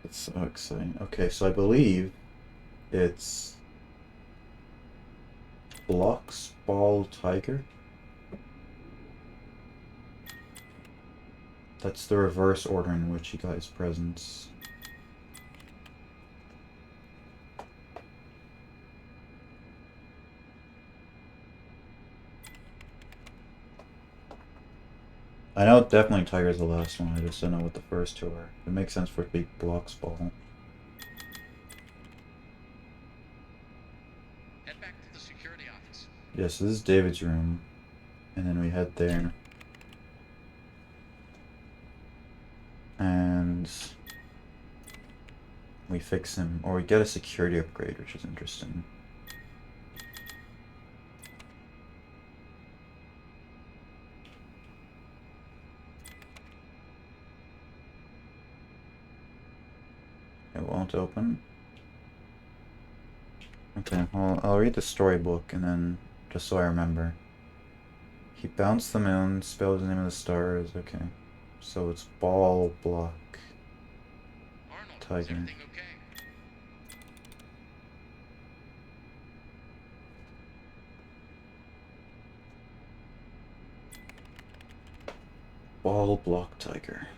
S1: It's so exciting. Okay, so I believe it's Blocks Ball Tiger. That's the reverse order in which he got his presents. I know definitely Tiger's the last one, I just don't know what the first two are. It makes sense for it to be Blocks Ball.
S3: Head back to the security office.
S1: Yeah, so this is David's room. And then we head there. And we fix him, or we get a security upgrade, which is interesting. It won't open. Okay, well, I'll read the storybook and then, just so I remember. He bounced the moon, spelled the name of the stars, okay. So it's Ball Block
S3: Arnold, is
S1: Tiger.
S3: everything okay?
S1: Ball block tiger.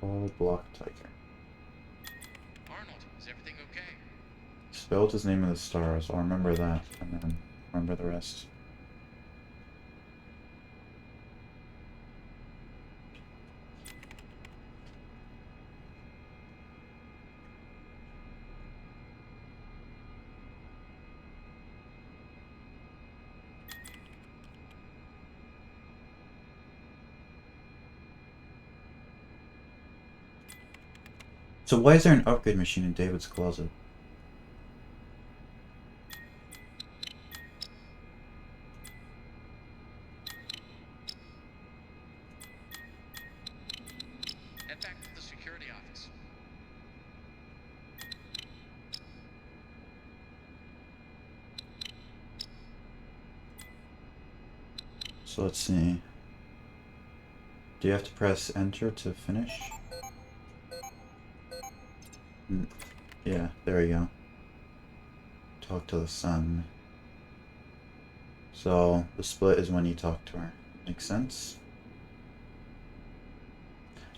S1: Ball block tiger.
S3: Arnold, is everything okay?
S1: Spelled his name in the stars. I'll remember that, and then remember the rest. So why is there an upgrade machine in David's closet?
S3: Head back to the security office.
S1: So let's see. Do you have to press enter to finish? Yeah, there we go. Talk to the sun. So the split is when you talk to her. Makes sense?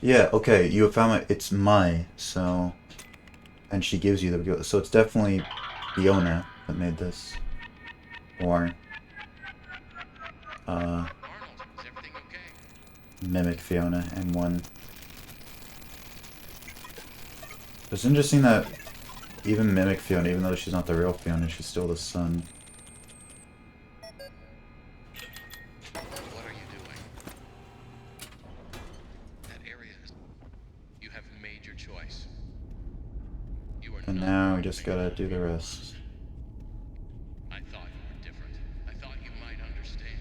S1: Yeah, okay, you found it's Mai, so... And she gives you the... So it's definitely Fiona that made this. Or...
S3: Arnold, is everything okay?
S1: Mimic Fiona and one. It's interesting that even Mimic Fiona, even though she's not the real Fiona, she's still the sun.
S3: What are you doing? That area is... You have made your choice. You are
S1: And
S3: not
S1: now we
S3: going to
S1: just
S3: make
S1: gotta
S3: it
S1: do the
S3: happen.
S1: rest.
S3: I thought you were different. I thought you might understand.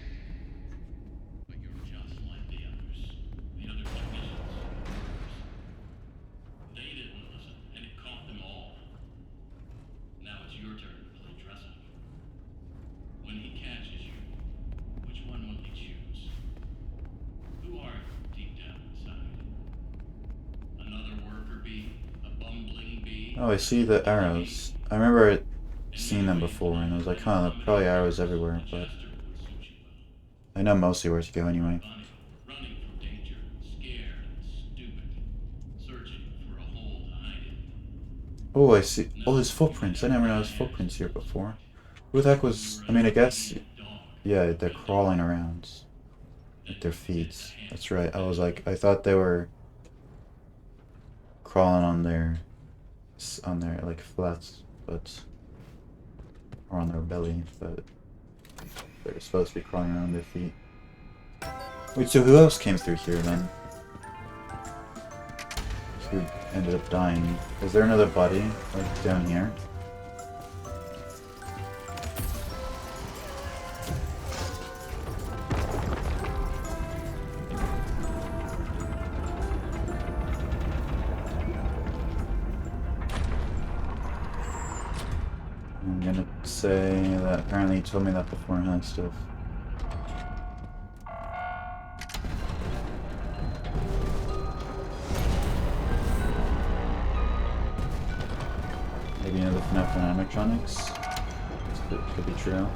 S4: But you're just like the others. The other technicians. They didn't listen, and it caught them all. Now it's your turn to play dress up. When he catches you, which one will he choose? Who are you deep down inside? Another worker bee? A bumbling bee?
S1: Oh, I see the arrows. I remember seeing them before, and I was like, huh, there are probably arrows everywhere, but... I know mostly where to go anyway.
S4: Bunny, running from danger, scared and stupid, searching for a hole to hide in.
S1: Oh, I see. Oh, there's footprints. I never noticed footprints here before. Who the heck was... I mean, I guess... Yeah, they're crawling around. With their feet. That's right. I was like, I thought they were... crawling on their... like, flats, but... Or on their belly, but... They're supposed to be crawling around their feet. Wait, so who else came through here, then? Who ended up dying? Is there another body, like, down here? I'm gonna say that apparently you told me that beforehand, stuff. Maybe another FNAF animatronics? Could be true.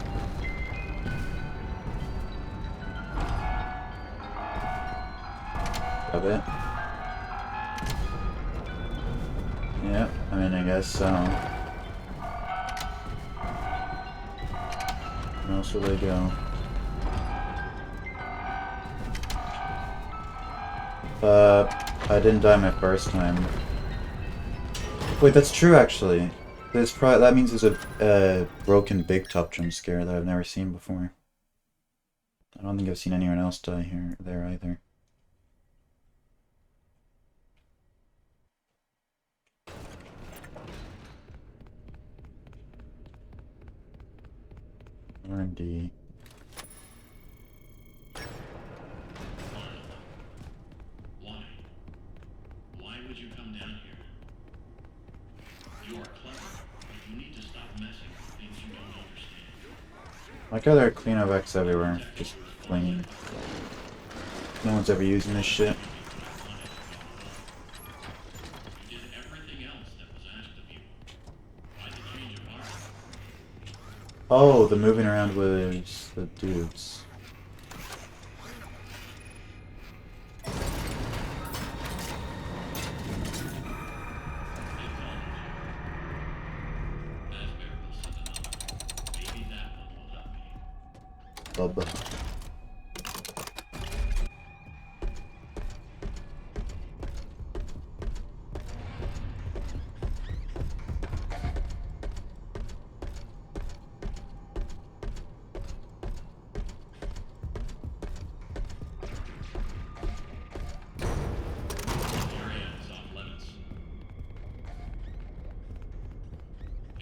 S1: Grab it. Yep, I mean, I guess so. Where else will they go? I didn't die my first time. Wait, that's true actually. That means there's a broken big top jump scare that I've never seen before. I don't think I've seen anyone else die there either. R&D.
S4: Why? Why would you come down here? You are clever, but
S3: You need to stop messing with things you don't understand.
S1: Like how there are cleanup X everywhere, just flinging. No one's ever using this shit.
S3: You did everything else that was asked of you. Why the change of heart?
S1: Oh, the moving around was the dudes. Bubba.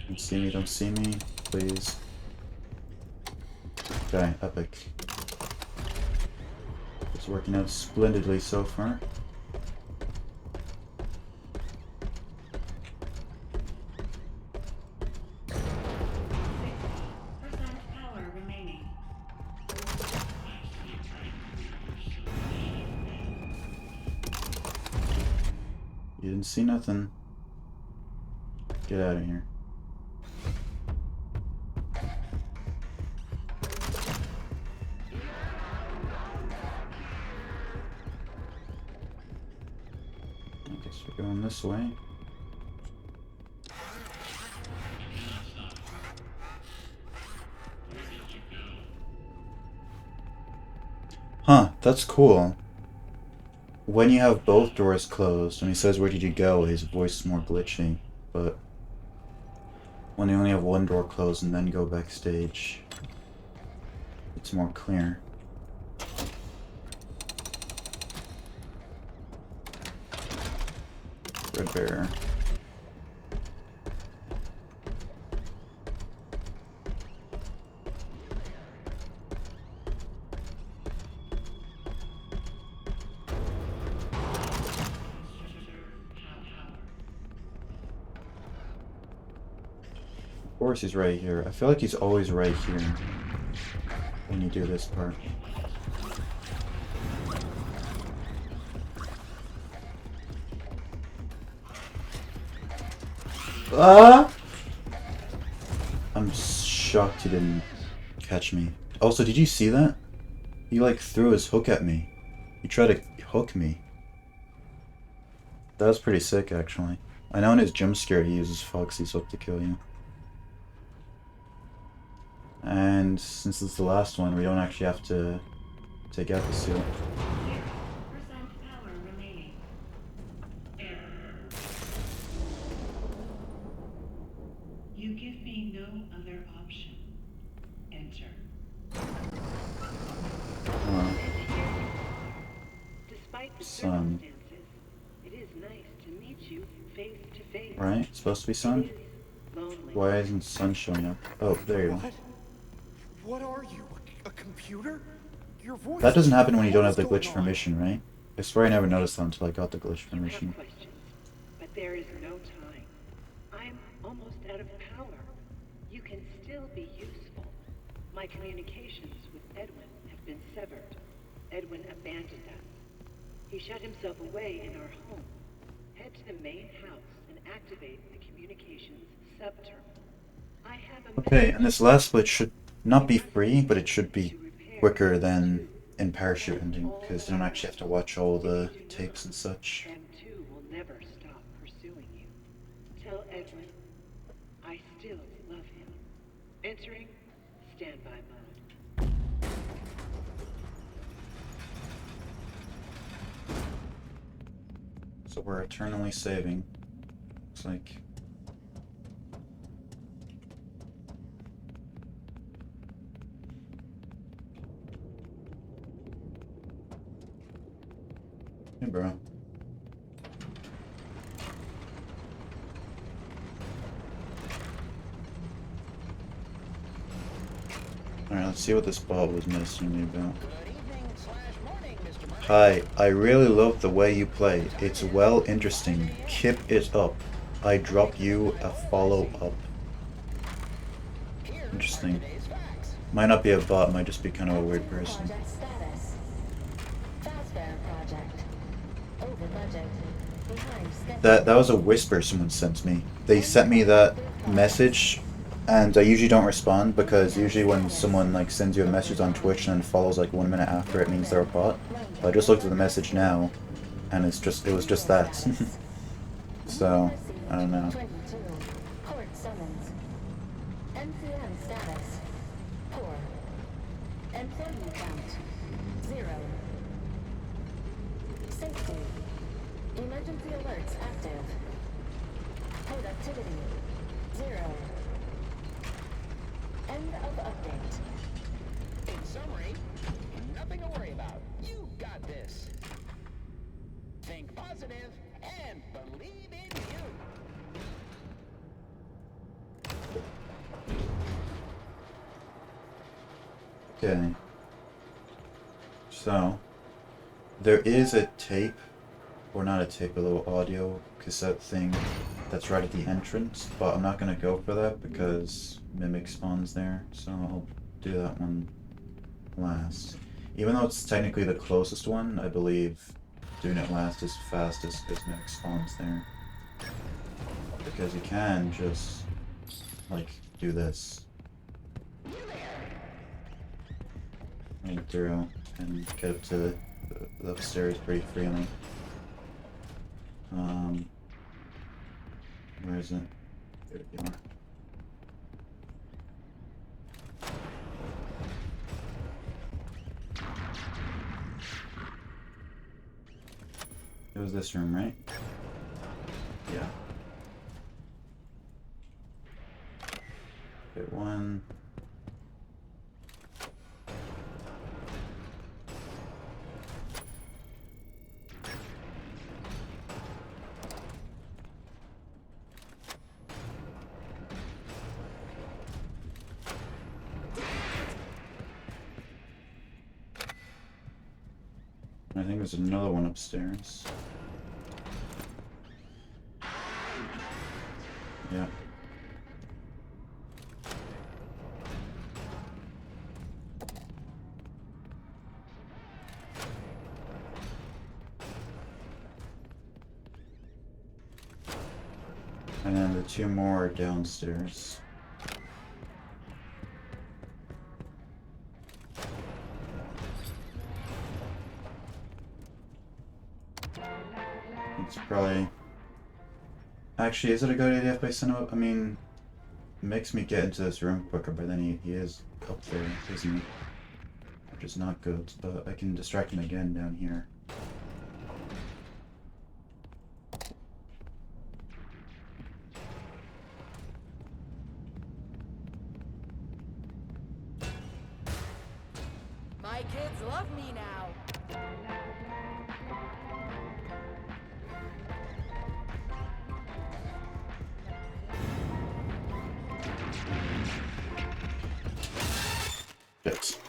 S1: Don't see me, don't see me, please. Okay, epic. It's working out splendidly so far. You didn't see nothing. Get out of here. I guess we're going this way. Huh, that's cool. When you have both doors closed, when he says, "Where did you go?" his voice is more glitchy. But when you only have one door closed and then go backstage, it's more clear. Red Bear. Of course he's right here. I feel like he's always right here when you do this part. Ah! I'm shocked he didn't catch me. Also, did you see that? He like threw his hook at me. He tried to hook me. That was pretty sick, actually. I know in his jump scare he uses Foxy's hook to kill you. And since it's the last one, we don't actually have to take out the seal.
S10: You give me no other option. Enter. Despite the
S1: Sun.
S10: circumstances, it is nice to meet you face to face.
S1: Right? It's supposed to be sun? Why isn't sun showing up? Oh, there you go.
S11: What are you? A computer? Your voice.
S1: That doesn't happen when you don't have the glitch permission, right? I swear I never noticed that until I got the glitch
S10: You
S1: permission.
S10: have questions, but there is no time. I'm almost out of power. You can still be useful. My communications with Edwin have been severed. Edwin abandoned us. He shut himself away in our home. Head to the main house and activate the communications subterminal. I have a
S1: Okay, and this last glitch should not be free, but it should be quicker than in parachute ending, because you don't actually have to watch all the tapes and such.
S10: M2 will never stop pursuing you. Tell Edwin, I still love him. Entering standby mode.
S1: So we're eternally saving. Looks like. Hey, bro. Alright, let's see what this bot was messaging me about. Hi, I really love the way you play. It's well interesting. Keep it up. I drop you a follow up. Interesting. Might not be a bot, might just be kind of a weird person.
S7: Project status. Fazbear project. Over budget. Behind schedule.
S1: That was a whisper someone sent me. They sent me that message, and I usually don't respond because usually when someone like sends you a message on Twitch and then follows like 1 minute after, it means they're a bot. But I just looked at the message now, and it was just that. So I don't know.
S7: 22. Court summons. NCM status. Poor. Employee count. 0. Safety. Emergency alerts active. Productivity. 0. End of update.
S5: In summary, nothing to worry about. You got this. Think positive and believe in you.
S1: Okay. So there is a tape, or not a tape, a little audio cassette thing that's right at the entrance, but I'm not gonna go for that because Mimic spawns there, so I'll do that one last. Even though it's technically the closest one, I believe doing it last is fastest because Mimic spawns there. Because you can just, like, do this. Right through and get up to the upstairs pretty freely. Where is it? There you are. It was this room, right? Yeah. Hit one. I think there's another one upstairs. Yeah. And then the two more are downstairs. It's probably... Actually, is it a good idea if I send him up? I mean, it makes me get into this room quicker, but then he is up there, isn't he? Which is not good, but I can distract him again down here.
S9: My kids love me now.
S1: Shit.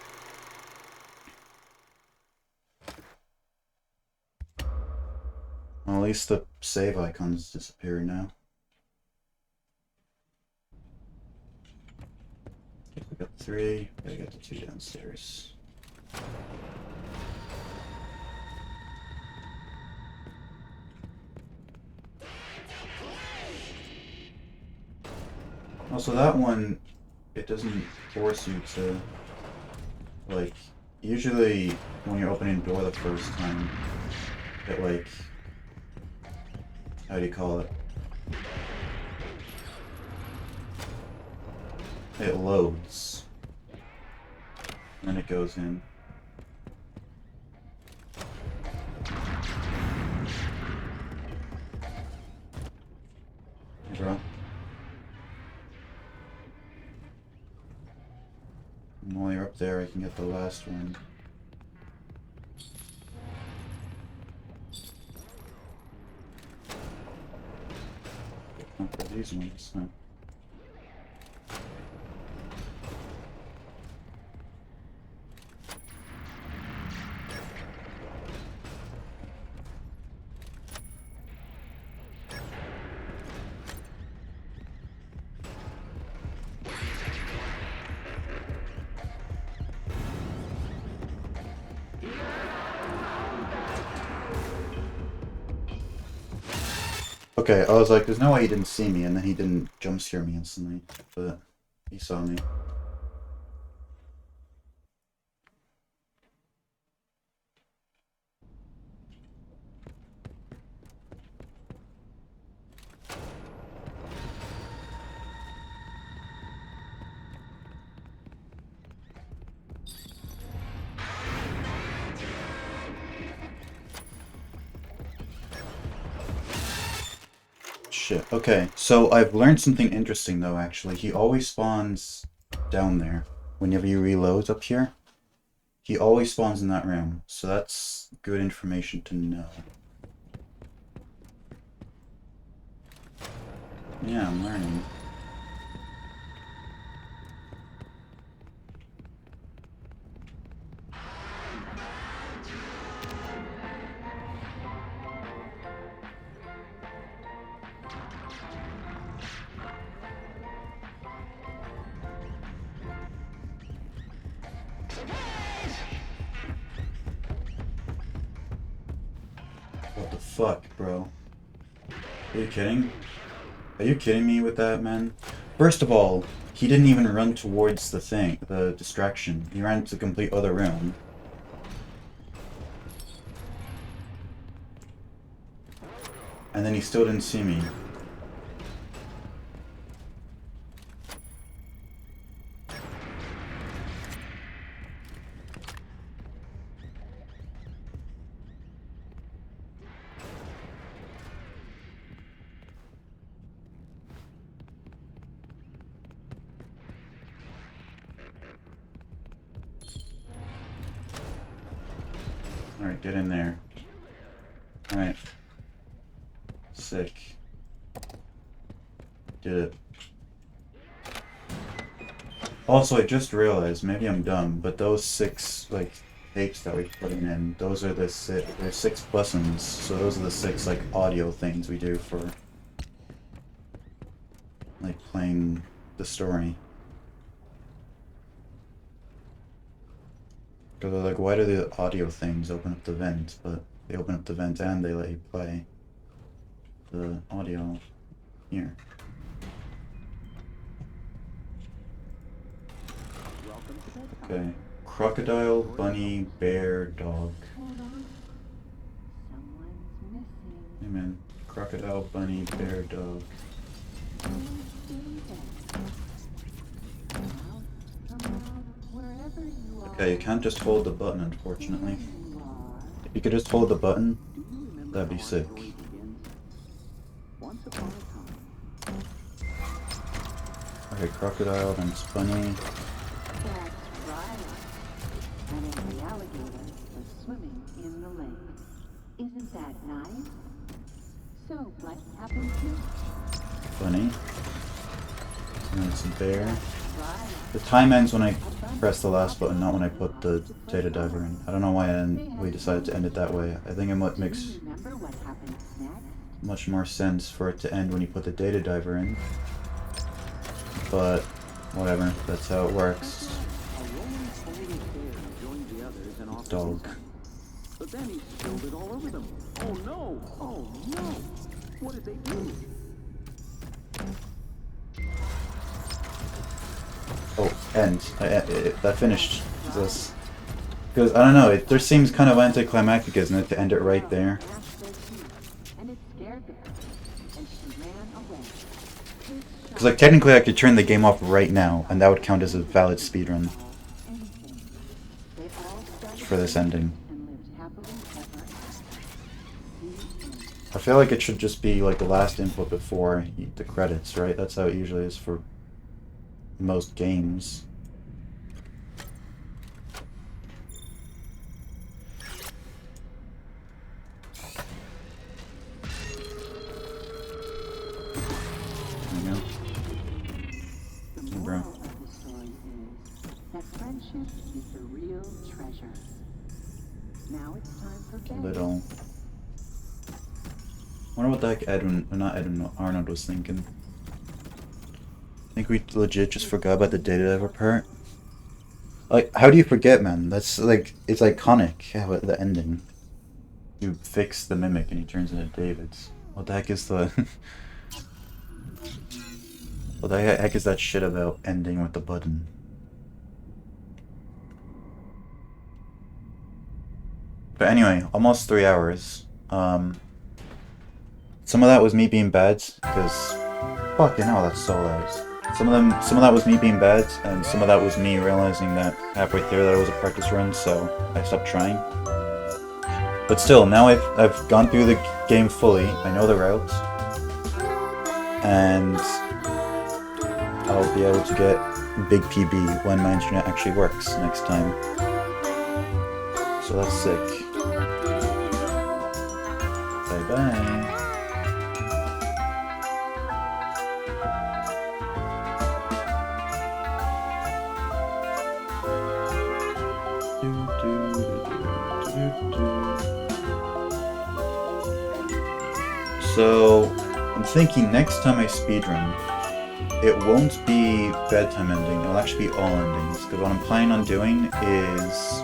S1: Well, at least the save icons disappear now. Okay, we got 3, we got the 2 downstairs. Also, that one, it doesn't force you to, like, usually when you're opening the door the first time, it, like, how do you call it? It loads. And then it goes in. Hey, bro. And while you're up there, I can get the last one. Not for these ones, no. Okay, I was like, there's no way he didn't see me, and then he didn't jump scare me instantly, but he saw me. Shit. Okay, so I've learned something interesting though, actually. He always spawns down there. Whenever you reload up here, he always spawns in that room. So that's good information to know. Yeah, I'm learning. What the fuck, bro? Are you kidding? Are you kidding me with that, man? First of all, he didn't even run towards the thing, the distraction. He ran to the complete other room. And then he still didn't see me. Alright, get in there. Alright. Sick. Did it. Also, I just realized, maybe I'm dumb, but those 6, like, tapes that we're putting in, those are the there's 6 buttons, so those are the 6, like, audio things we do for, like, playing the story. Because they're like, why do the audio things open up the vent? But they open up the vent and they let you play the audio here. Okay. Crocodile, bunny, bear, dog. Hey man. Crocodile, bunny, bear, dog. Okay, you can't just hold the button, unfortunately. If you could just hold the button, that'd be sick. Okay, crocodile, then it's bunny.
S10: Swimming in the lake. Isn't that nice? So, what happened to?
S1: Bunny. And then it's a bear. The time ends when I press the last button, not when I put the data diver in. I don't know why we decided to end it that way. I think it makes much more sense for it to end when you put the data diver in. But, whatever, that's how it works. Dog.
S12: But then he spilled it all over them. Oh no! Oh no! What did they do?
S1: Oh, end. That finished. Jesus. Because, I don't know, it just seems kind of anticlimactic, isn't it, to end it right there? Because, like, technically I could turn the game off right now, and that would count as a valid speedrun. For this ending. I feel like it should just be like the last input before the credits, right? That's how it usually is for most games. There you go. Hey, bro.
S10: That friendship is the real treasure. Now it's time for bed.
S1: Little. Wonder what the heck Arnold was thinking. I think we legit just forgot about the data diver part. Like, how do you forget, man? That's like, it's iconic, how the ending. You fix the mimic and he turns into David's. What the heck is the... What the heck is that shit about ending with the button? But anyway, almost 3 hours. Some of that was me being bad, because... Fucking hell, that's so loud. Some of that was me being bad, and some of that was me realizing that halfway through that it was a practice run, so I stopped trying. But still, now I've gone through the game fully, I know the routes, and I'll be able to get big PB when my internet actually works next time. So that's sick. Bye bye. So, I'm thinking next time I speedrun, it won't be bedtime ending, it'll actually be all endings, because what I'm planning on doing is...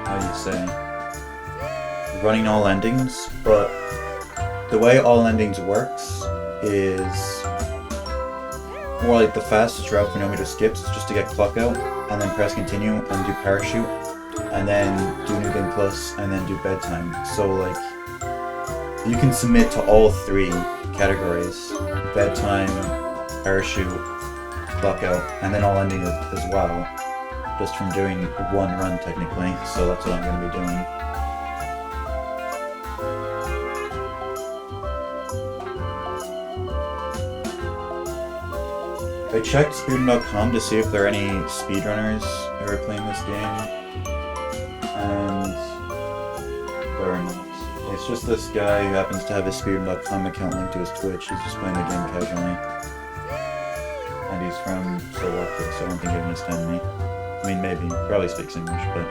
S1: how do you say? Running all endings, but the way all endings works is more like the fastest route for nobody to skip is just to get clock out, and then press continue, and do parachute, and then do New Game Plus, and then do bedtime. So like, you can submit to all 3 categories, bedtime, parachute, clock out, and then all ending as well, just from doing one run technically, so that's what I'm going to be doing. I checked speedrun.com to see if there are any speedrunners who are playing this game, and there are not. It's just this guy who happens to have his speedrun.com account linked to his Twitch. He's just playing the game casually. And he's from Slovakia, so I don't think he'd understand me. I mean, maybe. Probably speaks English, but...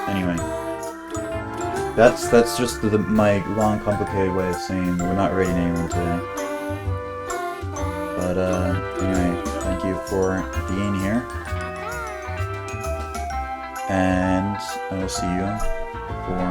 S1: Anyway. That's just my long, complicated way of saying we're not rating anyone today. But, anyway, thank you for being here. And I will see you for